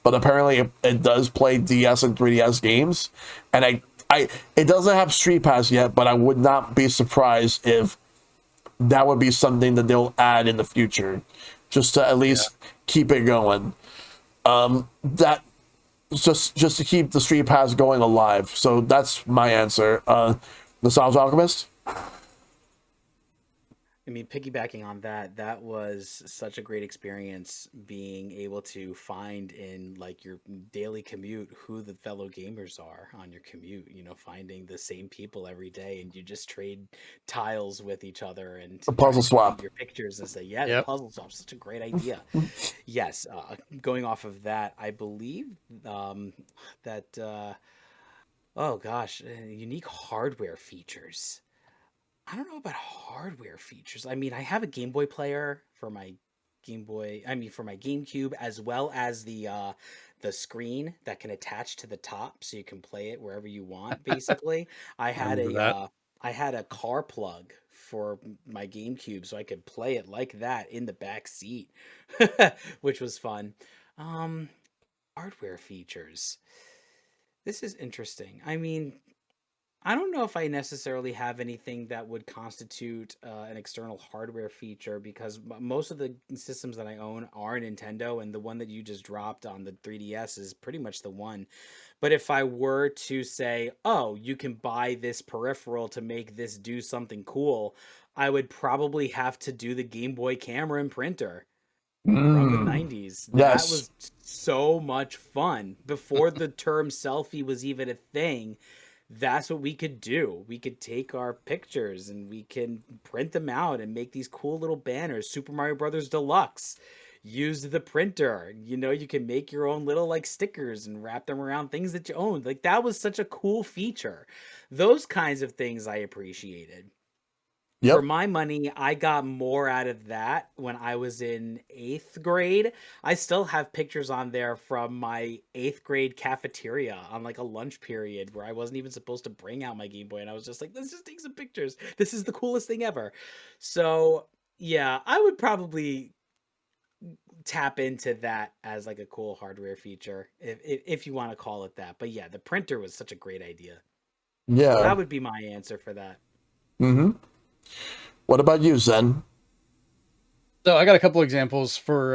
but apparently it does play DS and 3DS games. And it doesn't have Street Pass yet, but I would not be surprised if that would be something that they'll add in the future, just to at least keep it going. That just to keep the Street Pass going alive. So that's my answer. Nostalgia Alchemist. I mean, piggybacking on that, that was such a great experience being able to find in like your daily commute who the fellow gamers are on your commute, you know, finding the same people every day, and you just trade tiles with each other and A puzzle swap. your pictures and say, yeah, the Yep. puzzle swap, such a great idea. Yes, going off of that, I believe that oh gosh, unique hardware features. I don't know about hardware features. I mean, I have a Game Boy player for my for my GameCube, as well as the screen that can attach to the top so you can play it wherever you want, basically. I had remember that. I had a car plug for my GameCube so I could play it like that in the back seat, which was fun. Um, Hardware features. This is interesting. I mean, I don't know if I necessarily have anything that would constitute an external hardware feature, because most of the systems that I own are Nintendo, and the one that you just dropped on the 3DS is pretty much the one. But if I were to say, oh, you can buy this peripheral to make this do something cool, I would probably have to do the Game Boy camera and printer from the 90s. That Yes. was so much fun. Before the term selfie was even a thing, that's what we could do. We could take our pictures and we can print them out and make these cool little banners. Super Mario Brothers Deluxe. Use the printer. You know, you can make your own little like stickers and wrap them around things that you own. Like, that was such a cool feature. Those kinds of things I appreciated. For Yep. my money, I got more out of that when I was in 8th grade. I still have pictures on there from my 8th grade cafeteria on like a lunch period where I wasn't even supposed to bring out my Game Boy, and I was just like, let's just take some pictures. This is the coolest thing ever. So, yeah, I would probably tap into that as like a cool hardware feature, if you want to call it that. But yeah, the printer was such a great idea. Yeah. That would be my answer for that. Mm-hmm. What about you, Zen? So I got a couple examples for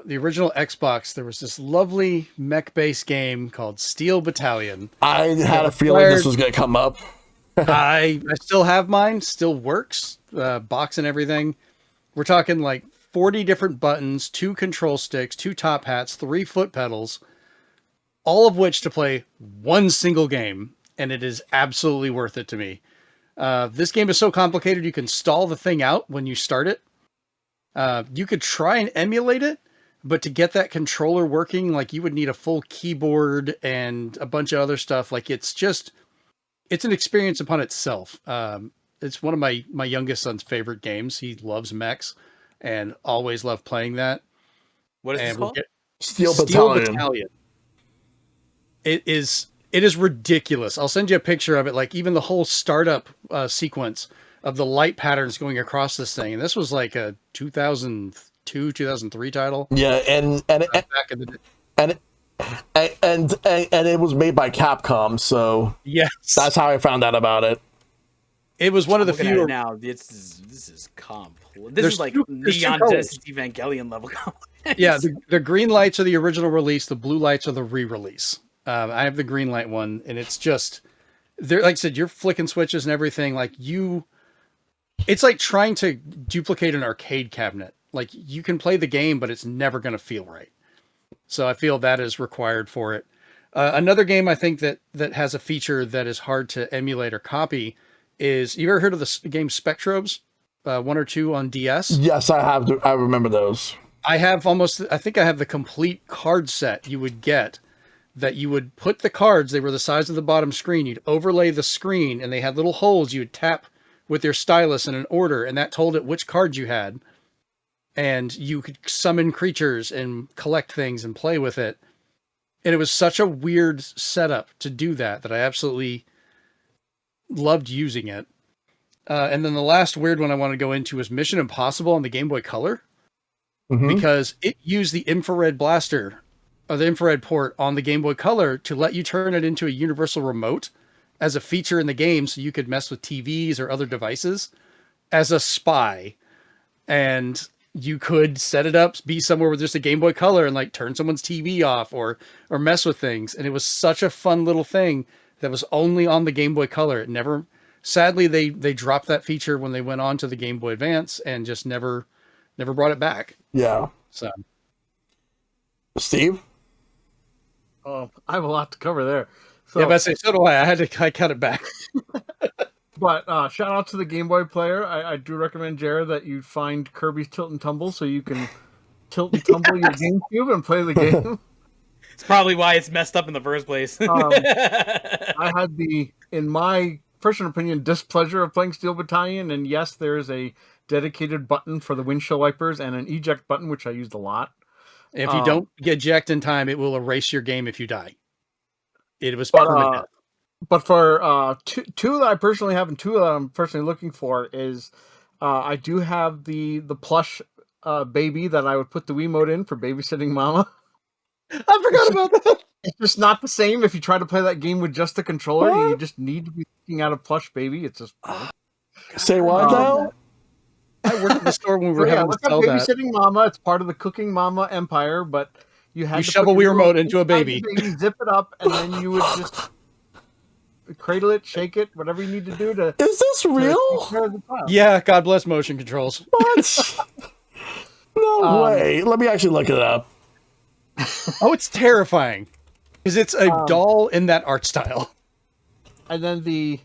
the original Xbox. There was this lovely mech-based game called Steel Battalion. I had a feeling this was going to come up. I still have mine, still works, box and everything. We're talking like 40 different buttons, 2 control sticks, 2 top hats, 3 foot pedals, all of which to play one single game, and it is absolutely worth it to me. This game is so complicated, you can stall the thing out when you start it. You could try and emulate it, but to get that controller working, like, you would need a full keyboard and a bunch of other stuff. Like, it's an experience upon itself. It's one of my youngest son's favorite games. He loves mechs and always loved playing that. What is this And we'll called? get Steel Battalion. It is It is ridiculous. I'll send you a picture of it. Like even the whole startup sequence of the light patterns going across this thing. And this was like a 2002, 2003 title. Yeah, Back in the day. and and it was made by Capcom, so Yes. that's how I found out about it. It was one of the Looking at few. it now, this is this is like Neon Genesis Evangelion level. Yeah, the green lights are the original release. The blue lights are the re-release. I have the green light one, and it's just there. Like I said, you're flicking switches and everything. It's like trying to duplicate an arcade cabinet. Like you can play the game, but it's never going to feel right. So I feel that is required for it. Another game I think that has a feature that is hard to emulate or copy is, you ever heard of the game Spectrobes? 1 or 2 on DS? Yes, I have. I remember those. I think I have the complete card set you would get, that you would put the cards, they were the size of the bottom screen, you'd overlay the screen, and they had little holes you would tap with your stylus in an order, and that told it which cards you had. And you could summon creatures and collect things and play with it. And it was such a weird setup to do that I absolutely loved using it. And then the last weird one I want to go into is Mission Impossible on the Game Boy Color, because it used the infrared blaster, or the infrared port on the Game Boy Color, to let you turn it into a universal remote as a feature in the game, so you could mess with TVs or other devices as a spy. And you could set it up, be somewhere with just a Game Boy Color, and like turn someone's TV off or mess with things. And it was such a fun little thing that was only on the Game Boy Color. It never, sadly, they dropped that feature when they went on to the Game Boy Advance and just never brought it back. Yeah. So, Steve? Oh, I have a lot to cover there. So, yeah, but so do I. I cut it back. But shout out to the Game Boy player. I do recommend, Jared, that you find Kirby's Tilt and Tumble so you can tilt and tumble your GameCube and play the game. It's probably why it's messed up in the first place. I had in my personal opinion, displeasure of playing Steel Battalion, and yes, there is a dedicated button for the windshield wipers and an eject button, which I used a lot. If you don't get eject in time, it will erase your game if you die. It was permanent. But for two that I personally have, and two that I'm personally looking for, is I do have the plush baby that I would put the Wiimote in for babysitting mama. I forgot about that. It's just not the same if you try to play that game with just the controller. You just need to be looking at a plush baby. It's just say what now? I worked at the store when we were having to sell that. Babysitting mama. It's part of the Cooking Mama empire, but you had to shove a Wii remote into a baby, zip it up, and then you would just cradle it, shake it, whatever you need to do to. Is this real? Yeah, God bless motion controls. What? No way. Let me actually look it up. Oh, it's terrifying because it's a doll in that art style. And then the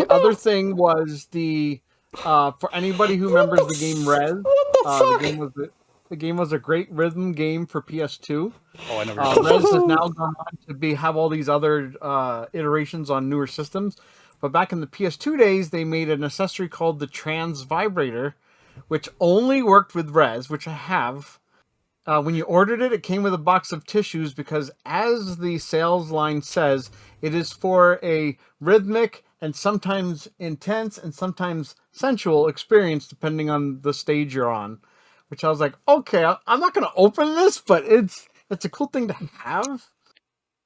other thing was for anybody who remembers the game Rez. What the fuck? The game was a great rhythm game for PS2. Oh, I know. Rez has now gone on to have all these other iterations on newer systems. But back in the PS2 days, they made an accessory called the Trans Vibrator, which only worked with Rez, which I have. When you ordered it, it came with a box of tissues because, as the sales line says, it is for a rhythmic and sometimes intense and sometimes sensual experience, depending on the stage you're on. Which I was like, okay, I'm not going to open this, but it's a cool thing to have.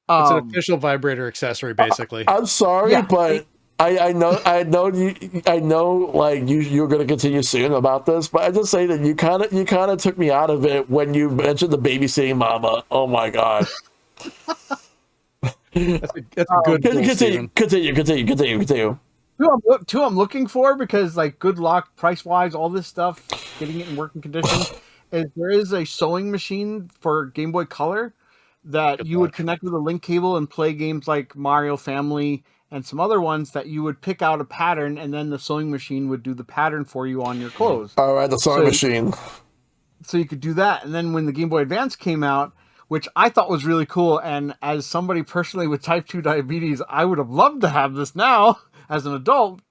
It's an official vibrator accessory, basically. I'm sorry, but I know like you're going to continue saying about this, but I just say that you kind of took me out of it when you mentioned the babysitting mama. Oh my god. That's a good continue. Two I'm looking for, because like good luck, price wise, all this stuff, getting it in working condition, is there is a sewing machine for Game Boy Color that you would connect with a link cable and play games like Mario Family and some other ones that you would pick out a pattern, and then the sewing machine would do the pattern for you on your clothes. All right, the sewing machine. So you could do that. And then when the Game Boy Advance came out, which I thought was really cool, and as somebody personally with type 2 diabetes, I would have loved to have this now as an adult,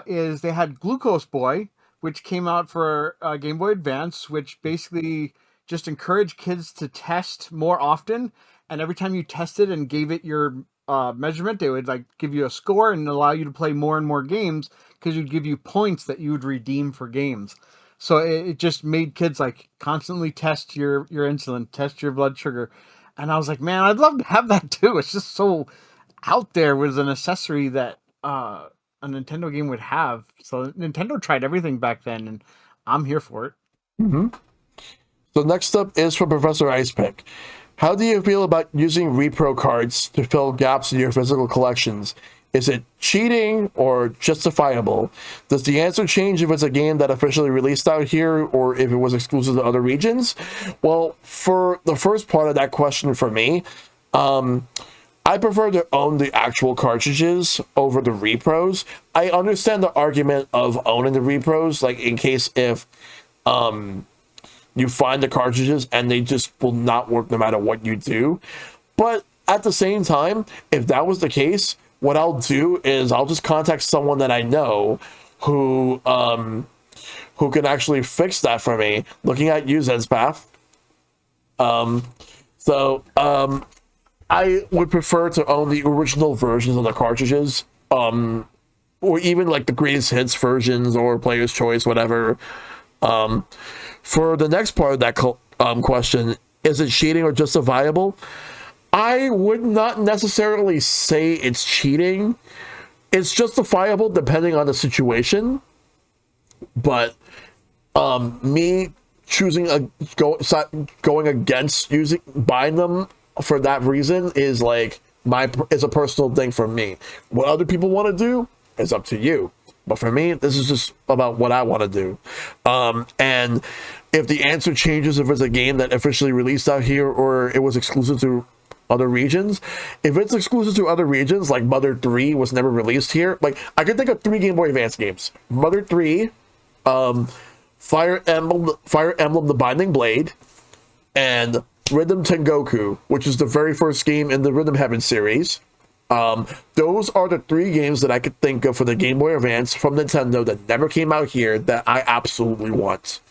is they had Glucose Boy, which came out for Game Boy Advance, which basically just encouraged kids to test more often. And every time you tested and gave it your measurement. They would like give you a score and allow you to play more and more games because you'd give you points that you would redeem for games. So it just made kids like constantly test your insulin, test your blood sugar. And I was like, man, I'd love to have that too. It's just so out there with an accessory that a Nintendo game would have. So Nintendo tried everything back then, and I'm here for it. Mm-hmm. So next up is from Professor Icepick. How do you feel about using repro cards to fill gaps in your physical collections? Is it cheating or justifiable? Does the answer change if it's a game that officially released out here or if it was exclusive to other regions? Well, for the first part of that question for me, I prefer to own the actual cartridges over the repros. I understand the argument of owning the repros, like in case if you find the cartridges and they just will not work no matter what you do. But at the same time, if that was the case, what I'll do is I'll just contact someone that I know who can actually fix that for me. Looking at you, ZensPath. I would prefer to own the original versions of the cartridges, or even like the greatest hits versions or player's choice, whatever. For the next part of that question, is it cheating or justifiable? I would not necessarily say it's cheating. It's justifiable depending on the situation. But me choosing going against buying them for that reason is like is a personal thing for me. What other people want to do is up to you. But for me, this is just about what I want to do. And if the answer changes if it's a game that officially released out here or it was exclusive to other regions, if it's exclusive to other regions, like Mother 3 was never released here, like I could think of 3 Game Boy Advance games. Mother 3, Fire Emblem The Binding Blade, and Rhythm Tengoku, which is the very first game in the Rhythm Heaven series. Those are the 3 games that I could think of for the Game Boy Advance from Nintendo that never came out here that I absolutely want.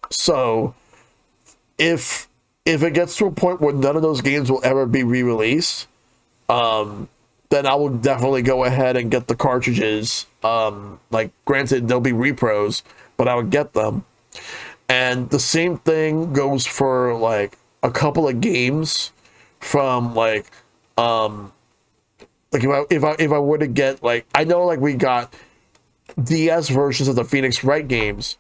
So if it gets to a point where none of those games will ever be re-released, then I will definitely go ahead and get the cartridges. Like, granted, they'll be repros, but I would get them. And the same thing goes for like a couple of games from like if I were to get, like, I know like we got DS versions of the Phoenix Wright games,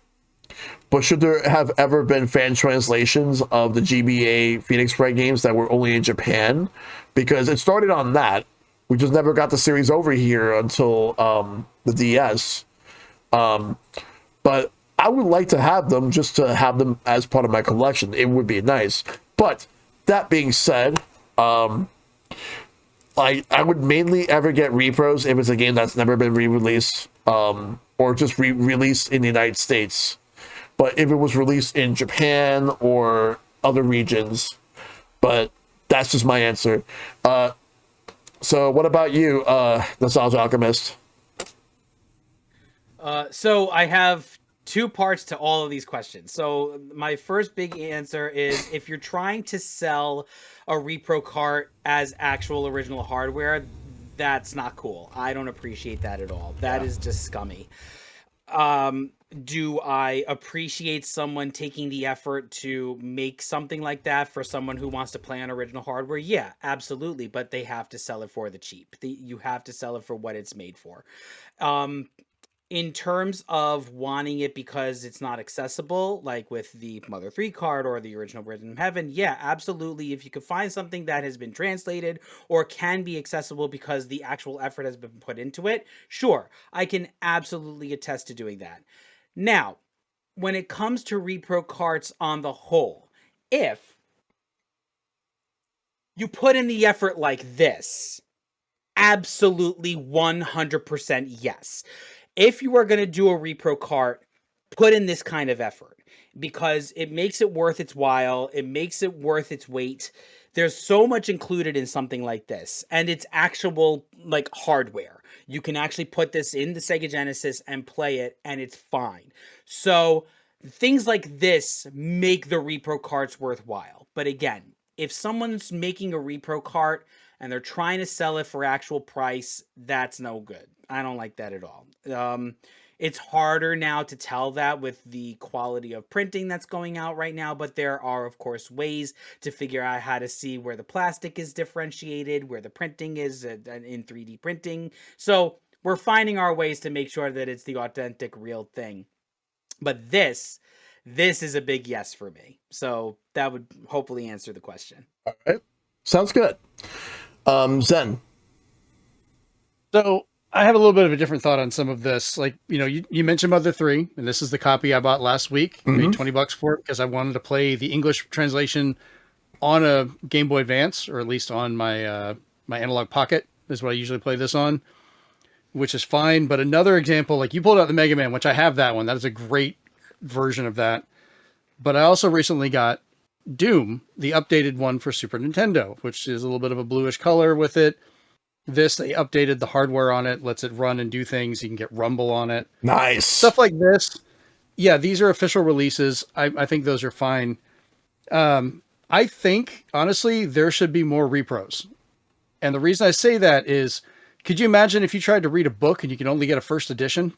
but should there have ever been fan translations of the GBA Phoenix Wright games that were only in Japan? Because it started on that. We just never got the series over here until the DS. But I would like to have them just to have them as part of my collection. It would be nice. But that being said, I would mainly ever get repros if it's a game that's never been re-released, or just re-released in the United States. But if it was released in Japan or other regions, but that's just my answer. So what about you, Nostalgia Alchemist? So I have 2 parts to all of these questions. So my first big answer is, if you're trying to sell a repro cart as actual original hardware, that's not cool. I don't appreciate that at all. That is just scummy. Do I appreciate someone taking the effort to make something like that for someone who wants to play on original hardware? Yeah, absolutely. But they have to sell it for the cheap. You have to sell it for what it's made for. In terms of wanting it because it's not accessible, like with the Mother 3 card or the original Rhythm Heaven, yeah, absolutely. If you could find something that has been translated or can be accessible because the actual effort has been put into it, sure, I can absolutely attest to doing that. Now, when it comes to repro carts on the whole, if you put in the effort like this, absolutely 100% yes. If you are going to do a repro cart, put in this kind of effort, because it makes it worth its while. It makes it worth its weight. There's so much included in something like this, and it's actual like hardware. You can actually put this in the Sega Genesis and play it, and it's fine. So things like this make the repro carts worthwhile. But again, if someone's making a repro cart and they're trying to sell it for actual price, that's no good. I don't like that at all. It's harder now to tell that with the quality of printing that's going out right now, but there are, of course, ways to figure out how to see where the plastic is differentiated, where the printing is in 3D printing. So we're finding our ways to make sure that it's the authentic, real thing. But this is a big yes for me. So that would hopefully answer the question. All right. Sounds good. Zen. So I have a little bit of a different thought on some of this. Like, you mentioned Mother 3, and this is the copy I bought last week. I paid $20 for it because I wanted to play the English translation on a Game Boy Advance, or at least on my my Analog Pocket is what I usually play this on, which is fine. But another example, like you pulled out the Mega Man, which I have that one. That is a great version of that. But I also recently got Doom, the updated one for Super Nintendo, which is a little bit of a bluish color with it. They updated the hardware on it, lets it run and do things. You can get rumble on it. Nice. Stuff like this. Yeah, these are official releases. I think those are fine. I think, honestly, there should be more repros. And the reason I say that is, could you imagine if you tried to read a book and you can only get a first edition?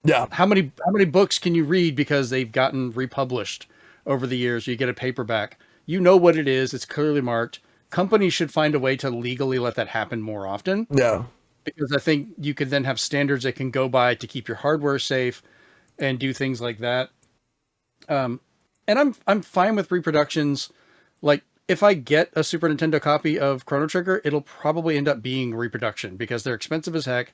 Yeah. How many books can you read because they've gotten republished over the years? You get a paperback. You know what it is. It's clearly marked. Companies should find a way to legally let that happen more often. Yeah. Because I think you could then have standards that can go by to keep your hardware safe and do things like that. And I'm fine with reproductions. Like, if I get a Super Nintendo copy of Chrono Trigger, it'll probably end up being reproduction because they're expensive as heck.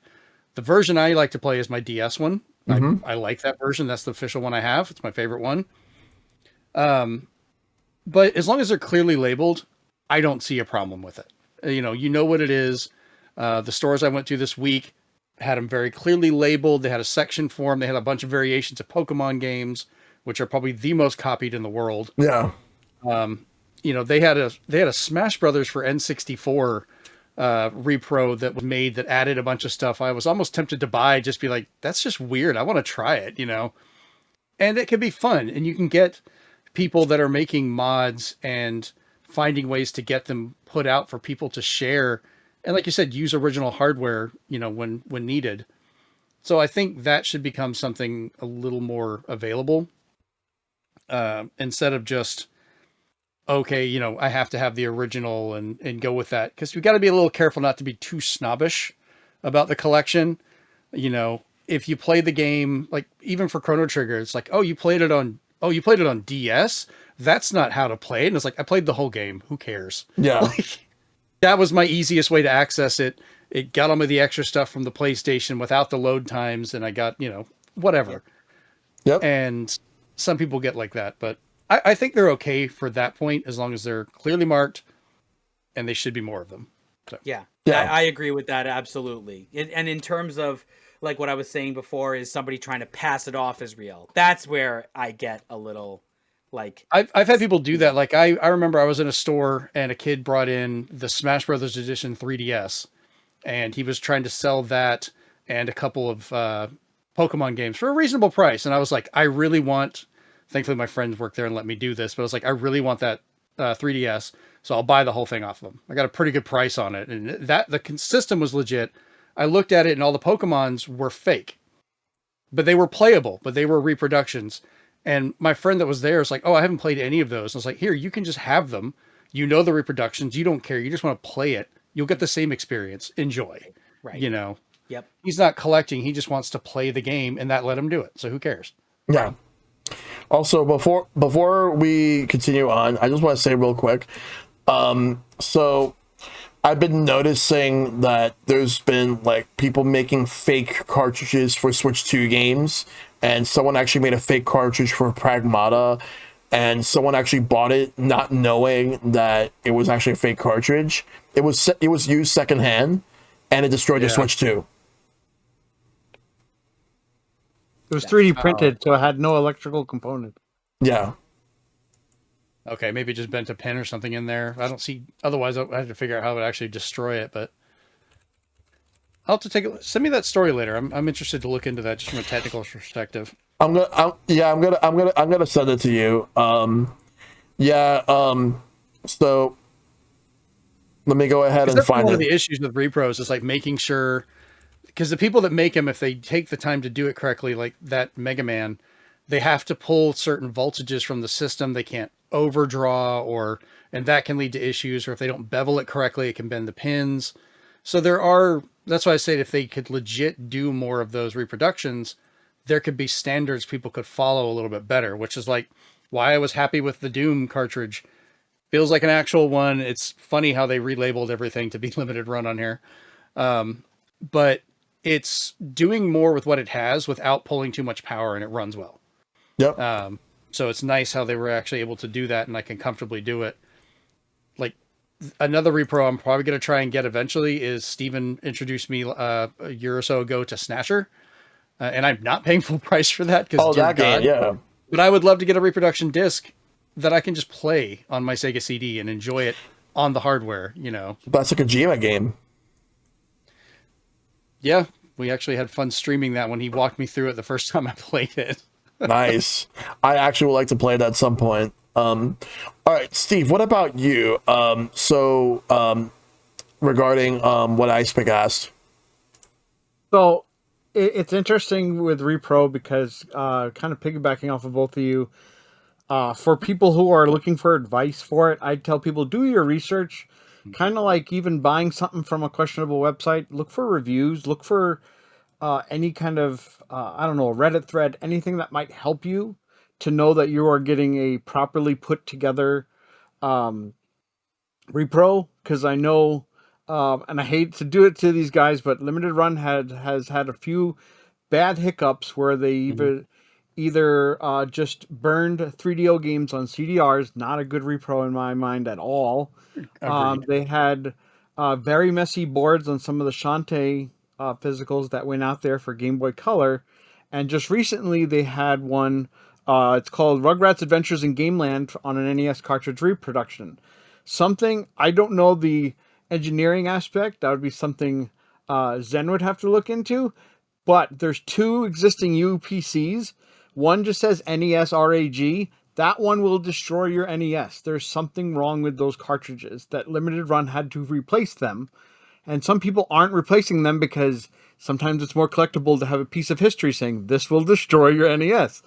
The version I like to play is my DS one. I like that version. That's the official one I have. It's my favorite one. But as long as they're clearly labeled, I don't see a problem with it. You know what it is. The stores I went to this week had them very clearly labeled. They had a section for them. They had a bunch of variations of Pokemon games, which are probably the most copied in the world. Yeah. They had a Smash Brothers for N64 repro that was made that added a bunch of stuff. I was almost tempted to buy, just be like, that's just weird. I want to try it, and it can be fun. And you can get people that are making mods and finding ways to get them put out for people to share. And like you said, use original hardware, when needed. So I think that should become something a little more available, instead of just, okay, I have to have the original and go with that. Because we got to be a little careful not to be too snobbish about the collection. If you play the game, like even for Chrono Trigger, it's like, you played it on DS. That's not how to play it. And it's like, I played the whole game. Who cares? Yeah. Like, that was my easiest way to access it. It got all of the extra stuff from the PlayStation without the load times. And I got, whatever. Yep. And some people get like that, but I think they're okay for that point, as long as they're clearly marked, and they should be more of them. So. Yeah. Yeah. I agree with that. Absolutely. And in terms of like what I was saying before, is somebody trying to pass it off as real. That's where I get a little like, I've had people do that. Like I remember I was in a store and a kid brought in the Smash Brothers Edition 3DS, and he was trying to sell that and a couple of Pokemon games for a reasonable price. And I was like, thankfully my friends worked there and let me do this, but I was like, I really want that 3DS, so I'll buy the whole thing off of them. I got a pretty good price on it, and the system was legit. I looked at it, and all the Pokemons were fake, but they were playable, but they were reproductions. And my friend that was there was like, I haven't played any of those. And I was like, here, you can just have them. The reproductions. You don't care. You just want to play it. You'll get the same experience. Enjoy. right. Yep. He's not collecting. He just wants to play the game, and that let him do it. So who cares? Yeah. Also, before we continue on, I just want to say real quick. So I've been noticing that there's been like people making fake cartridges for Switch 2 games, and someone actually made a fake cartridge for Pragmata, and someone actually bought it not knowing that it was actually a fake cartridge. It was used secondhand, and it destroyed the Switch 2. It was 3D printed, so it had no electrical component. Yeah. Okay, maybe just bent a pin or something in there. I don't see. Otherwise, I have to figure out how to actually destroy it. But I'll have to send me that story later. I'm interested to look into that just from a technical perspective. I'm gonna send it to you. So Let me go ahead Because and that's find one of it. the issues with repros is like making sure, because the people that make them, if they take the time to do it correctly, like that Mega Man, they have to pull certain voltages from the system. They can't overdraw, and that can lead to issues. Or if they don't bevel it correctly, it can bend the pins. So that's why I say if they could legit do more of those reproductions, there could be standards people could follow a little bit better, which is like why I was happy with the Doom cartridge. Feels like an actual one. It's funny how they relabeled everything to be limited run on here. But it's doing more with what it has without pulling too much power, and it runs well. Yep. So it's nice how they were actually able to do that, and I can comfortably do it. Like another repro I'm probably going to try and get eventually is Steven introduced me a year or so ago to Snatcher, and I'm not paying full price for that because Oh, dear that game, God. yeah. But I would love to get a reproduction disc that I can just play on my Sega CD and enjoy it on the hardware, you know. That's a Kojima game. Yeah, we actually had fun streaming that when he walked me through it the first time I played it. Nice. I actually would like to play that at some point. All right, Steve, what about you? Regarding what Icepick asked. So it's interesting with repro because kind of piggybacking off of both of you, for people who are looking for advice for it, I'd tell people do your research. Kind of like even buying something from a questionable website, look for reviews, look for any kind of I don't know, Reddit thread, anything that might help you to know that you are getting a properly put together repro. Because I know, and I hate to do it to these guys, but Limited Run has had a few bad hiccups where they either just burned 3DO games on CDRs, not a good repro in my mind at all. They had very messy boards on some of the Shantae physicals that went out there for Game Boy Color. And just recently they had one, it's called Rugrats Adventures in Gameland on an NES cartridge reproduction. Something, I don't know the engineering aspect, that would be something Zen would have to look into. But there's two existing UPCs. One just says NES RAG. That one will destroy your NES. There's something wrong with those cartridges that Limited Run had to replace them. And some people aren't replacing them because sometimes it's more collectible to have a piece of history saying this will destroy your NES.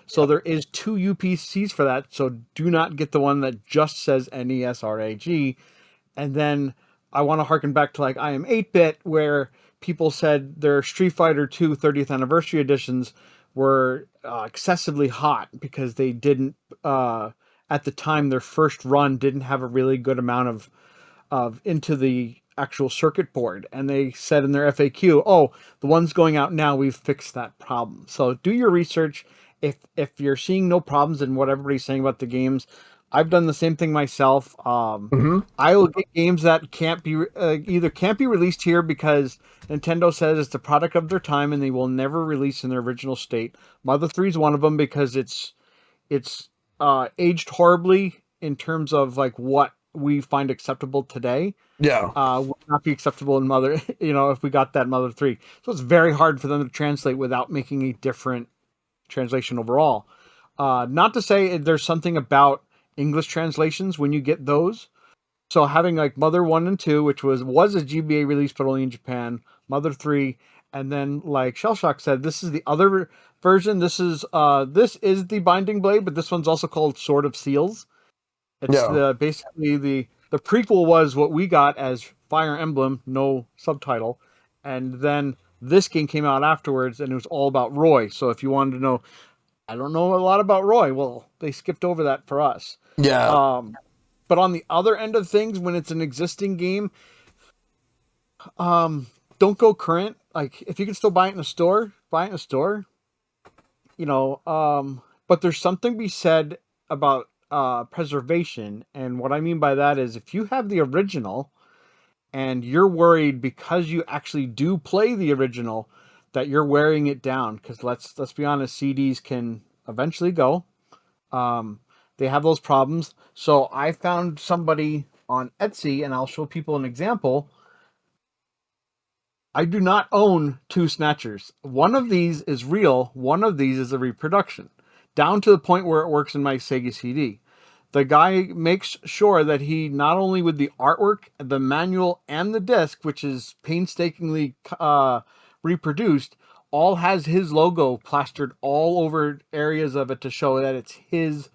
So there is two UPCs for that. So do not get the one that just says NES RAG. And then I want to harken back to like I Am 8-Bit, where people said their Street Fighter II 30th anniversary editions were excessively hot because they didn't, at the time, their first run didn't have a really good amount of into the actual circuit board. And they said in their FAQ, oh, the ones going out now, we've fixed that problem. So do your research. If you're seeing no problems in what everybody's saying about the games, I've done the same thing myself. I will get games that can't be either can't be released here because Nintendo says it's the product of their time and they will never release in their original state. Mother 3 is one of them because it's aged horribly in terms of like what we find acceptable today. Yeah. Would not be acceptable in Mother, if we got that Mother 3. So it's very hard for them to translate without making a different translation overall. Not to say there's something about English translations when you get those. So having like Mother 1 and 2, which was a GBA release but only in Japan, Mother 3, and then like Shellshock said, this is the other version. This is the Binding Blade, but this one's also called Sword of Seals. It's basically the prequel was what we got as Fire Emblem, no subtitle, and then this game came out afterwards and it was all about Roy. So if you wanted to know, I don't know a lot about Roy, well, they skipped over that for us. Yeah. But on the other end of things, when it's an existing game, don't go current. Like if you can still buy it in a store, buy it in a store. But there's something to be said about preservation, and what I mean by that is if you have the original and you're worried because you actually do play the original that you're wearing it down, because let's be honest, CDs can eventually go. They have those problems. So I found somebody on Etsy, and I'll show people an example. I do not own two Snatchers. One of these is real. One of these is a reproduction, down to the point where it works in my Sega CD. The guy makes sure that he not only with the artwork, the manual, and the disc, which is painstakingly reproduced, all has his logo plastered all over areas of it to show that it's his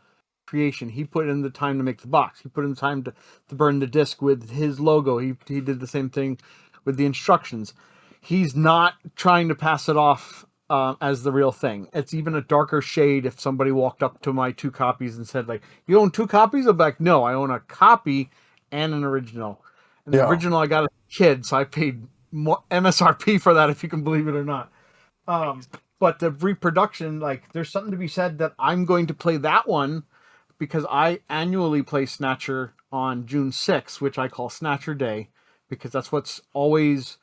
creation. He put in the time to make the box. He put in the time to burn the disc with his logo. He did the same thing with the instructions. He's not trying to pass it off as the real thing. It's even a darker shade if somebody walked up to my 2 copies and said, like, you own 2 copies? I'm like, no, I own a copy and an original. And the original I got as a kid, so I paid more MSRP for that, if you can believe it or not. But the reproduction, like, there's something to be said that I'm going to play that one because I annually play Snatcher on June 6th, which I call Snatcher Day, because that's what's always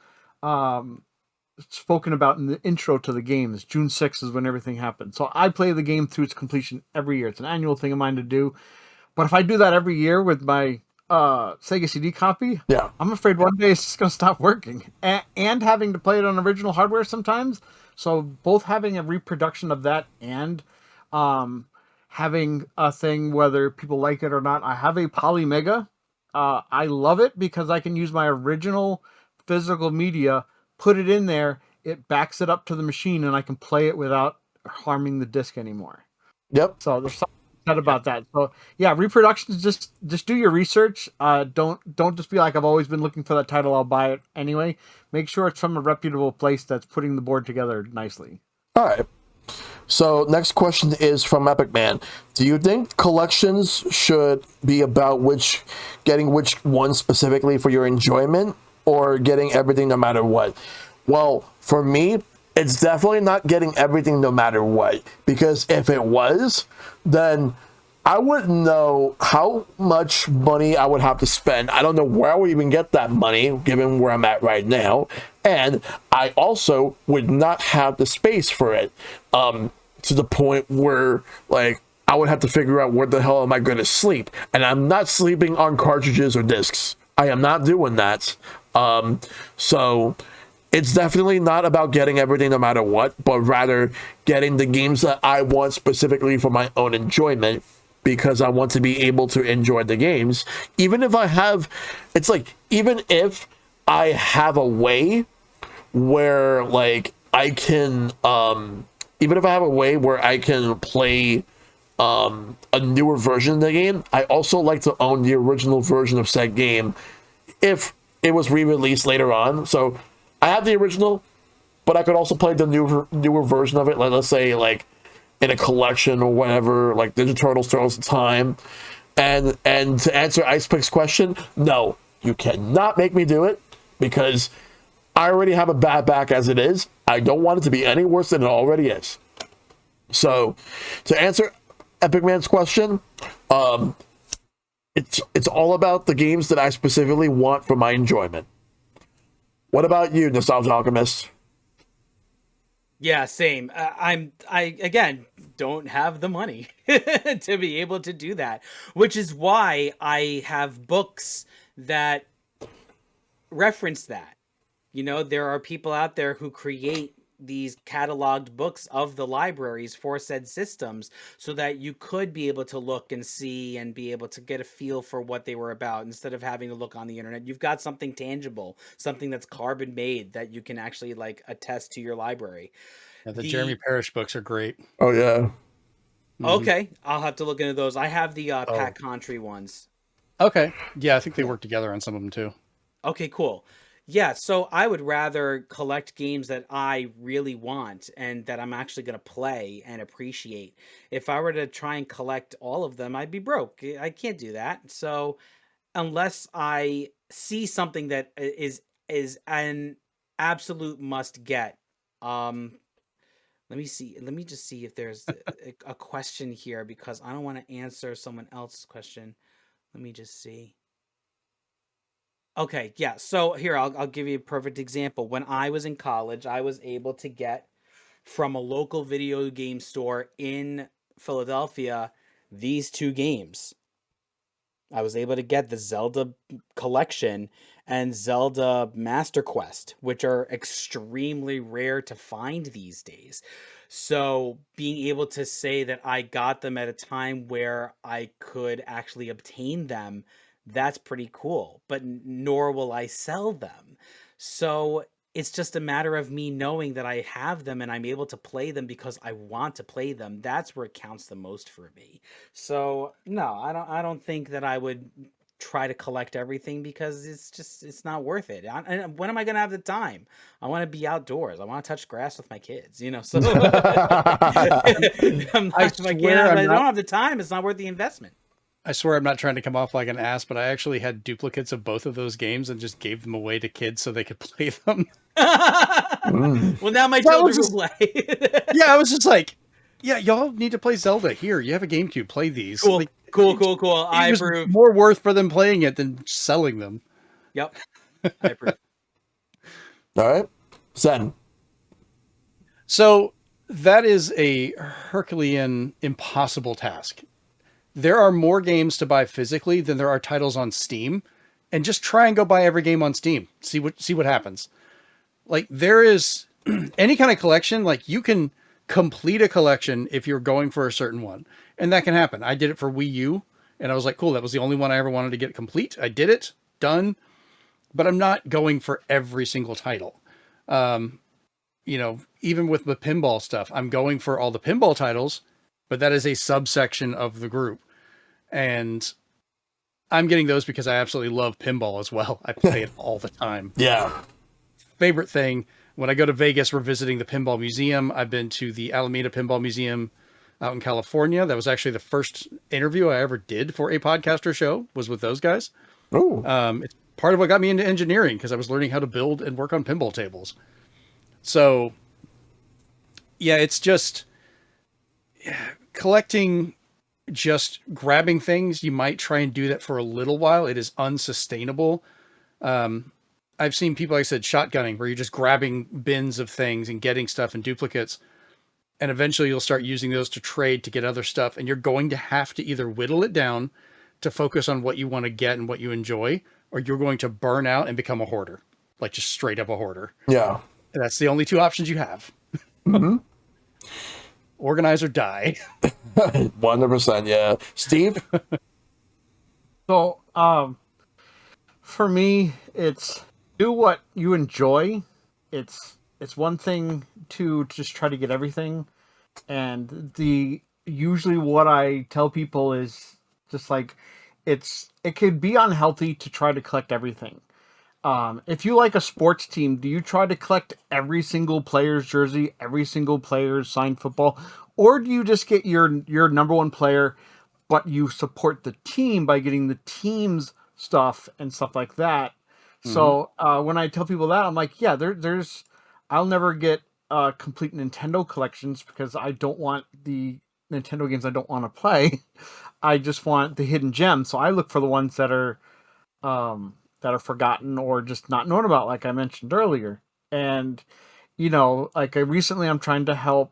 spoken about in the intro to the game. Is June 6th is when everything happens. So I play the game through its completion every year. It's an annual thing of mine to do. But if I do that every year with my Sega CD copy, I'm afraid one day it's just going to stop working. And having to play it on original hardware sometimes. So both having a reproduction of that and having a thing, whether people like it or not. I have a Polymega. I love it because I can use my original physical media, put it in there, it backs it up to the machine, and I can play it without harming the disc anymore. Yep. So there's something said about that. So yeah, reproductions, just do your research. Don't just be like, I've always been looking for that title, I'll buy it anyway. Make sure it's from a reputable place that's putting the board together nicely. All right. So next question is from Epic Man. Do you think collections should be about getting which one specifically for your enjoyment, or getting everything no matter what? Well, for me, it's definitely not getting everything no matter what, because if it was, then I wouldn't know how much money I would have to spend. I don't know where I would even get that money, given where I'm at right now. And I also would not have the space for it, to the point where, like, I would have to figure out where the hell am I going to sleep. And I'm not sleeping on cartridges or discs. I am not doing that. So it's definitely not about getting everything no matter what, but rather getting the games that I want specifically for my own enjoyment, because I want to be able to enjoy the games. Even if I have, it's like, even if I have a way where, like, I can, even if I have a way where I can play a newer version of the game, I also like to own the original version of said game if it was re-released later on. So I have the original, but I could also play the newer version of it. Like, let's say, like, in a collection or whatever, like Ninja Turtles, Turtles in Time. And to answer Icepick's question, no, you cannot make me do it, because I already have a bad back as it is. I don't want it to be any worse than it already is. So to answer Epic Man's question, it's all about the games that I specifically want for my enjoyment. What about you, Nostalgia Alchemist? Yeah, same. I again don't have the money to be able to do that, which is why I have books that reference that. You know, there are people out there who create these cataloged books of the libraries for said systems, so that you could be able to look and see and be able to get a feel for what they were about, instead of having to look on the internet. You've got something tangible, something that's carbon made, that you can actually, like, attest to your library. Yeah, the Jeremy Parrish books are great. Oh, yeah. Okay, I'll have to look into those. I have the Pat Contry ones. Okay. Yeah, I think they work together on some of them too. Okay, cool. Yeah, so I would rather collect games that I really want and that I'm actually going to play and appreciate. If I were to try and collect all of them, I'd be broke. I can't do that. So unless I see something that is an absolute must get, let me see. Let me just see if there's a question here, because I don't want to answer someone else's question. Let me just see. Okay, yeah. So here, I'll give you a perfect example. When I was in college, I was able to get from a local video game store in Philadelphia these 2 games. I was able to get the Zelda collection and Zelda Master Quest, which are extremely rare to find these days. So being able to say that I got them at a time where I could actually obtain them, that's pretty cool. But nor will I sell them. So it's just a matter of me knowing that I have them and I'm able to play them because I want to play them. That's where it counts the most for me. So no, I don't think that I would try to collect everything because it's not worth it. And when am I going to have the time? I want to be outdoors. I want to touch grass with my kids, so I'm not, I if swear I don't have the time, it's not worth the investment. I swear I'm not trying to come off like an ass, but I actually had duplicates of both of those games and just gave them away to kids so they could play them. Well, now my That children was will just- play. Yeah, I was just like, yeah, y'all need to play Zelda. Here, you have a GameCube. Play these. Cool, Like, cool. I it was approve. more worth for them playing it than selling them. Yep, I approve. All right, Zen. So that is a Herculean, impossible task. There are more games to buy physically than there are titles on Steam, and just try and go buy every game on Steam. See what happens. Like, there is any kind of collection. Like, you can complete a collection if you're going for a certain one, and that can happen. I did it for Wii U, and I was like, cool, that was the only one I ever wanted to get complete. I did it, done. But I'm not going for every single title. Even with the pinball stuff, I'm going for all the pinball titles, but that is a subsection of the group. And I'm getting those because I absolutely love pinball as well. I play it all the time. Yeah. Favorite thing, when I go to Vegas, we're visiting the Pinball Museum. I've been to the Alameda Pinball Museum out in California. That was actually the first interview I ever did for a podcaster show, was with those guys. Ooh. It's part of what got me into engineering, because I was learning how to build and work on pinball tables. So, yeah, it's just collecting, just grabbing things. You might try and do that for a little while. It is unsustainable. I've seen people, like I said, shotgunning, where you're just grabbing bins of things and getting stuff in duplicates. And eventually you'll start using those to trade to get other stuff. And you're going to have to either whittle it down to focus on what you want to get and what you enjoy, or you're going to burn out and become a hoarder, like just straight up a hoarder. Yeah. And that's the only two options you have. Mm-hmm. Organize or die. 100%. Yeah. Steve? So, for me, it's do what you enjoy. It's one thing to just try to get everything, and usually what I tell people is just like it could be unhealthy to try to collect everything. If you like a sports team, do you try to collect every single player's jersey, every single player's signed football, or do you just get your number one player, but you support the team by getting the team's stuff and stuff like that? Mm-hmm. So when I tell people that, I'm like, yeah, I'll never get complete Nintendo collections because I don't want the Nintendo games I don't want to play. I just want the hidden gems. So I look for the ones that are forgotten or just not known about, like I mentioned earlier. And like I'm trying to help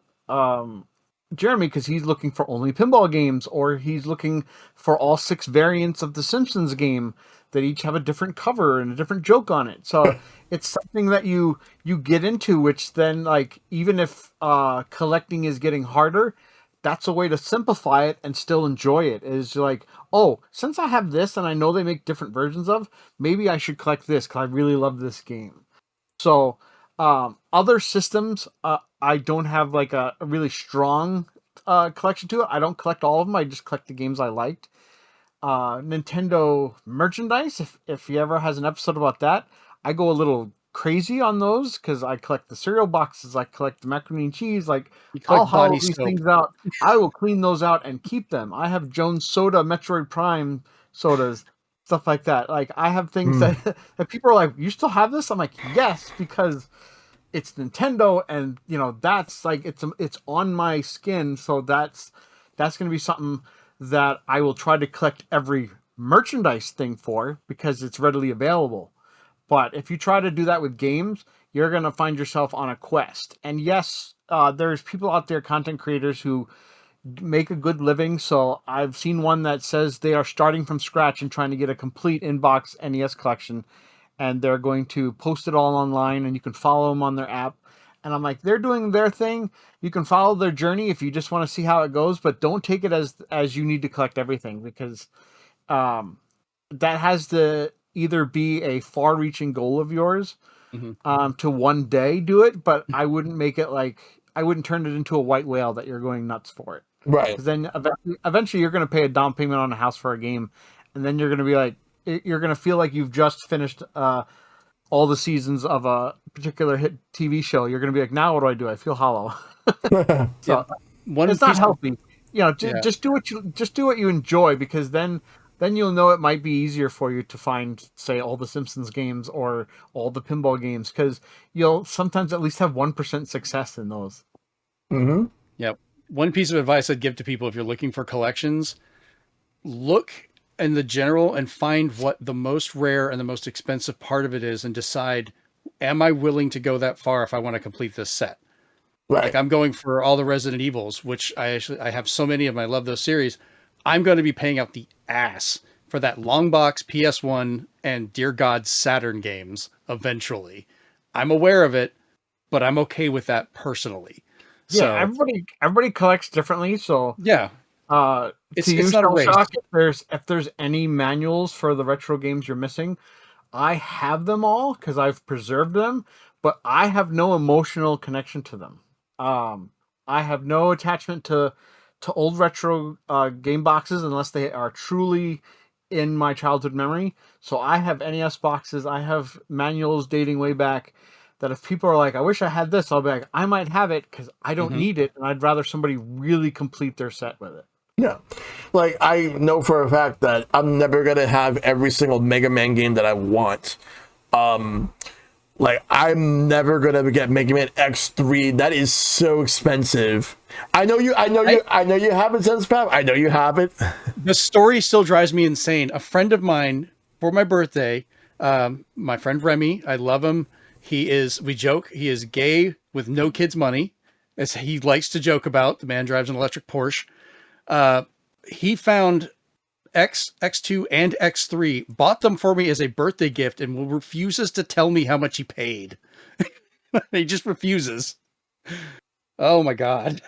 Jeremy because he's looking for only pinball games, or he's looking for all 6 variants of the Simpsons game that each have a different cover and a different joke on it. So it's something that you get into, which then, like, even if collecting is getting harder, that's a way to simplify it and still enjoy it. Is like, oh, since I have this and I know they make different versions of, maybe I should collect this because I really love this game. So other systems, I don't have like a really strong collection to it. I don't collect all of them. I just collect the games I liked. Nintendo merchandise, if he ever has an episode about that, I go a little crazy on those because I collect the cereal boxes, I collect the macaroni and cheese, like I'll haul these things out. I will clean those out and keep them. I have Jones Soda, Metroid Prime sodas, stuff like that. Like I have things that people are like, you still have this? I'm like, yes, because it's Nintendo, and that's like it's on my skin, so that's going to be something that I will try to collect every merchandise thing for because it's readily available. But if you try to do that with games, you're going to find yourself on a quest. And yes, there's people out there, content creators, who make a good living. So I've seen one that says they are starting from scratch and trying to get a complete inbox NES collection. And they're going to post it all online, and you can follow them on their app. And I'm like, they're doing their thing. You can follow their journey if you just want to see how it goes, but don't take it as you need to collect everything, because that has to either be a far-reaching goal of yours to one day do it, but I wouldn't make it like, I wouldn't turn it into a white whale that you're going nuts for it. Right. Because then eventually you're going to pay a down payment on a house for a game, and then you're going to be like, you're going to feel like you've just finished all the seasons of a particular hit TV show. You're going to be like, now what do? I feel hollow. So it's not healthy. Just do what you enjoy, because then you'll know it might be easier for you to find, say, all the Simpsons games or all the pinball games, because you'll sometimes at least have 1% success in those. Mm-hmm. Yep. One piece of advice I'd give to people if you're looking for collections, look in the general and find what the most rare and the most expensive part of it is, and decide, am I willing to go that far if I want to complete this set? Right. Like, I'm going for all the Resident Evils, which I have so many of them. I love those series. I'm going to be paying out the ass for that long box PS1 and dear God Saturn games eventually. I'm aware of it, but I'm okay with that personally. Yeah, So, everybody collects differently, so yeah. It's not a race. If there's any manuals for the retro games you're missing, I have them all because I've preserved them, but I have no emotional connection to them. I have no attachment to old retro game boxes unless they are truly in my childhood memory. So I have NES boxes, I have manuals dating way back, that if people are like, I wish I had this, I'll be like, I might have it because I don't need it, and I'd rather somebody really complete their set with it. Yeah. Like, I know for a fact that I'm never going to have every single Mega Man game that I want. Like, I'm never going to get Mega Man X3. That is so expensive. I know you have it, ZensPath. I know you have it. The story still drives me insane. A friend of mine, for my birthday, my friend Remy, I love him. We joke, he is gay with no kids' money, as he likes to joke about. The man drives an electric Porsche. He found X2 and X3, bought them for me as a birthday gift, and refuses to tell me how much he paid. He just refuses. Oh my God.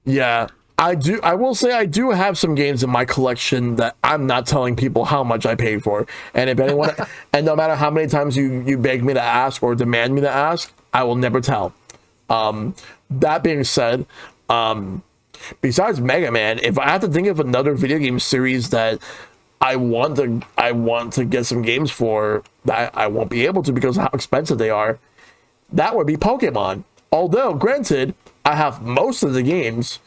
Yeah, I will say I do have some games in my collection that I'm not telling people how much I paid for. And if anyone, and no matter how many times you beg me to ask or demand me to ask, I will never tell. That being said, besides Mega Man, if I have to think of another video game series that I want to get some games for that I won't be able to because of how expensive they are, that would be Pokemon. Although, granted, I have most of the games,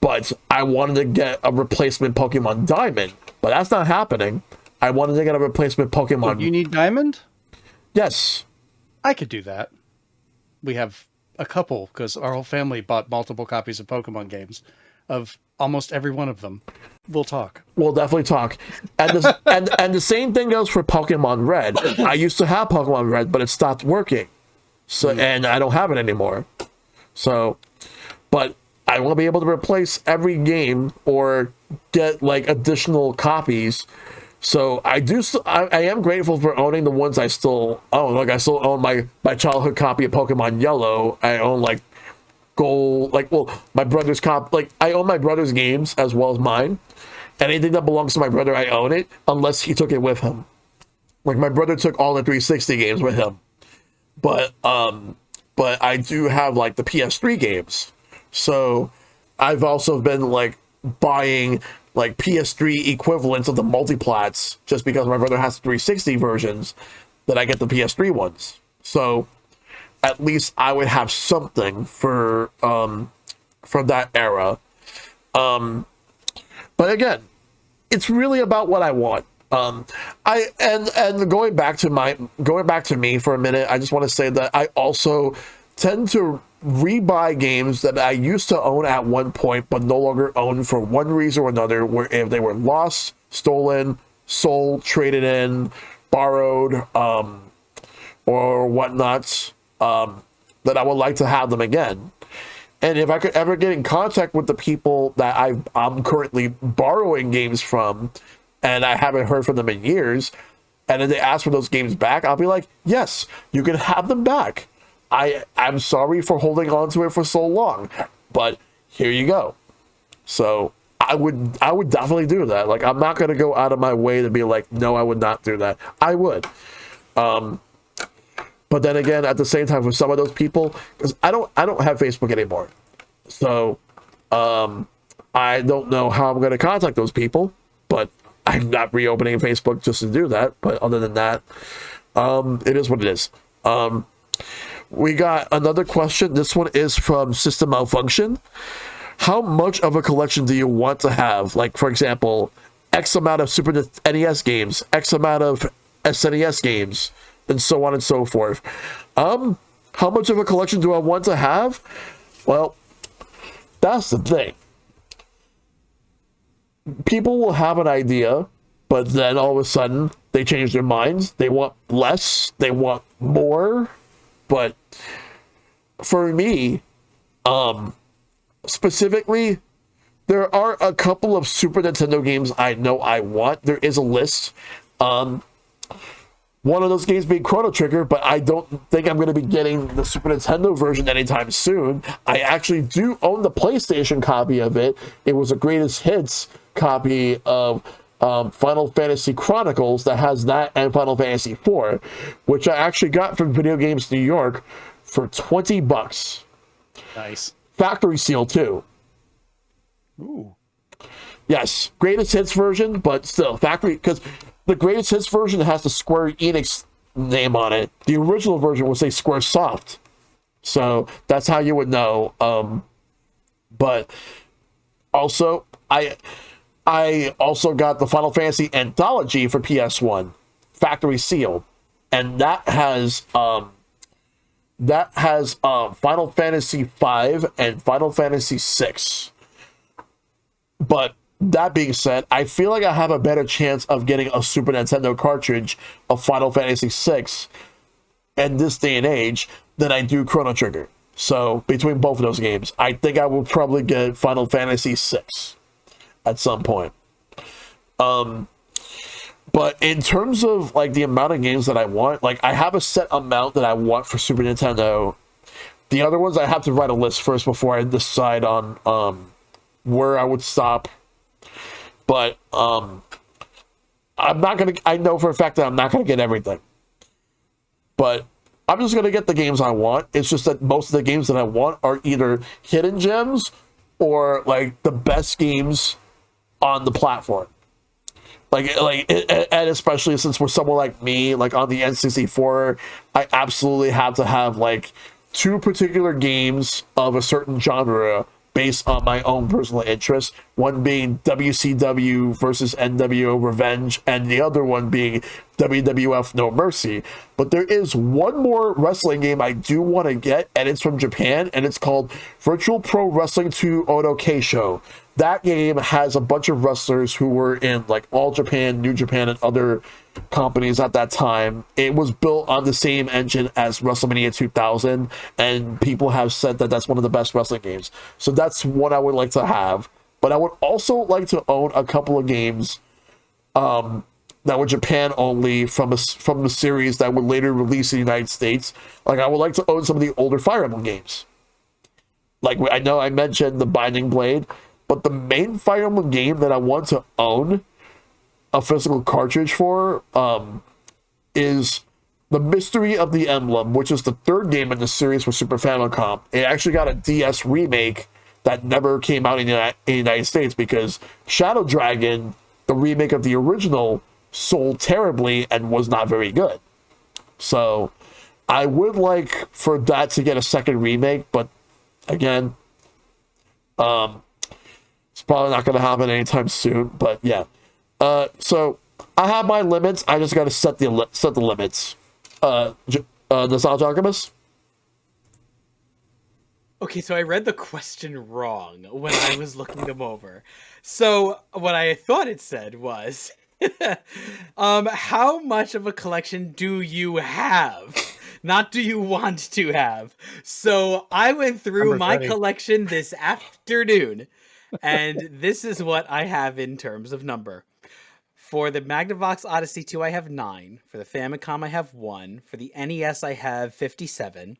but I wanted to get a replacement Pokemon Diamond, but that's not happening. I wanted to get a replacement Pokemon. Oh, you need Diamond? Yes. I could do that. We have a couple, because our whole family bought multiple copies of Pokemon games, of almost every one of them. We'll talk. We'll definitely talk. And and the same thing goes for Pokemon Red. I used to have Pokemon Red, but it stopped working. So and I don't have it anymore. So, but I won't be able to replace every game or get like additional copies. So I am grateful for owning the ones I still own. Like, I still own my childhood copy of Pokemon Yellow. I own like Gold, my brother's I own my brother's games as well as mine. Anything that belongs to my brother, I own it, unless he took it with him. Like, my brother took all the 360 games with him. But I do have like the PS3 games. So I've also been like buying like PS3 equivalents of the multiplats just because my brother has 360 versions, that I get the PS3 ones. So at least I would have something for that era. But again, it's really about what I want. Going back to me for a minute, I just want to say that I also tend to rebuy games that I used to own at one point but no longer own for one reason or another, where if they were lost, stolen, sold, traded in, borrowed, or whatnot, that I would like to have them again. And if I could ever get in contact with the people that I'm currently borrowing games from, and I haven't heard from them in years, and then they ask for those games back, I'll be like, yes, you can have them back. I'm sorry for holding on to it for so long, but here you go. So I would definitely do that. Like, I'm not gonna go out of my way to be like, no, I would not do that. I would. But then again, at the same time, for some of those people, because I don't have Facebook anymore, so I don't know how I'm gonna contact those people. But I'm not reopening Facebook just to do that. But other than that, it is what it is. We got another question. This one is from System Malfunction. How much of a collection do you want to have? Like, for example, X amount of Super NES games, X amount of SNES games, and so on and so forth. How much of a collection do I want to have? Well, that's the thing. People will have an idea, but then all of a sudden they change their minds. They want less, they want more. But for me, specifically, there are a couple of Super Nintendo games I know I want. There is a list. One of those games being Chrono Trigger, but I don't think I'm going to be getting the Super Nintendo version anytime soon. I actually do own the PlayStation copy of it. It was a greatest hits copy of Final Fantasy Chronicles that has that and Final Fantasy IV, which I actually got from Video Games New York for $20. Nice. Factory seal too. Ooh. Yes, greatest hits version, but still factory, because the greatest hits version has the Square Enix name on it. The original version will say Square Soft, so that's how you would know. But also, I also got the Final Fantasy Anthology for PS1, factory sealed, and that has Final Fantasy V and Final Fantasy VI. But that being said, I feel like I have a better chance of getting a Super Nintendo cartridge of Final Fantasy VI in this day and age than I do Chrono Trigger. So between both of those games, I think I will probably get Final Fantasy VI at some point. But in terms of like the amount of games that I want, like I have a set amount that I want for Super Nintendo. The other ones I have to write a list first before I decide on where I would stop. But I'm not gonna. I know for a fact that I'm not gonna get everything. But I'm just gonna get the games I want. It's just that most of the games that I want are either hidden gems or like the best games on the platform. And especially since we're someone like me, like on the N64, I absolutely have to have like two particular games of a certain genre based on my own personal interest. One being WCW versus NWO Revenge, and the other one being WWF No Mercy. But there is one more wrestling game I do want to get, and it's from Japan, and it's called Virtual Pro Wrestling 2 Odo Keisho. That game has a bunch of wrestlers who were in like All Japan, New Japan, and other companies at that time. It was built on the same engine as WrestleMania 2000, and people have said that that's one of the best wrestling games. So that's what I would like to have. But I would also like to own a couple of games that were Japan only from the series that would later release in the United States. Like I would like to own some of the older Fire Emblem games. Like I know I mentioned the Binding Blade, but the main Fire Emblem game that I want to own a physical cartridge for is The Mystery of the Emblem, which is the third game in the series for Super Famicom. It actually got a DS remake that never came out in the United States because Shadow Dragon, the remake of the original, sold terribly and was not very good. So I would like for that to get a second remake, but again, it's probably not going to happen anytime soon. But yeah, so I have my limits. I just got to set the limits. Nostalgia Alchemist. Okay, so I read the question wrong when I was looking them over. So what I thought it said was, how much of a collection do you have? Not do you want to have. So I went through my collection this afternoon, and this is what I have in terms of number. For the Magnavox Odyssey 2, I have 9. For the Famicom, I have 1. For the NES, I have 57.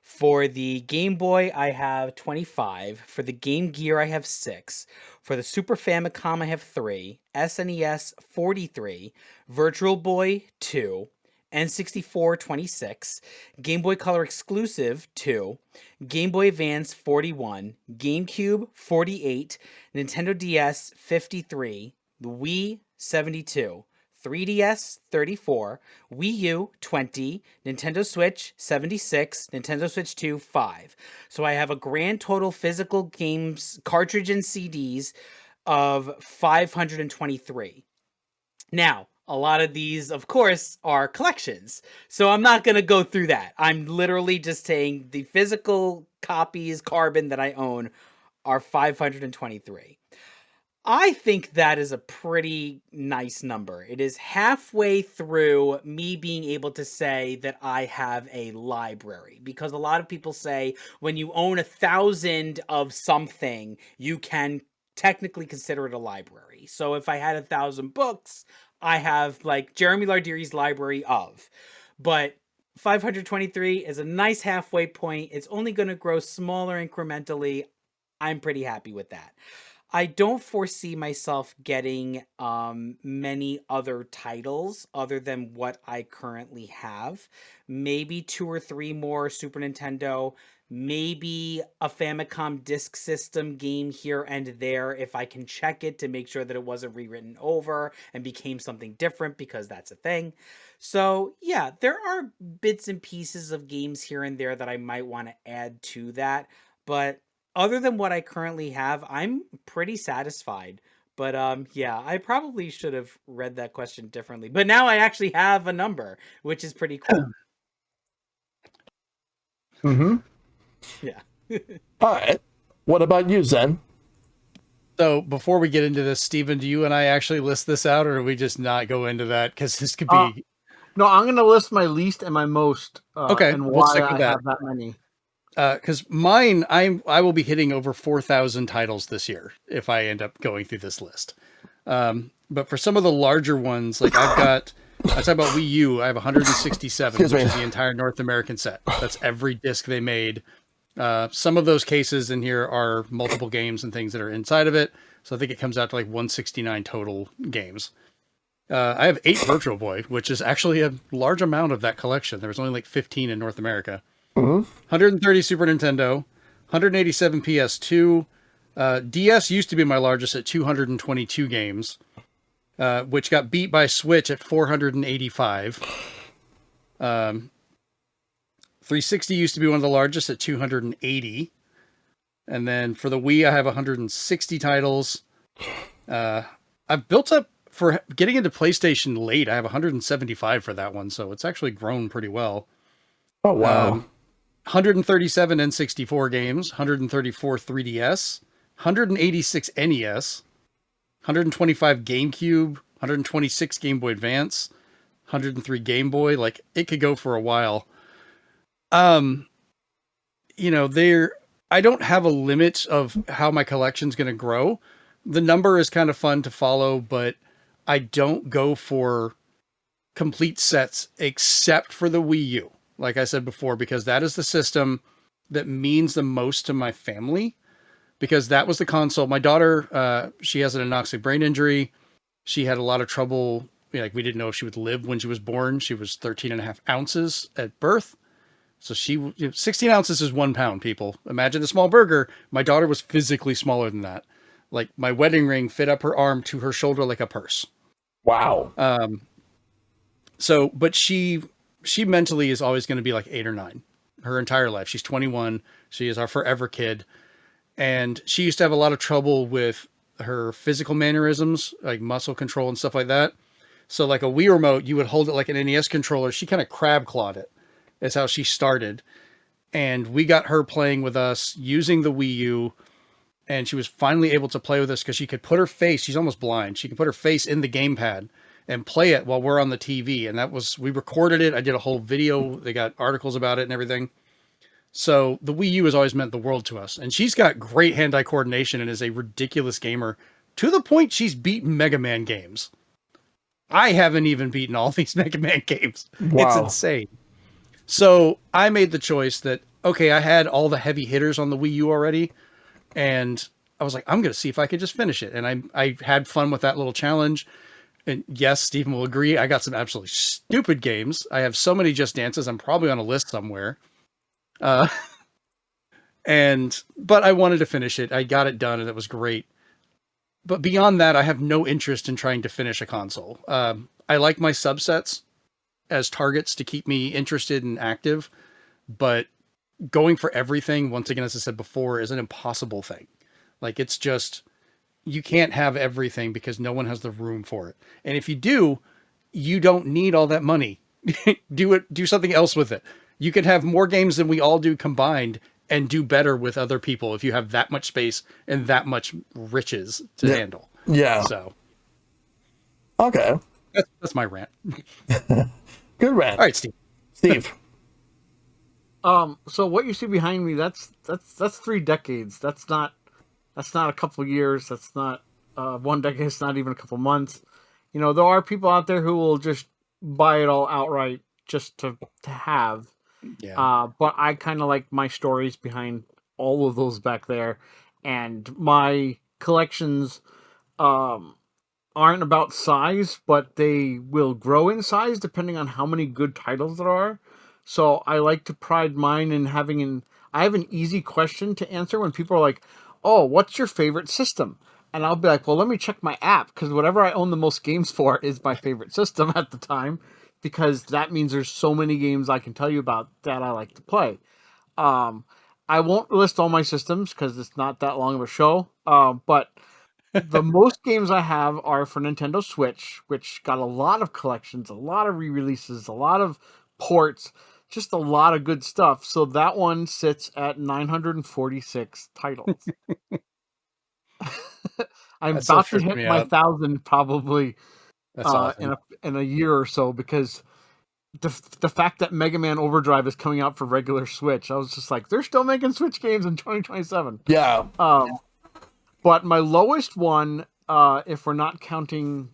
For the Game Boy, I have 25. For the Game Gear, I have 6. For the Super Famicom, I have 3. SNES, 43. Virtual Boy, 2. N64, 26. Game Boy Color exclusive, 2. Game Boy Advance, 41. GameCube, 48. Nintendo DS, 53. The Wii, 72. 3DS 34, Wii U 20, Nintendo Switch 76, Nintendo Switch 2 5. So I have a grand total physical games cartridge and CDs of 523. Now, a lot of these, of course, are collections. So I'm not going to go through that. I'm literally just saying the physical copies, carbon that I own are 523. I think that is a pretty nice number. It is halfway through me being able to say that I have a library, because a lot of people say when you own 1,000 of something, you can technically consider it a library. So if I had 1,000 books, I have like Jeremy Lardiri's library of. But 523 is a nice halfway point. It's only going to grow smaller incrementally. I'm pretty happy with that. I don't foresee myself getting many other titles other than what I currently have. Maybe 2 or 3 more Super Nintendo, maybe a Famicom Disk System game here and there if I can check it to make sure that it wasn't rewritten over and became something different, because that's a thing. So yeah, there are bits and pieces of games here and there that I might want to add to that, but other than what I currently have, I'm pretty satisfied. But yeah, I probably should have read that question differently. But now I actually have a number, which is pretty cool. Mm-hmm. Yeah. All right. What about you, Zen? So before we get into this, Stephen, do you and I actually list this out, or do we just not go into that? Because this could be... No, I'm going to list my least and my most, okay, and we'll why stick I with that. have that many. Because mine, I will be hitting over 4,000 titles this year if I end up going through this list. But for some of the larger ones, like I talk about Wii U, I have 167, which is the entire North American set. That's every disc they made. Some of those cases in here are multiple games and things that are inside of it. So I think it comes out to like 169 total games. I have 8 Virtual Boy, which is actually a large amount of that collection. There was only like 15 in North America. 130 Super Nintendo, 187 PS2. DS used to be my largest at 222 games, which got beat by Switch at 485. 360 used to be one of the largest at 280. And then for the Wii, I have 160 titles. I've built up, for getting into PlayStation late, I have 175 for that one, so it's actually grown pretty well. Oh, wow. 137 N64 games, 134 3DS, 186 NES, 125 GameCube, 126 Game Boy Advance, 103 Game Boy. Like, it could go for a while. You know, I don't have a limit of how my collection's going to grow. The number is kind of fun to follow, but I don't go for complete sets except for the Wii U. Like I said before, because that is the system that means the most to my family, because that was the console. My daughter, she has an anoxic brain injury. She had a lot of trouble. Like, we didn't know if she would live when she was born. She was 13 and a half ounces at birth. So 16 ounces is 1 pound, people. Imagine a small burger. My daughter was physically smaller than that. Like, my wedding ring fit up her arm to her shoulder like a purse. Wow. So, but she mentally is always going to be like 8 or 9 her entire life. She's 21. She is our forever kid. And she used to have a lot of trouble with her physical mannerisms, like muscle control and stuff like that. So like a Wii remote, you would hold it like an NES controller. She kind of crab clawed it. That's how she started. And we got her playing with us using the Wii U. And she was finally able to play with us because she could put her face, she's almost blind. She could put her face in the gamepad and play it while we're on the TV. And we recorded it. I did a whole video. They got articles about it and everything. So the Wii U has always meant the world to us. And she's got great hand-eye coordination and is a ridiculous gamer to the point she's beaten Mega Man games. I haven't even beaten all these Mega Man games. Wow. It's insane. So I made the choice that okay, I had all the heavy hitters on the Wii U already, and I was like, I'm going to see if I could just finish it. And I had fun with that little challenge. And yes, Stephen will agree. I got some absolutely stupid games. I have so many Just Dances. I'm probably on a list somewhere. But I wanted to finish it. I got it done and it was great. But beyond that, I have no interest in trying to finish a console. I like my subsets as targets to keep me interested and active, but going for everything, once again, as I said before, is an impossible thing. Like, it's just, you can't have everything because no one has the room for it. And if you do, you don't need all that money. Do something else with it. You can have more games than we all do combined and do better with other people if you have that much space and that much riches to handle. Yeah. So, Okay. that's my rant. Good rant. All right, Steve. Steve. So what you see behind me, that's 3 decades. That's not a couple of years. That's not 1 decade. It's not even a couple months. You know, there are people out there who will just buy it all outright just to have. Yeah. But I kind of like my stories behind all of those back there, and my collections aren't about size, but they will grow in size depending on how many good titles there are. So I like to pride mine in having I have an easy question to answer when people are like, "Oh, what's your favorite system?" And I'll be like, "Well, let me check my app, because whatever I own the most games for is my favorite system at the time, because that means there's so many games I can tell you about that I like to play." I won't list all my systems because it's not that long of a show. But the most games I have are for Nintendo Switch, which got a lot of collections, a lot of re-releases, a lot of ports, just a lot of good stuff. So that one sits at 946 titles. I'm That still about to trips hit me my out. 1,000 probably That's awesome. in a year or so, because the fact that Mega Man Overdrive is coming out for regular Switch, I was just like, they're still making Switch games in 2027. Yeah. But my lowest one, if we're not counting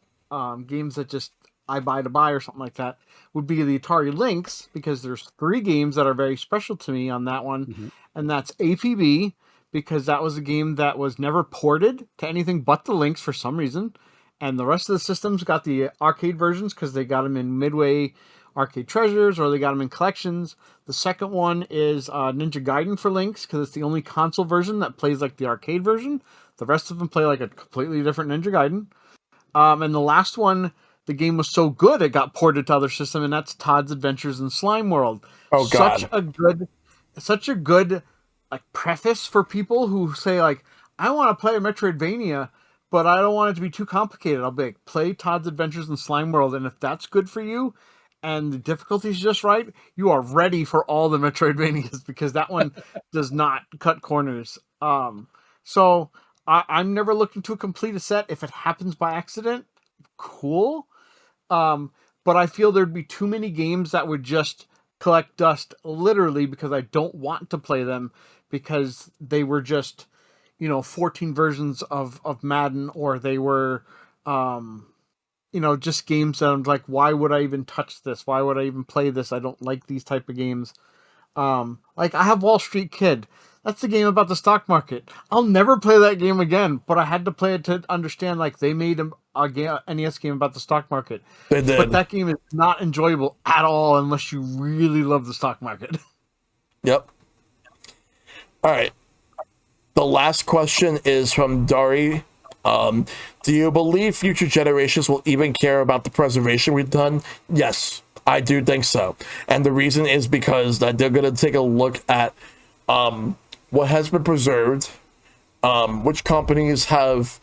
games that just I buy to buy or something like that, would be the Atari Lynx, because there's 3 games that are very special to me on that one. Mhm. And that's APB, because that was a game that was never ported to anything but the Lynx for some reason. And the rest of the systems got the arcade versions because they got them in Midway Arcade Treasures, or they got them in collections. The second one is Ninja Gaiden for Lynx, because it's the only console version that plays like the arcade version. The rest of them play like a completely different Ninja Gaiden. And the last one, the game was so good it got ported to other systems, and that's Todd's Adventures in Slime World. Oh, God. Such a good like preface for people who say like, I want to play a Metroidvania, but I don't want it to be too complicated. I'll be like, play Todd's Adventures in Slime World, and if that's good for you, and the difficulty is just right, you are ready for all the Metroidvanias, because that one does not cut corners. So I'm never looking to complete a set. If it happens by accident, cool. But I feel there'd be too many games that would just collect dust, literally, because I don't want to play them, because they were just, 14 versions of Madden, or they were, just games that I'm like, why would I even touch this? Why would I even play this? I don't like these type of games. Like, I have Wall Street Kid. That's the game about the stock market. I'll never play that game again, but I had to play it to understand, like, they made a NES game about the stock market. They did. But that game is not enjoyable at all unless you really love the stock market. Yep. All right. The last question is from Dari. Do you believe future generations will even care about the preservation we've done? Yes, I do think so. And the reason is because that they're going to take a look at what has been preserved, which companies have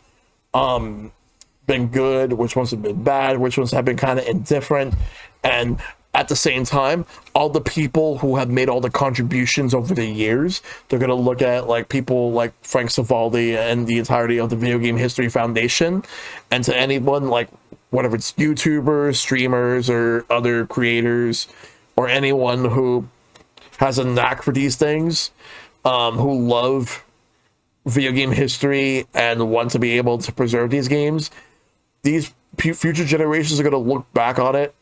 been good, which ones have been bad, which ones have been kind of indifferent, and at the same time, all the people who have made all the contributions over the years, they're going to look at like people like Frank Savaldi and the entirety of the Video Game History Foundation, and to anyone like whatever it's YouTubers, streamers, or other creators, or anyone who has a knack for these things, who love video game history and want to be able to preserve these games, these future generations are going to look back on it.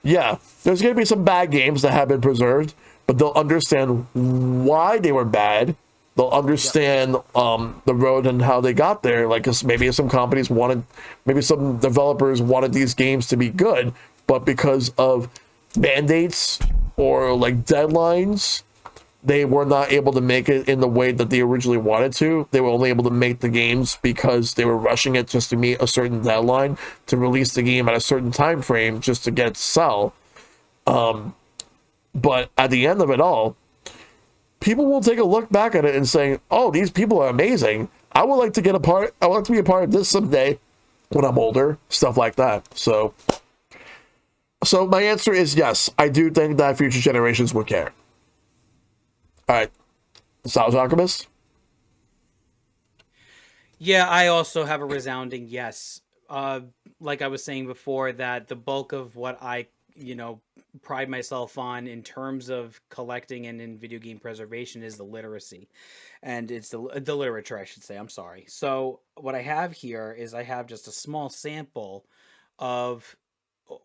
Yeah, there's going to be some bad games that have been preserved, but they'll understand why they were bad. They'll understand the road and how they got there. Like, 'cause maybe some companies wanted, maybe some developers wanted these games to be good, but because of mandates or like deadlines, they were not able to make it in the way that they originally wanted to. They were only able to make the games because they were rushing it just to meet a certain deadline to release the game at a certain time frame just to get it to sell. But at the end of it all, people will take a look back at it and saying, "Oh, these people are amazing. I would like to get a part. I would like to be a part of this someday when I'm older." Stuff like that. So my answer is yes. I do think that future generations would care. All right, Nostalgia Alchemist. Yeah, I also have a resounding yes. Like I was saying before, that the bulk of what I, pride myself on in terms of collecting and in video game preservation is the literacy, and it's the literature, I should say. I'm sorry. So what I have here is I have just a small sample of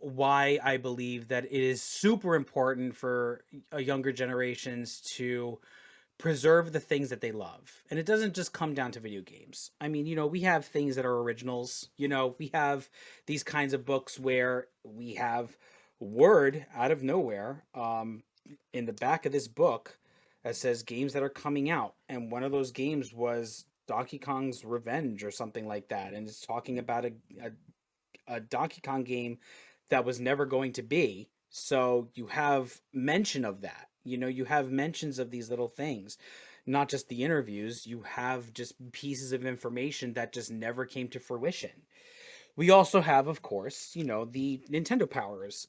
why I believe that it is super important for younger generations to preserve the things that they love. And it doesn't just come down to video games. I mean, we have things that are originals. We have these kinds of books where we have word out of nowhere in the back of this book that says games that are coming out. And one of those games was Donkey Kong's Revenge or something like that. And it's talking about a Donkey Kong game that was never going to be. So you have mention of that. You have mentions of these little things, not just the interviews. You have just pieces of information that just never came to fruition. We also have, of course, the Nintendo powers.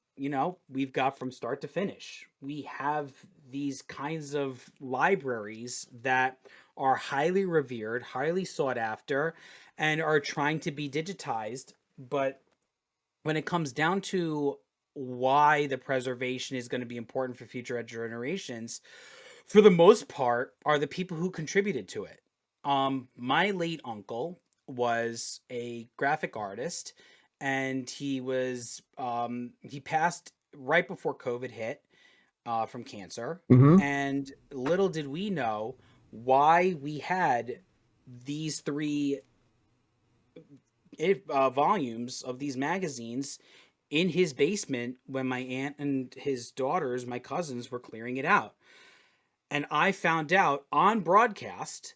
We've got from start to finish. We have these kinds of libraries that are highly revered, highly sought after, and are trying to be digitized. But when it comes down to why the preservation is going to be important for future generations, for the most part, are the people who contributed to it. My late uncle was a graphic artist, and he passed right before COVID hit from cancer. Mm-hmm. And little did we know why we had these three volumes of these magazines in his basement when my aunt and his daughters, my cousins, were clearing it out. And I found out on broadcast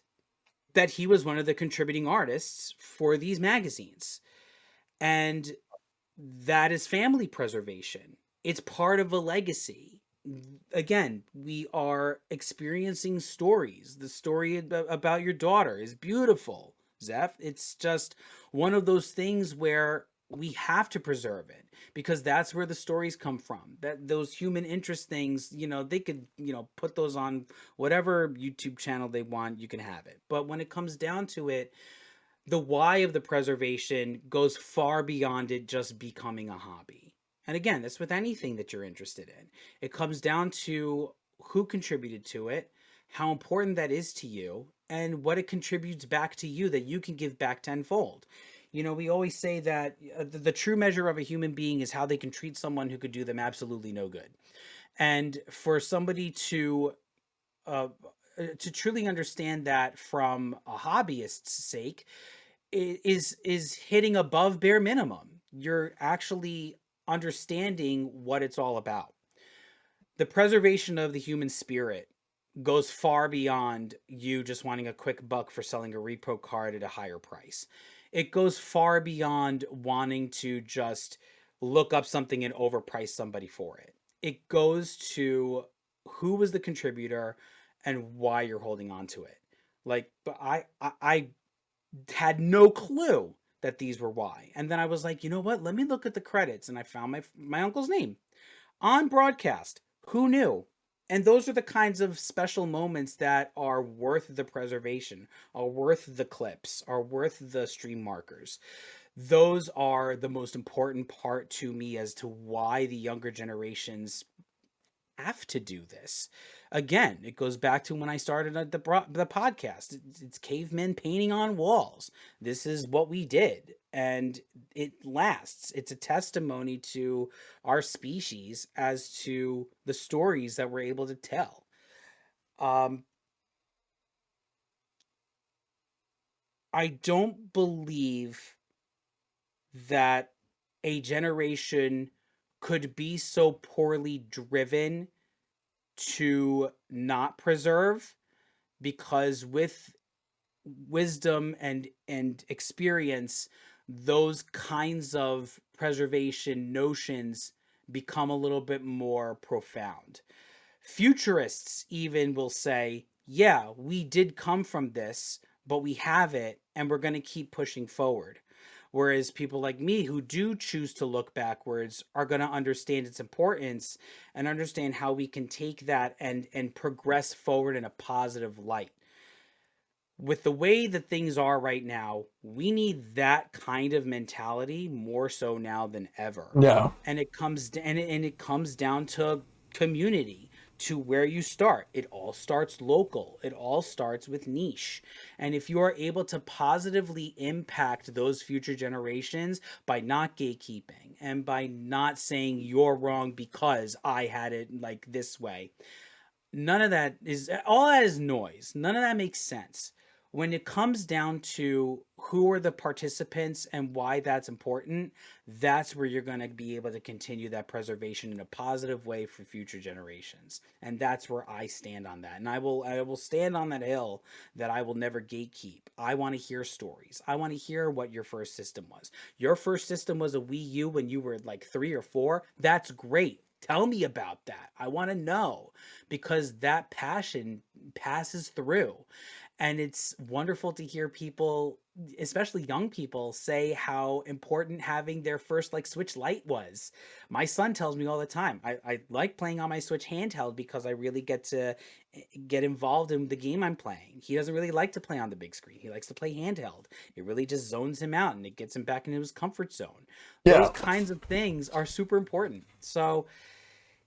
that he was one of the contributing artists for these magazines. And that is family preservation. It's part of a legacy. Again, we are experiencing stories. The story about your daughter is beautiful, Zeph. It's just one of those things where we have to preserve it because that's where the stories come from. That those human interest things, they could, put those on whatever YouTube channel they want, you can have it. But when it comes down to it, the why of the preservation goes far beyond it just becoming a hobby. And again, that's with anything that you're interested in. It comes down to who contributed to it, how important that is to you, and what it contributes back to you that you can give back tenfold. We always say that the true measure of a human being is how they can treat someone who could do them absolutely no good. And for somebody uh, to truly understand that from a hobbyist's sake, is hitting above bare minimum. You're actually understanding what it's all about. The preservation of the human spirit goes far beyond you just wanting a quick buck for selling a repro card at a higher price. It goes far beyond wanting to just look up something and overprice somebody for it. It goes to who was the contributor and why you're holding on to it. Like, but I had no clue that these were why. And then I was like, you know what? Let me look at the credits, and I found my uncle's name on broadcast. Who knew? And those are the kinds of special moments that are worth the preservation, are worth the clips, are worth the stream markers. Those are the most important part to me as to why the younger generations have to do this. Again, it goes back to when I started the podcast. It's cavemen painting on walls. This is what we did. and it lasts. It's a testimony to our species as to the stories that we're able to tell. Um, I don't believe that a generation could be so poorly driven to not preserve, because with wisdom and experience, those kinds of preservation notions become a little bit more profound. Futurists even will say, yeah, we did come from this, but we have it and we're going to keep pushing forward. Whereas people like me who do choose to look backwards are going to understand its importance and understand how we can take that and progress forward in a positive light. With the way that things are right now, we need that kind of mentality more so now than ever. Yeah. And it comes down to community, to where you start. It all starts local. It all starts with niche. And if you are able to positively impact those future generations by not gatekeeping and by not saying you're wrong because I had it like this way, none of that is, all that is noise. None of that makes sense. When it comes down to who are the participants and why that's important, that's where you're going to be able to continue that preservation in a positive way for future generations. And that's where I stand on that. And I will stand on that hill that I will never gatekeep. I want to hear stories. I want to hear what your first system was. Your first system was a Wii U when you were like 3 or 4. That's great. Tell me about that. I want to know, because that passion passes through. And it's wonderful to hear people, especially young people, say how important having their first like Switch Lite was. My son tells me all the time, I like playing on my Switch handheld because I really get to get involved in the game I'm playing. He doesn't really like to play on the big screen. He likes to play handheld. It really just zones him out and it gets him back into his comfort zone. Those Yeah. kinds of things are super important. So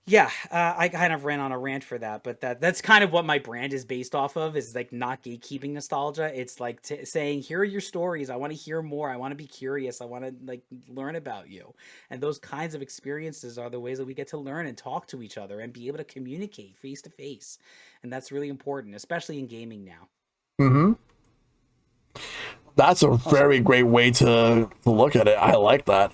yeah, I kind of ran on a rant for that, but that's kind of what my brand is based off of, is like not gatekeeping nostalgia. It's like saying, here are your stories. I want to hear more. I want to be curious. I want to like learn about you. And those kinds of experiences are the ways that we get to learn and talk to each other and be able to communicate face to face. And that's really important, especially in gaming now. Mm-hmm. That's a Awesome. very great way to look at it. I like that.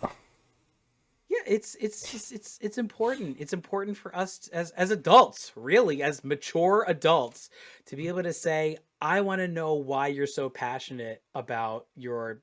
Yeah, it's just it's important. It's important for us as adults, really, as mature adults, to be able to say, I want to know why you're so passionate about your,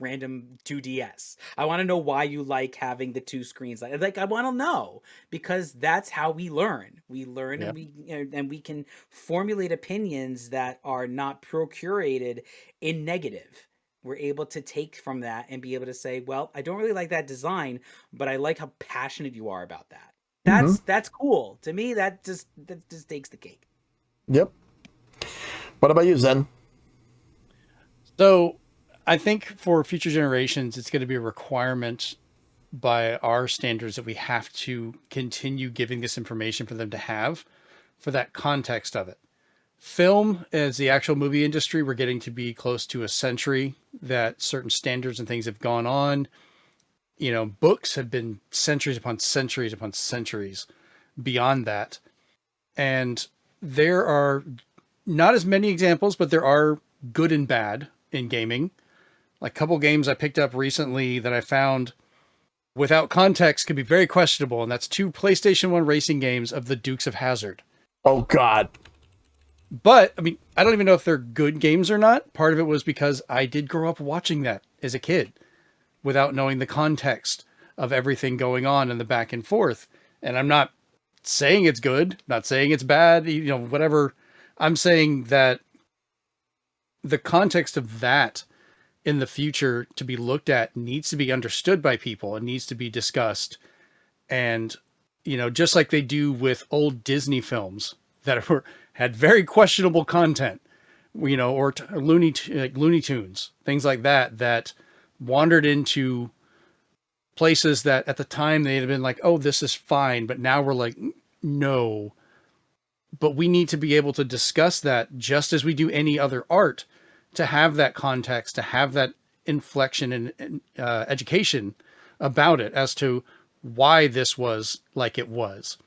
random 2DS. I want to know why you like having the two screens. Like I want to know, because that's how we learn. We learn Yeah. and we can formulate opinions that are not procurated in negative. We're able to take from that and be able to say, well, I don't really like that design, but I like how passionate you are about that. Mm-hmm. That's cool. To me, that just takes the cake. Yep. What about you, Zen? So I think for future generations, it's going to be a requirement by our standards that we have to continue giving this information for them to have, for that context of it. Film, as the actual movie industry, we're getting to be close to a century that certain standards and things have gone on. Books have been centuries upon centuries upon centuries beyond that. And there are not as many examples, but there are good and bad in gaming. Like a couple games I picked up recently that I found without context could be very questionable. And that's 2 PlayStation 1 racing games of the Dukes of Hazzard. Oh God. But I mean, I don't even know if they're good games or not. Part of it was because I did grow up watching that as a kid without knowing the context of everything going on and the back and forth. And I'm not saying it's good, not saying it's bad, whatever. I'm saying that the context of that in the future to be looked at needs to be understood by people and needs to be discussed. And, just like they do with old Disney films that had very questionable content, or Looney Tunes, things like that wandered into places that at the time they'd have been like, oh, this is fine. But now we're like, no. But we need to be able to discuss that just as we do any other art, to have that context, to have that inflection and education about it as to why this was like it was,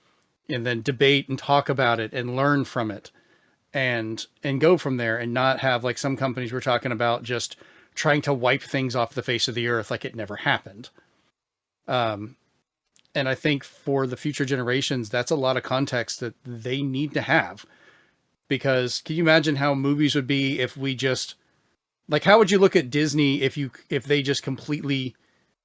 and then debate and talk about it and learn from it and go from there, and not have, like some companies were talking about, just trying to wipe things off the face of the earth like it never happened. And I think for the future generations, that's a lot of context that they need to have. Because can you imagine how movies would be if we just, like, how would you look at Disney if they just completely,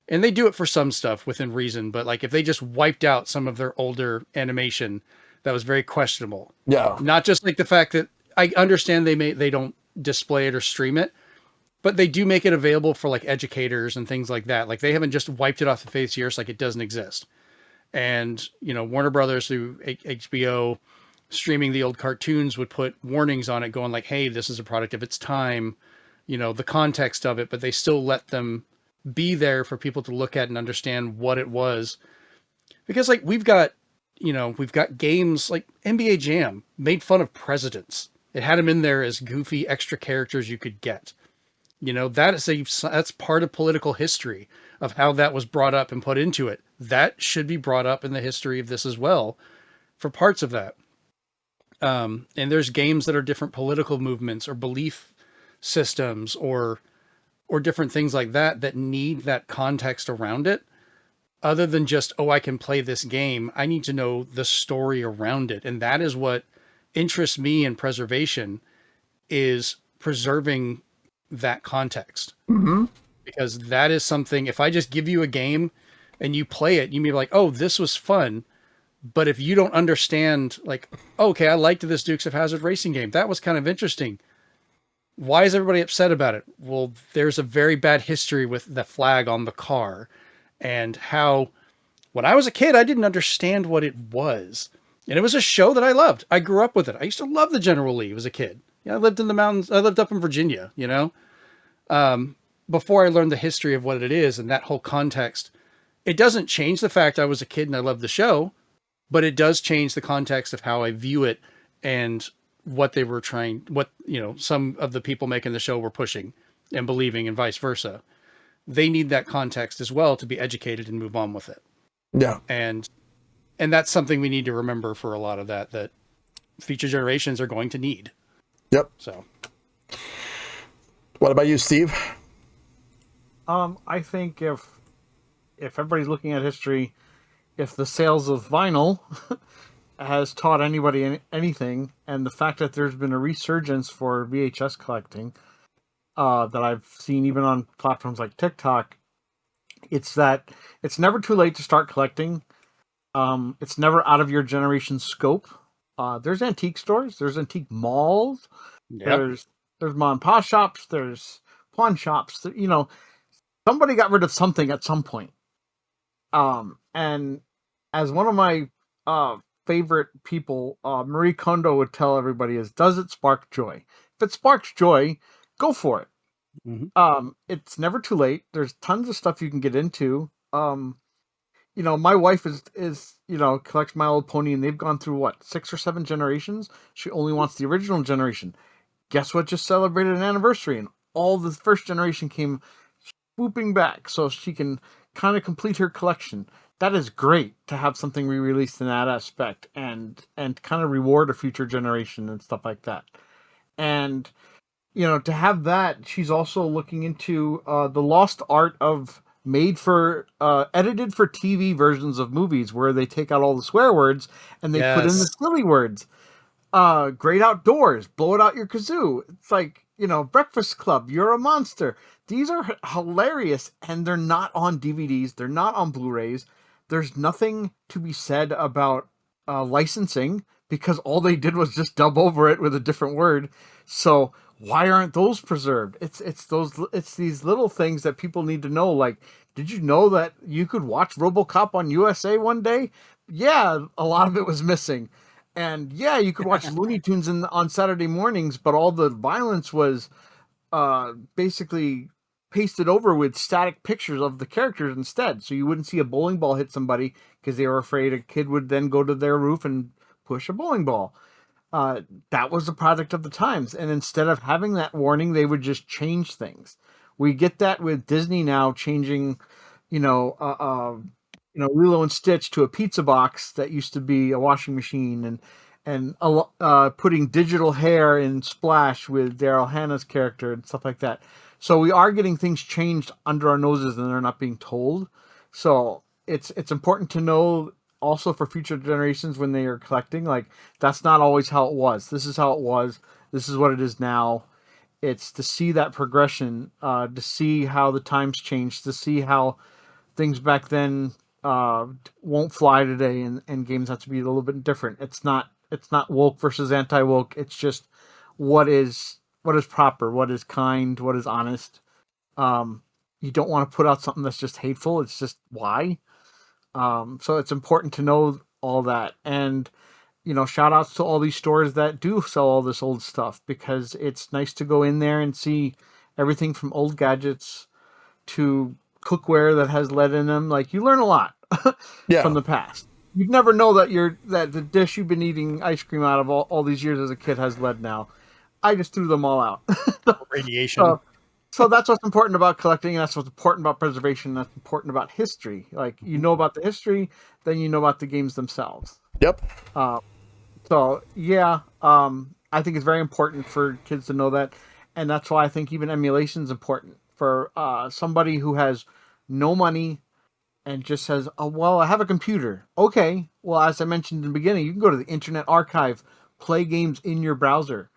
and they do it for some stuff within reason, but like if they just wiped out some of their older animation that was very questionable. Yeah. Not just like the fact that I understand they don't display it or stream it, but they do make it available for like educators and things like that. Like they haven't just wiped it off the face of the earth like it doesn't exist. And, you know, Warner Brothers through HBO streaming the old cartoons would put warnings on it going like, hey, this is a product of its time, you know, the context of it, but they still let them be there for people to look at and understand what it was. Because like we've got games like NBA Jam made fun of presidents. It had them in there as goofy extra characters you could get. You know, that's part of political history of how that was brought up and put into it. That should be brought up in the history of this as well for parts of that. And there's games that are different political movements or belief systems or different things like that need that context around it. Other than just, oh, I can play this game. I need to know the story around it. And that is what interests me in preservation, is preserving that context. Mm-hmm. Because that is something, if I just give you a game and you play it, you may be like, oh, this was fun. But if you don't understand, like, okay, I liked this Dukes of Hazzard racing game. That was kind of interesting. Why is everybody upset about it? Well, there's a very bad history with the flag on the car, and how when I was a kid, I didn't understand what it was. And it was a show that I loved. I grew up with it. I used to love the General Lee as a kid. I lived in the mountains. I lived up in Virginia, you know, before I learned the history of what it is and that whole context. It doesn't change the fact I was a kid and I loved the show, but it does change the context of how I view it and what they were trying, what, you know, some of the people making the show were pushing and believing, and vice versa. They need that context as well to be educated and move on with it. Yeah. And that's something we need to remember for a lot of that future generations are going to need. Yep. So what about you, Steve? I think if everybody's looking at history, if the sales of vinyl has taught anybody anything, and the fact that there's been a resurgence for VHS collecting, that I've seen even on platforms like TikTok, it's that it's never too late to start collecting. It's never out of your generation's scope. There's antique stores, there's antique malls, yep. there's mom and pop shops, there's pawn shops. You know, somebody got rid of something at some point. And as one of my favorite people, Marie Kondo would tell everybody, is, does it spark joy? If it sparks joy, go for it. Mm-hmm. It's never too late. There's tons of stuff you can get into. You know, my wife is you know, collects My Little Pony, and they've gone through what, 6 or 7 generations. She only wants the original generation. Guess what? Just celebrated an anniversary, and all the first generation came swooping back, so she can kind of complete her collection. That is great to have something re-released in that aspect, and kind of reward a future generation and stuff like that. And you know, to have that, she's also looking into the lost art of edited for TV versions of movies, where they take out all the swear words and they put in the silly words. Great Outdoors, Blow It Out Your Kazoo. It's like, you know, Breakfast Club, You're a Monster. These are hilarious, and they're not on DVDs. They're not on Blu-rays. There's nothing to be said about licensing, because all they did was just dub over it with a different word. So why aren't those preserved? It's these little things that people need to know. Like, did you know that you could watch RoboCop on USA one day? Yeah, a lot of it was missing. And yeah, you could watch Looney Tunes on Saturday mornings, but all the violence was basically pasted over with static pictures of the characters instead. So you wouldn't see a bowling ball hit somebody because they were afraid a kid would then go to their roof and push a bowling ball. That was the product of the times. And instead of having that warning, they would just change things, We get that with Disney now changing, you know, Lilo and Stitch to a pizza box that used to be a washing machine, and putting digital hair in Splash with Daryl Hannah's character and stuff like that. So we are getting things changed under our noses, and they're not being told. So it's important to know also for future generations when they are collecting, like, that's not always how it was. This is how it was. This is what it is now. It's to see that progression, to see how the times change, to see how things back then won't fly today, and games have to be a little bit different. It's not woke versus anti-woke. It's just what is proper, what is kind, what is honest. You don't want to put out something that's just hateful. It's just why. So it's important to know all that. And, shout outs to all these stores that do sell all this old stuff, because it's nice to go in there and see everything from old gadgets to cookware that has lead in them. Like, you learn a lot from the past. You'd never know that the dish you've been eating ice cream out of all these years as a kid has lead now. I just threw them all out. Radiation. So that's what's important about collecting, and that's what's important about preservation, that's important about history. Like, you know about the history, then you know about the games themselves. Yep. So yeah, I think it's very important for kids to know that, and that's why I think even emulation is important for somebody who has no money and just says, "Oh, well, I have a computer." Okay, well, as I mentioned in the beginning, you can go to the Internet Archive, play games in your browser.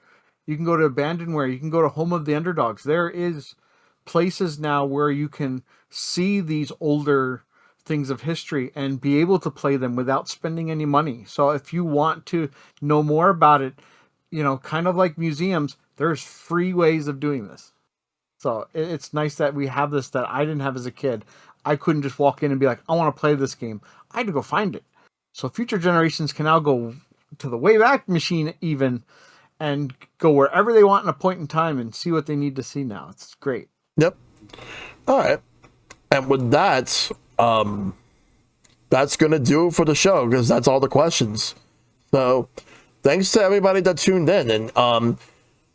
You can go to Abandonware. You can go to Home of the Underdogs. There is places now where you can see these older things of history and be able to play them without spending any money. So if you want to know more about it, kind of like museums, there's free ways of doing this. So it's nice that we have this that I didn't have as a kid. I couldn't just walk in and be like, I want to play this game. I had to go find it. So future generations can now go to the Wayback Machine even and go wherever they want in a point in time and see what they need to see now. It's great. Yep. All right. And with that, that's going to do it for the show, because that's all the questions. So thanks to everybody that tuned in. And I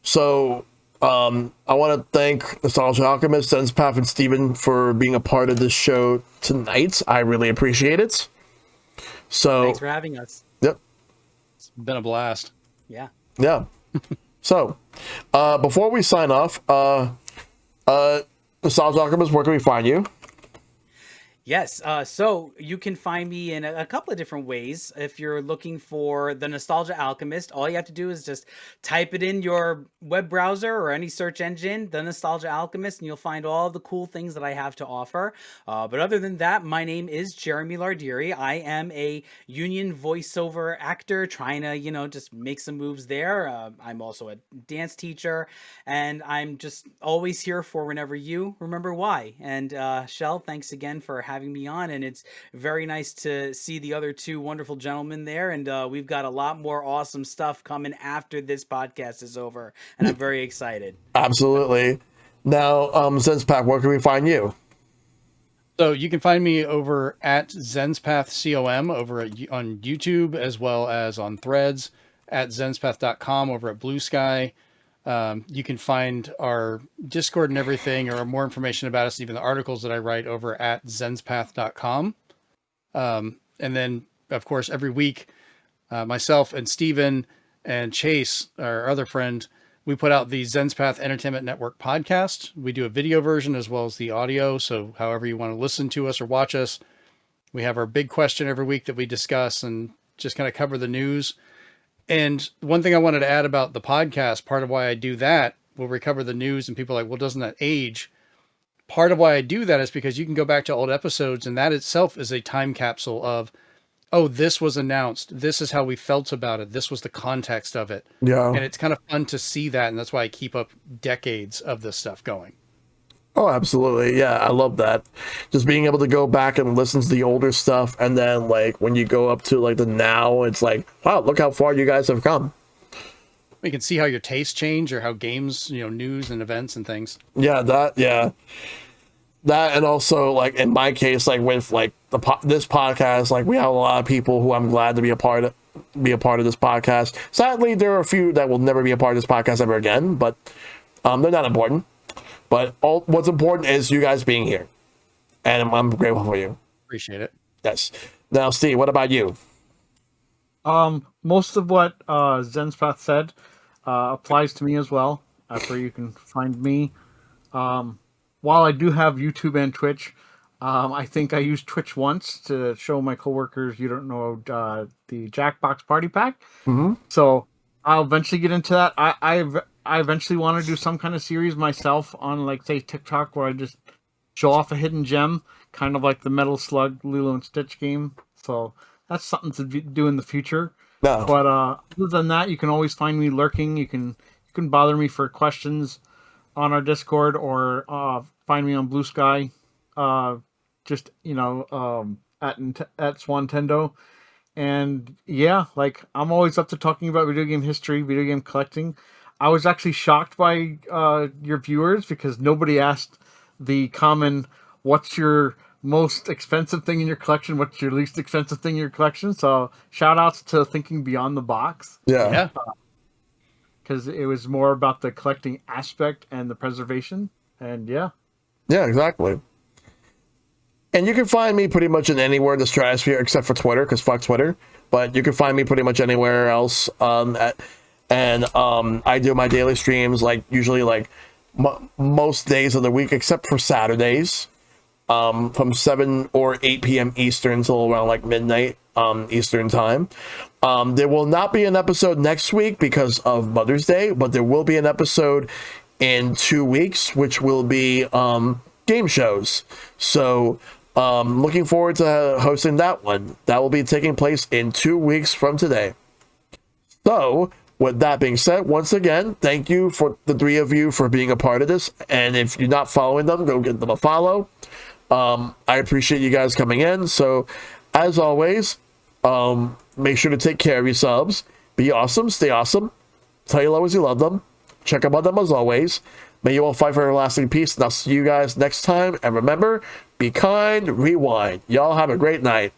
want to thank Nostalgia Alchemist, ZensPath, and Steven for being a part of this show tonight. I really appreciate it. So thanks for having us. Yep. It's been a blast. Yeah. Yeah. So, before we sign off, Nostalgia Alchemist, where can we find you? Yes, so you can find me in a couple of different ways. If you're looking for the Nostalgia Alchemist, all you have to do is just type it in your web browser or any search engine, the Nostalgia Alchemist, and you'll find all the cool things that I have to offer. But other than that, my name is Jeremy Lardieri. I am a union voiceover actor trying to, just make some moves there. I'm also a dance teacher, and I'm just always here for whenever you remember why. And Shell, thanks again for having me on, and it's very nice to see the other two wonderful gentlemen there, and we've got a lot more awesome stuff coming after this podcast is over, and I'm very excited. Absolutely. Now, ZensPath, where can we find you? So you can find me over at ZensPathCom over on YouTube, as well as on Threads, at ZensPath.com over at Blue Sky. You can find our Discord and everything, or more information about us, even the articles that I write, over at ZensPath.com. And then, of course, every week, myself and Steven and Chase, our other friend, we put out the ZensPath Entertainment Network podcast. We do a video version as well as the audio. So however you want to listen to us or watch us, we have our big question every week that we discuss and just kind of cover the news. And one thing I wanted to add about the podcast, part of why I do that, where we cover the news and people are like, well, doesn't that age? Part of why I do that is because you can go back to old episodes, and that itself is a time capsule of, oh, this was announced. This is how we felt about it. This was the context of it. Yeah. And it's kind of fun to see that. And that's why I keep up decades of this stuff going. Oh, absolutely. Yeah, I love that. Just being able to go back and listen to the older stuff, and then like when you go up to like the now, it's like, wow, look how far you guys have come. We can see how your tastes change, or how games, news and events and things. Yeah, that, and also like in my case, like with like this podcast, like we have a lot of people who I'm glad to be a part of this podcast. Sadly, there are a few that will never be a part of this podcast ever again, but they're not important. But what's important is you guys being here, and I'm grateful for you. Appreciate it. Yes. Now, Steve, what about you? Most of what ZensPath said applies to me as well. That's where you can find me. While I do have YouTube and Twitch, I think I used Twitch once to show my coworkers you don't know the Jackbox Party Pack. Mm-hmm. So I'll eventually get into that. I eventually want to do some kind of series myself on, like, say, TikTok, where I just show off a hidden gem, kind of like the Metal Slug Lilo and Stitch game. So that's something to do in the future. No. But other than that, you can always find me lurking. You can bother me for questions on our Discord, or find me on Blue Sky. Just at Swan Tendo. And yeah, like, I'm always up to talking about video game history, video game collecting. I was actually shocked by your viewers, because nobody asked the common, what's your most expensive thing in your collection? What's your least expensive thing in your collection? So shout outs to thinking beyond the box. Yeah. Because it was more about the collecting aspect and the preservation. And yeah. Yeah, exactly. And you can find me pretty much in anywhere in the stratosphere except for Twitter, because fuck Twitter. But you can find me pretty much anywhere else. I do my daily streams, like, usually, like, most days of the week except for Saturdays, from 7 or 8 p.m. Eastern till around, like, midnight Eastern time. There will not be an episode next week because of Mother's Day, but there will be an episode in 2 weeks, which will be game shows. So looking forward to hosting that one. That will be taking place in 2 weeks from today. So with that being said, once again, thank you for the three of you for being a part of this. And if you're not following them, go give them a follow. I appreciate you guys coming in. So as always, make sure to take care of yourselves. Be awesome. Stay awesome. Tell your lovers you love them. Check about them as always. May you all fight for everlasting peace. And I'll see you guys next time. And remember, be kind, rewind. Y'all have a great night.